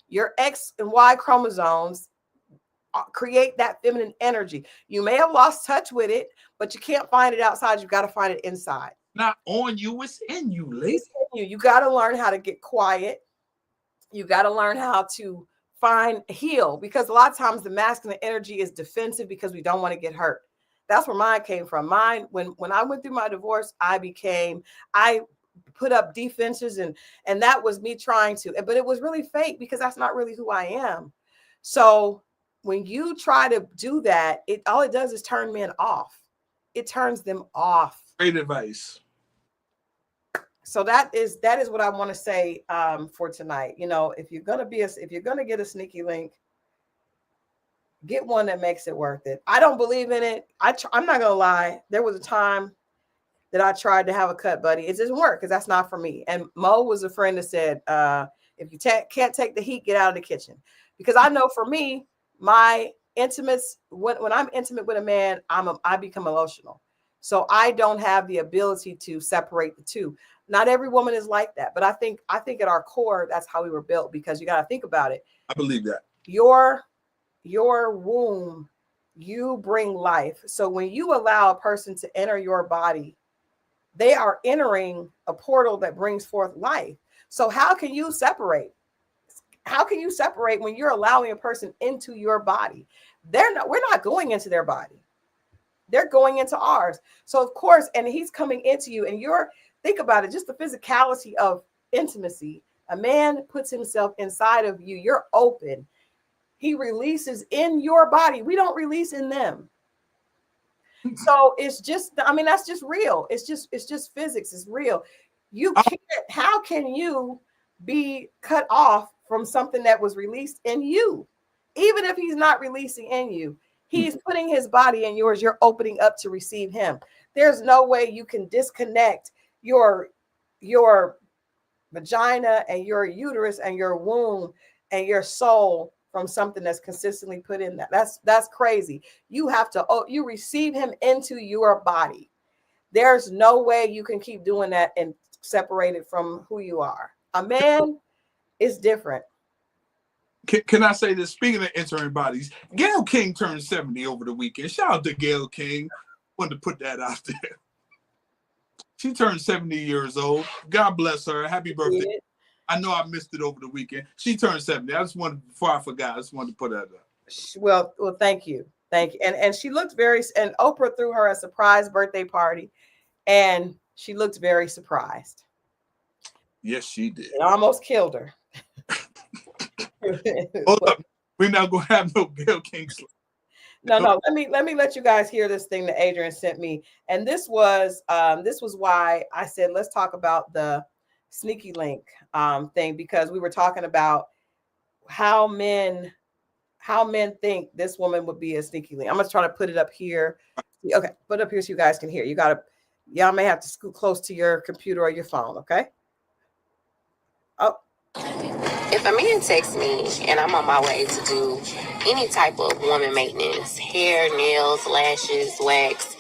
your X and Y chromosomes create that feminine energy. You may have lost touch with it, but you can't find it outside. You got to find it inside. Not on you, it's in you, lady. It's in you. You got to learn how to get quiet. You got to learn how to heal, because a lot of times the masculine energy is defensive because we don't want to get hurt. That's where mine came from. Mine, when I went through my divorce, I put up defenses, and that was me trying to, but it was really fake because that's not really who I am. So when you try to do that, all it does is turn men off. It turns them off. Great advice. So that is what I want to say for tonight. You know, if you're gonna get a sneaky link, get one that makes it worth it. I don't believe in it. I'm not gonna lie. There was a time that I tried to have a cut buddy. It doesn't work because that's not for me. And Mo was a friend that said, if you can't take the heat, get out of the kitchen. Because I know for me, my intimates, when I'm intimate with a man, I become emotional. So I don't have the ability to separate the two. Not every woman is like that, but I think at our core, that's how we were built, because you got to think about it. I believe that. Your womb, you bring life. So when you allow a person to enter your body, they are entering a portal that brings forth life. So how can you separate? How can you separate when you're allowing a person into your body? We're not going into their body. They're going into ours. So of course, and he's coming into you, and think about it, just the physicality of intimacy. A man puts himself inside of you. You're open. He releases in your body. We don't release in them. So it's just, I mean, that's just real. It's just physics. It's real. You can't, how can you be cut off from something that was released in you? Even if he's not releasing in you, he's putting his body in yours. You're opening up to receive him. There's no way you can disconnect your vagina and your uterus and your womb and your soul from something that's consistently put in that. That's crazy. You have to, you receive him into your body. There's no way you can keep doing that and separate it from who you are. A man is different. Can I say this? Speaking of entering bodies, Gail King turned 70 over the weekend. Shout out to Gail King. Wanted to put that out there. She turned 70 years old. God bless her. Happy birthday. I know I missed it over the weekend. She turned 70. I just wanted, before I forgot, I just wanted to put that up. Well, thank you. And she looked and Oprah threw her a surprise birthday party, and she looked very surprised. Yes, she did. It almost killed her. Hold up. We're not gonna have no Gail King. No. Let me let you guys hear this thing that Adrian sent me. And this was why I said let's talk about the sneaky link thing, because we were talking about how men think this woman would be a sneaky link. I'm gonna try to put it up here. Okay, put it up here so you guys can hear. Y'all may have to scoot close to your computer or your phone. Okay. Oh. If a man texts me and I'm on my way to do any type of woman maintenance, hair, nails, lashes, wax,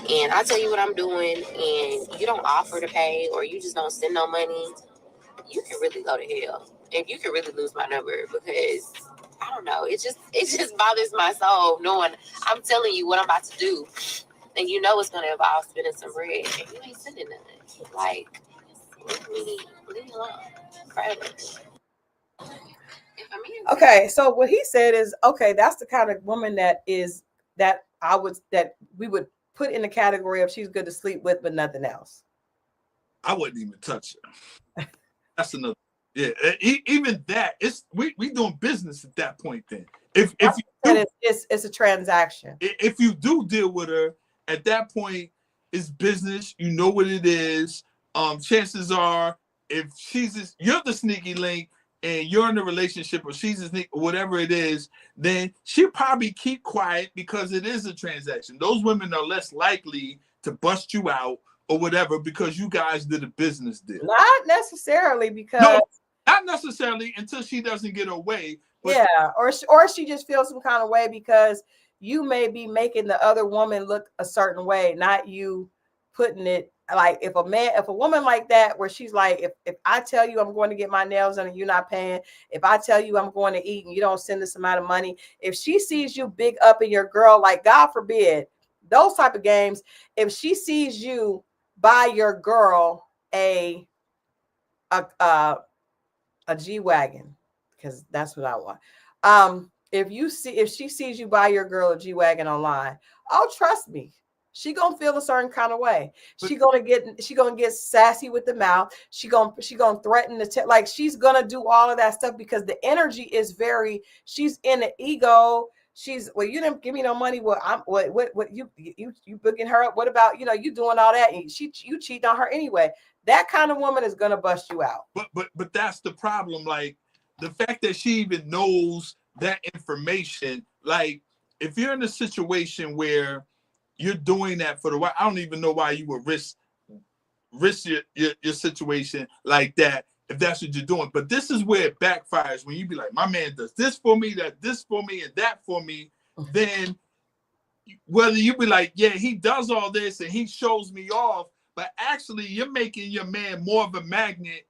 and I tell you what I'm doing and you don't offer to pay or you just don't send no money, you can really go to hell. And you can really lose my number, because I don't know, it just bothers my soul knowing I'm telling you what I'm about to do, and you know it's gonna involve spending some bread and you ain't sending nothing. Like, leave me alone. Forever. Okay, so what he said is, okay, that's the kind of woman that we would put in the category of she's good to sleep with, but nothing else. I wouldn't even touch her. That's another. Yeah, even that. We doing business at that point. Then, if it's a transaction. If you do deal with her at that point, it's business. You know what it is. Chances are, if you're the sneaky link, and you're in a relationship, or she's a sneak, or whatever it is, then she'll probably keep quiet because it is a transaction. Those women are less likely to bust you out or whatever because you guys did a business deal. Not necessarily, because no, not necessarily until she doesn't get her way. Yeah, or she just feels some kind of way because you may be making the other woman look a certain way, not you putting it. Like if a woman like that, where she's like, if I tell you I'm going to get my nails done and you're not paying, if I tell you I'm going to eat and you don't send this amount of money, if she sees you big up in your girl, like God forbid, those type of games, if she sees you buy your girl a G-Wagon, because that's what I want. if she sees you buy your girl a G-Wagon online, oh, trust me, she gonna feel a certain kind of way. She gonna get sassy with the mouth. She gonna threaten like she's gonna do all of that stuff because the energy is she's in the ego. She's, well, you didn't give me no money. Well, what you booking her up? What about, you doing all that? And you cheating on her anyway. That kind of woman is gonna bust you out. But that's the problem. Like the fact that she even knows that information. Like if you're in a situation where you're doing that for the while, I don't even know why you would risk your situation like that if that's what you're doing. But this is where it backfires when you be like, my man does this for me, this for me, and that for me. Then whether you be like, yeah, he does all this and he shows me off, but actually you're making your man more of a magnet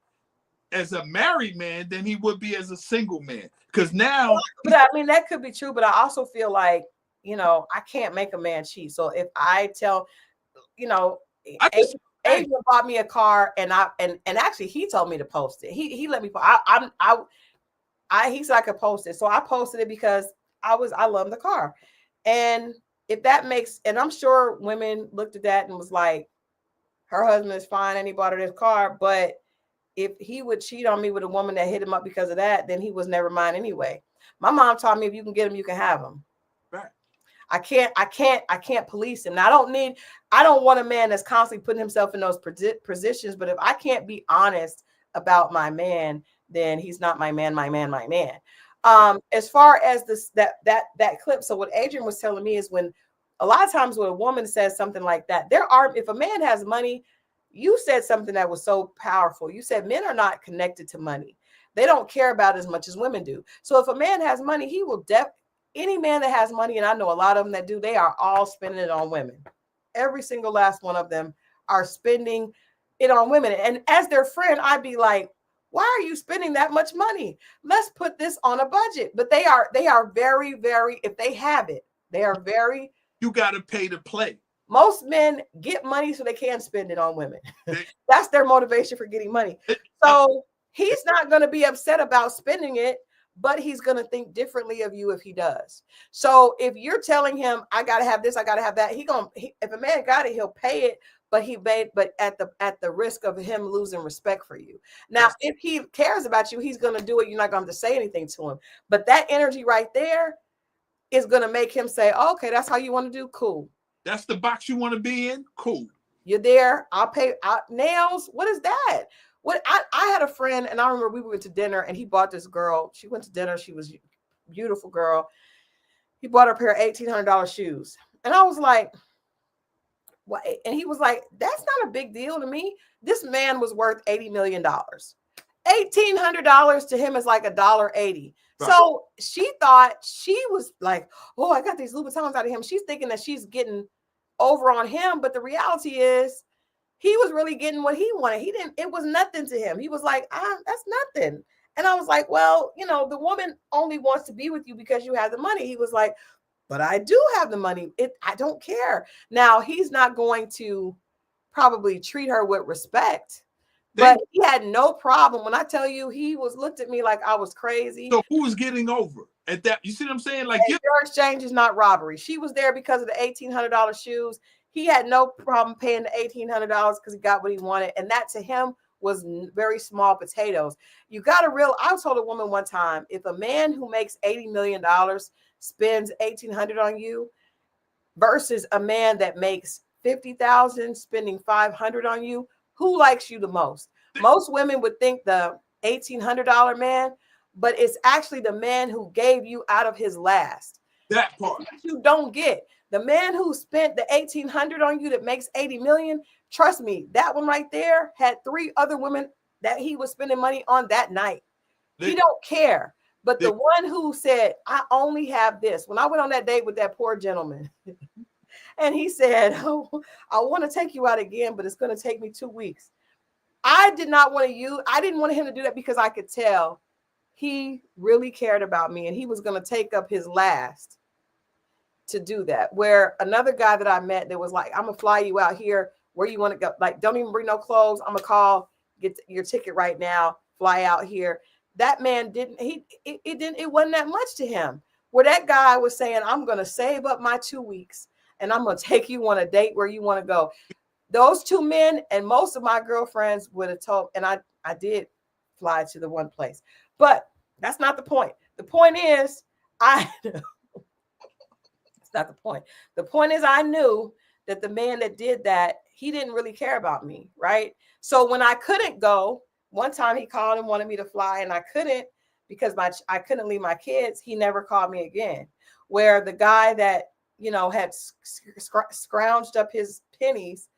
as a married man than he would be as a single man. Because now, but I mean, that could be true, but I also feel like, I can't make a man cheat. So if I tell, Adrian bought me a car, and actually he told me to post it. He let me. He said I could post it, so I posted it because I love the car, and if that makes, and I'm sure women looked at that and was like, her husband is fine and he bought her this car, but if he would cheat on me with a woman that hit him up because of that, then he was never mine anyway. My mom taught me if you can get him, you can have him. Right. I can't police him. Now, I don't want a man that's constantly putting himself in those positions, but if I can't be honest about my man, then he's not my man. As far as that clip, so what Adrian was telling me is when a lot of times when a woman says something like that, if a man has money, you said something that was so powerful. You said men are not connected to money. They don't care about it as much as women do. So if a man has money, he will any man that has money, and I know a lot of them that do, they are all spending it on women. Every single last one of them are spending it on women. And as their friend, I'd be like, why are you spending that much money? Let's put this on a budget. But they are very, very, if they have it, they are very. You got to pay to play. Most men get money so they can spend it on women. That's their motivation for getting money. So he's not going to be upset about spending it, but he's going to think differently of you if he does. So if you're telling him, I got to have this, I got to have that, if a man got it, he'll pay it, but at the risk of him losing respect for you. Now, if he cares about you, he's going to do it. You're not going to have to say anything to him. But that energy right there is going to make him say, okay, that's how you want to do. Cool. That's the box you want to be in. Cool. You're there. I'll pay nails. What is that? I had a friend, and I remember we went to dinner, and he bought this girl. She went to dinner. She was a beautiful girl. He bought her a pair of $1,800 shoes. And I was like, what? And he was like, that's not a big deal to me. This man was worth $80 million. $1,800 to him is like $1.80. Right. So she thought, she was like, oh, I got these Louboutins out of him. She's thinking that she's getting over on him. But the reality is he was really getting what he wanted. It was nothing to him. He was like, that's nothing. And I was like, well, the woman only wants to be with you because you have the money. He was like, but I do have the money. I don't care. Now, he's not going to probably treat her with respect. But he had no problem. When I tell you, he looked at me like I was crazy. So who was getting over at that? You see what I'm saying? Like, your exchange is not robbery. She was there because of the $1,800 shoes. He had no problem paying the $1,800 because he got what he wanted. And that to him was very small potatoes. You got to I told a woman one time, if a man who makes $80 million spends $1,800 on you versus a man that makes $50,000 spending $500 on you, who likes you the most? Most women would think the $1,800 man, but it's actually the man who gave you out of his last. That part you don't get. The man who spent the $1,800 on you that makes $80 million, trust me, that one right there had 3 other women that he was spending money on that night. He don't care. But the one who said, I only have this. When I went on that date with that poor gentleman, and he said, oh, I want to take you out again, but it's going to take me 2 weeks. I didn't want him to do that because I could tell he really cared about me and he was going to take up his last to do that. Where another guy that I met that was like, I'm going to fly you out here where you want to go. Like, don't even bring no clothes. I'm going to call, get your ticket right now, fly out here. That man it wasn't that much to him. where that guy was saying, I'm going to save up my 2 weeks and I'm going to take you on a date where you want to go. Those two men and most of my girlfriends would have told, and I did fly to the one place, but that's not the point. The point is, it's not the point. The point is, I knew that the man that did that, he didn't really care about me, right? So when I couldn't go, one time he called and wanted me to fly, and I couldn't because I couldn't leave my kids. He never called me again. Where the guy that had scrounged up his pennies,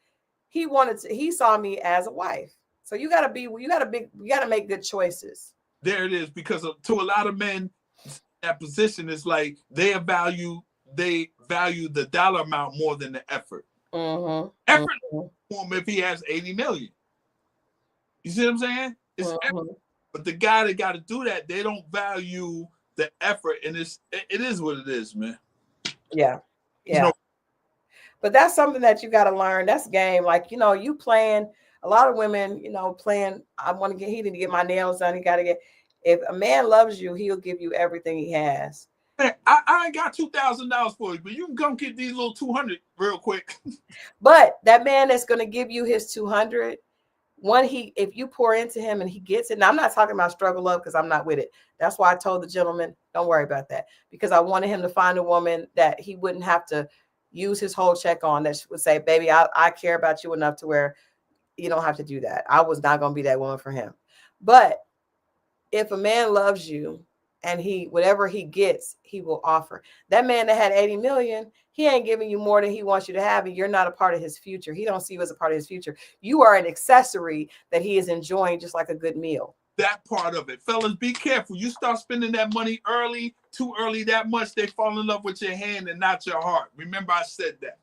he saw me as a wife. So you gotta make good choices. There it is, because to a lot of men, that position is like they value the dollar amount more than the effort. Mm-hmm. Effort for him if he has 80 million. You see what I'm saying? It's effort. But the guy that got to do that, they don't value the effort, and it is what it is, man. Yeah. But that's something that you got to learn. That's game. Like, you playing, a lot of women, playing, he need to get my nails done. He got to get, if a man loves you, he'll give you everything he has. Man, I ain't got $2,000 for you, but you can come get these little 200 real quick. But that man that's going to give you his 200, if you pour into him and he gets it. Now, I'm not talking about struggle up because I'm not with it. That's why I told the gentleman, don't worry about that, because I wanted him to find a woman that he wouldn't have to use his whole check on, that would say, baby, I care about you enough to where you don't have to do that. I was not going to be that woman for him. But if a man loves you and whatever he gets, he will offer. That man that had 80 million, he ain't giving you more than he wants you to have, and you're not a part of his future. He don't see you as a part of his future. You are an accessory that he is enjoying, just like a good meal. That part of it. Fellas, be careful. You start spending that money too early that much, they fall in love with your hand and not your heart. Remember, I said that.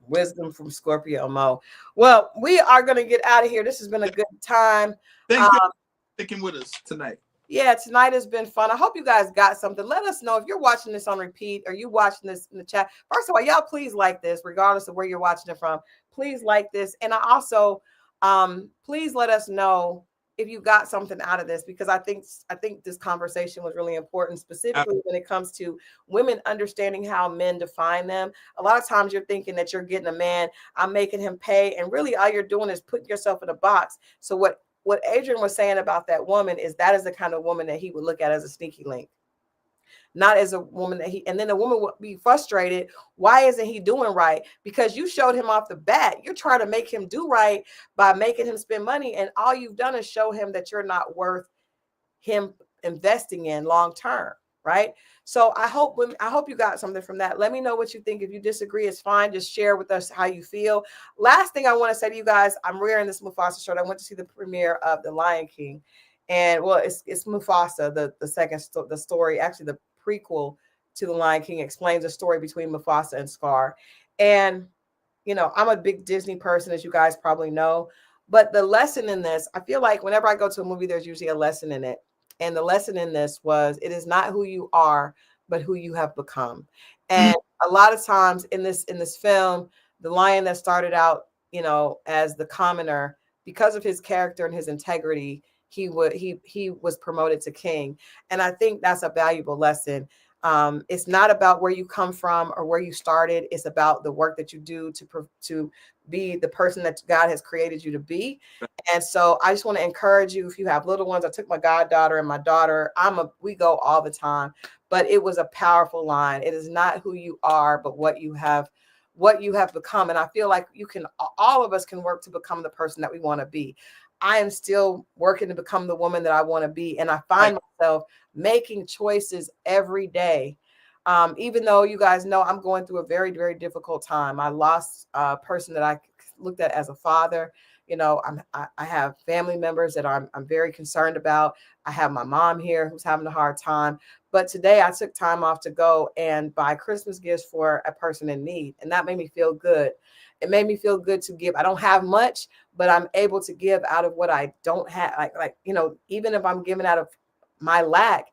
Wisdom from Scorpio Moe. Well, we are going to get out of here. This has been a good time. Thank you for sticking with us tonight. Yeah, tonight has been fun. I hope you guys got something. Let us know if you're watching this on repeat or you watching this in the chat. First of all, y'all please like this, regardless of where you're watching it from. Please like this. And I also, please let us know if you got something out of this, because I think this conversation was really important, specifically when it comes to women understanding how men define them. A lot of times you're thinking that you're getting a man, I'm making him pay, and really all you're doing is putting yourself in a box. So what Adrian was saying about that woman is that is the kind of woman that he would look at as a sneaky link, not as a woman and then the woman would be frustrated. Why isn't he doing right? Because you showed him off the bat. You're trying to make him do right by making him spend money. And all you've done is show him that you're not worth him investing in long term. Right. So I hope you got something from that. Let me know what you think. If you disagree, it's fine. Just share with us how you feel. Last thing I want to say to you guys, I'm wearing this Mufasa shirt. I went to see the premiere of The Lion King, and well, it's Mufasa, the story, actually the prequel to The Lion King, explains a story between Mufasa and Scar. And I'm a big Disney person, as you guys probably know, but the lesson in this, I feel like whenever I go to a movie, there's usually a lesson in it. And the lesson in this was, it is not who you are, but who you have become. And a lot of times in this film, the lion that started out, as the commoner, because of his character and his integrity, he was promoted to king. And I think that's a valuable lesson. It's not about where you come from or where you started. It's about the work that you do to be the person that God has created you to be. And so I just want to encourage you, if you have little ones. I took my goddaughter and my daughter. We go all the time, but it was a powerful line. It is not who you are, but what you have become. And I feel like all of us can work to become the person that we want to be. I am still working to become the woman that I want to be. And I find myself making choices every day. Even though you guys know I'm going through a very, very difficult time. I lost a person that I looked at as a father. I have family members that I'm very concerned about. I have my mom here who's having a hard time. But today I took time off to go and buy Christmas gifts for a person in need. And that made me feel good. It made me feel good to give. I don't have much, but I'm able to give out of what I don't have. Even if I'm giving out of my lack,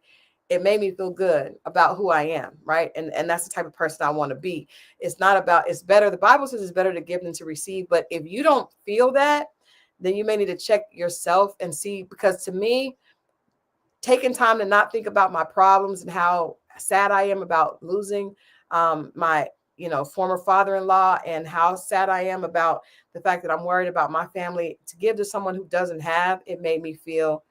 it made me feel good about who I am. Right. And that's the type of person I want to be. It's better. The Bible says it's better to give than to receive. But if you don't feel that, then you may need to check yourself and see, because to me, taking time to not think about my problems and how sad I am about losing my, former father-in-law, and how sad I am about the fact that I'm worried about my family, to give to someone who doesn't have, it made me feel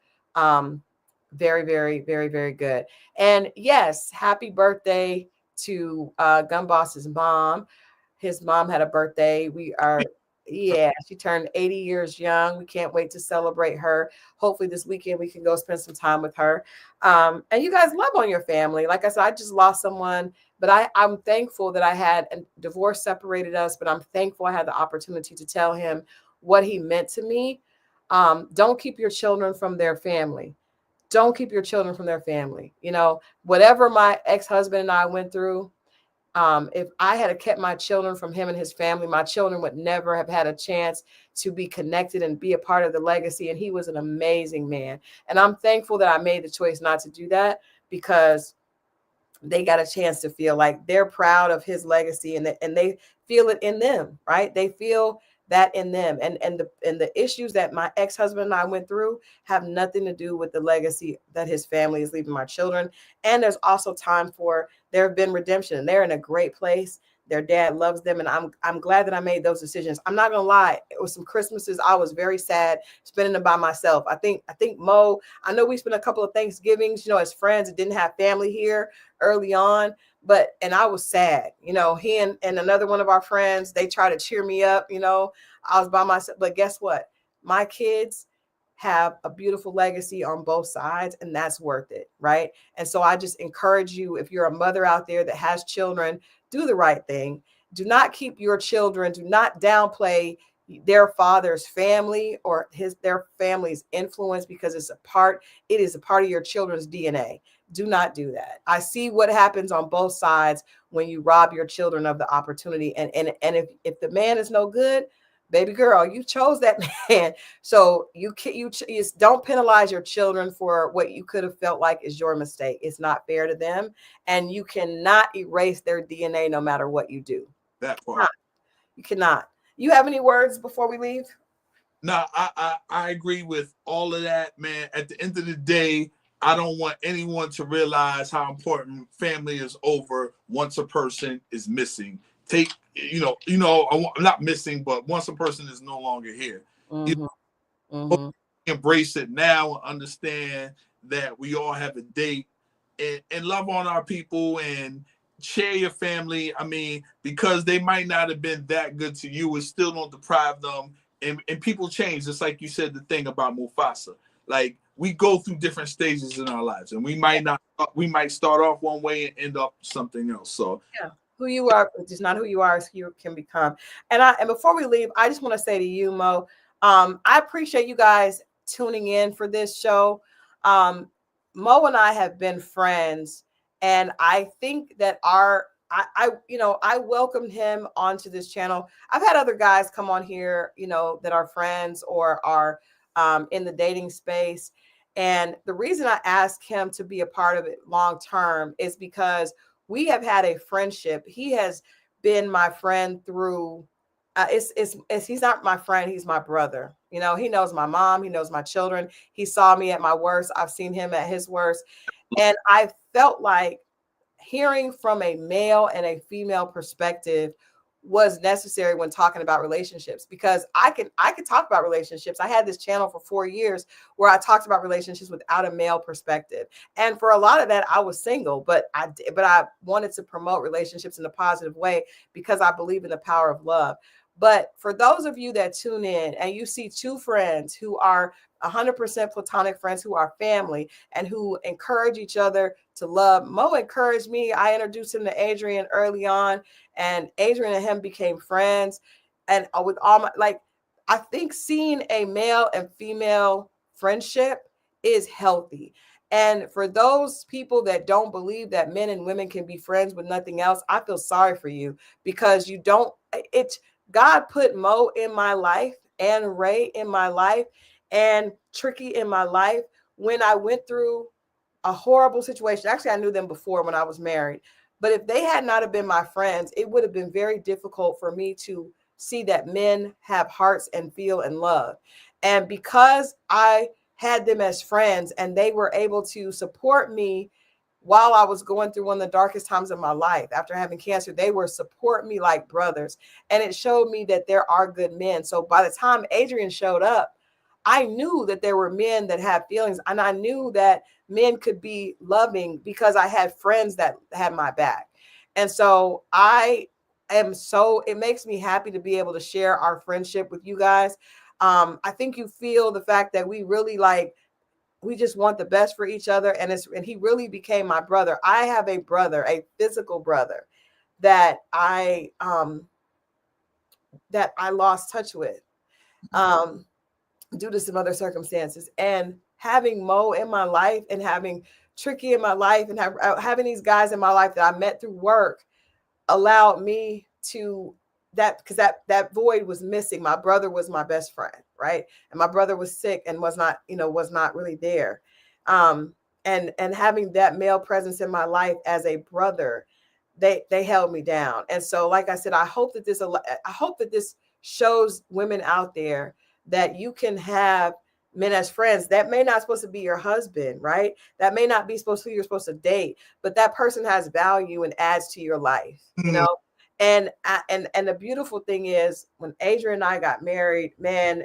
very, very, very, very good. And yes, happy birthday to Gun Boss's mom. His mom had a birthday. Yeah, she turned 80 years young. We can't wait to celebrate her. Hopefully this weekend we can go spend some time with her. And you guys love on your family. Like I said, I just lost someone, but I'm thankful that I had a divorce separated us, but I'm thankful I had the opportunity to tell him what he meant to me. Don't keep your children from their family. Don't keep your children from their family. Whatever my ex-husband and I went through, if I had kept my children from him and his family, my children would never have had a chance to be connected and be a part of the legacy. And he was an amazing man. And I'm thankful that I made the choice not to do that, because they got a chance to feel like they're proud of his legacy, and they feel it in them, right? They feel that in them. And the issues that my ex-husband and I went through have nothing to do with the legacy that his family is leaving my children. And there's also time for, there have been redemption. They're in a great place. Their dad loves them, and I'm glad that I made those decisions. I'm not gonna lie, it was some Christmases I was very sad spending them by myself. I think Mo, I know we spent a couple of Thanksgivings, as friends, and didn't have family here early on, and I was sad. He and another one of our friends, they try to cheer me up. I was by myself, but guess what? My kids have a beautiful legacy on both sides, and that's worth it, right? And so I just encourage you, if you're a mother out there that has children, do the right thing. Do not keep your children, do not downplay their father's family or their family's influence, because it is a part of your children's DNA. Do not do that. I see what happens on both sides when you rob your children of the opportunity. And if the man is no good, baby girl, you chose that man. So you don't penalize your children for what you could have felt like is your mistake. It's not fair to them, and you cannot erase their DNA no matter what you do. That part. You cannot. You have any words before we leave? No, I agree with all of that, man. At the end of the day, I don't want anyone to realize how important family is over once a person is missing. I'm not missing, but once a person is no longer here, embrace it now and understand that we all have a date, and love on our people and share your family. I mean, because they might not have been that good to you, it still don't deprive them. And people change. Just like you said, the thing about Mufasa, like we go through different stages in our lives, and we might start off one way and end up something else. So yeah. Who you are is not who you are, as you can become. And before we leave, I just want to say to you, Mo, I appreciate you guys tuning in for this show. Mo and I have been friends, and I think that I welcomed him onto this channel. I've had other guys come on here, that are friends or are in the dating space. And the reason I asked him to be a part of it long term is because we have had a friendship. He has been my friend through, he's not my friend, he's my brother. He knows my mom, he knows my children. He saw me at my worst. I've seen him at his worst. And I felt like hearing from a male and a female perspective was necessary when talking about relationships, because I could talk about relationships. I had this channel for 4 years where I talked about relationships without a male perspective. And for a lot of that, I was single, but I wanted to promote relationships in a positive way because I believe in the power of love. But for those of you that tune in and you see two friends who are 100% platonic friends, who are family and who encourage each other to love. Mo encouraged me. I introduced him to Adrian early on, and Adrian and him became friends. And with all my, I think seeing a male and female friendship is healthy. And for those people that don't believe that men and women can be friends with nothing else, I feel sorry for you, because God put Mo in my life and Ray in my life and Tricky in my life when I went through a horrible situation. Actually, I knew them before when I was married. But if they had not have been my friends, it would have been very difficult for me to see that men have hearts and feel and love. And because I had them as friends and they were able to support me while I was going through one of the darkest times of my life after having cancer, they were supporting me like brothers. And it showed me that there are good men. So by the time Adrian showed up, I knew that there were men that had feelings, and I knew that men could be loving because I had friends that had my back. And so it makes me happy to be able to share our friendship with you guys. I think you feel the fact that we really we just want the best for each other. And he really became my brother. I have a brother, a physical brother that I lost touch with due to some other circumstances. And having Mo in my life and having Tricky in my life and having these guys in my life that I met through work allowed me to because that void was missing. My brother was my best friend, right? And my brother was sick and was not really there. And having that male presence in my life as a brother, they held me down. And so, like I said, I hope that this shows women out there that you can have men as friends. That may not supposed to be your husband, right? That may not be supposed to who you're supposed to date, but that person has value and adds to your life, you know? And the beautiful thing is when Adrian and I got married, man,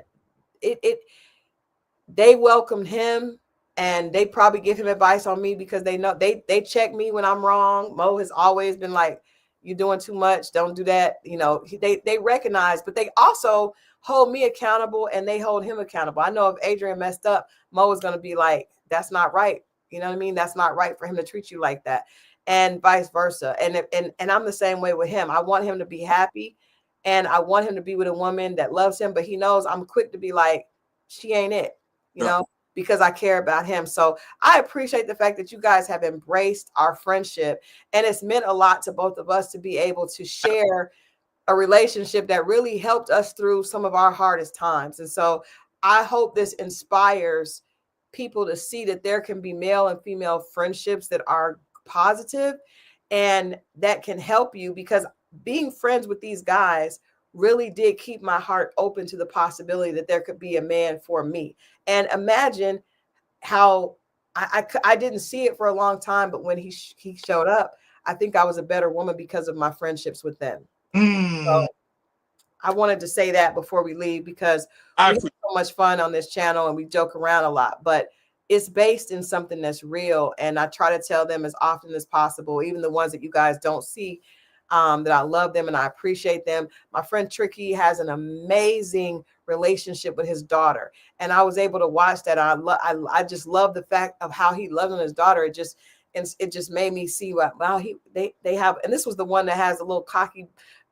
they welcomed him and they probably give him advice on me because they know they check me when I'm wrong. Mo has always been like, you're doing too much. Don't do that. You know, they recognize, but they also hold me accountable and they hold him accountable. I know if Adrian messed up, Mo is going to be like, that's not right. You know what I mean? That's not right for him to treat you like that, and vice versa. And I'm the same way with him. I want him to be happy and I want him to be with a woman that loves him, but he knows I'm quick to be like, she ain't it, you know, because I care about him. So I appreciate the fact that you guys have embraced our friendship, and it's meant a lot to both of us to be able to share a relationship that really helped us through some of our hardest times. And so I hope this inspires people to see that there can be male and female friendships that are positive and that can help you, because being friends with these guys really did keep my heart open to the possibility that there could be a man for me. And imagine how I didn't see it for a long time, but when he showed up, I think I was a better woman because of my friendships with them. So I wanted to say that before we leave, because we have so much fun on this channel and we joke around a lot, but it's based in something that's real. And I try to tell them as often as possible, even the ones that you guys don't see, that I love them and I appreciate them. My friend Tricky has an amazing relationship with his daughter, and I was able to watch that. I just love the fact of how he loves his daughter. It just made me see what, wow, they have, and this was the one that has a little cocky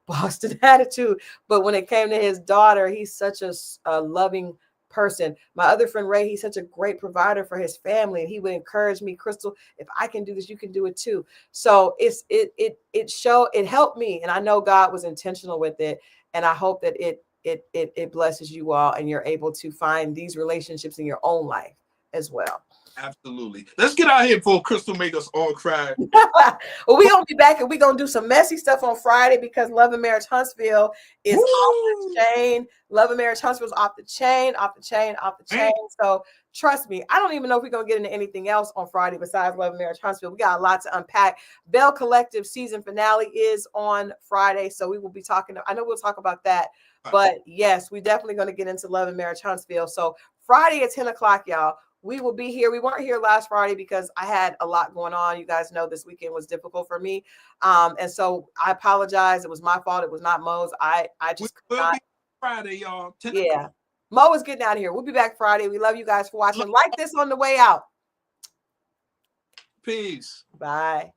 Boston attitude, but when it came to his daughter, he's such a loving person. My other friend Ray, he's such a great provider for his family, and he would encourage me, Christal, if I can do this, you can do it too. So it helped me, and I know God was intentional with it, and I hope that it blesses you all and you're able to find these relationships in your own life as well. Absolutely. Let's get out here before Christal make us all cry. Well, we're going to be back and we're going to do some messy stuff on Friday, because Love and Marriage Huntsville is off the chain. Love and Marriage Huntsville is off the chain, off the chain, off the chain. So trust me, I don't even know if we're going to get into anything else on Friday besides Love and Marriage Huntsville. We got a lot to unpack. Bell Collective season finale is on Friday, so we will be talking. I know we'll talk about that, but yes, we're definitely going to get into Love and Marriage Huntsville. So Friday at 10 o'clock, y'all. We will be here. We weren't here last Friday because I had a lot going on. You guys know this weekend was difficult for me. And so I apologize. It was my fault. It was not Mo's. I just could not. Be Friday, y'all. Yeah. Mo is getting out of here. We'll be back Friday. We love you guys for watching. Like this on the way out. Peace. Bye.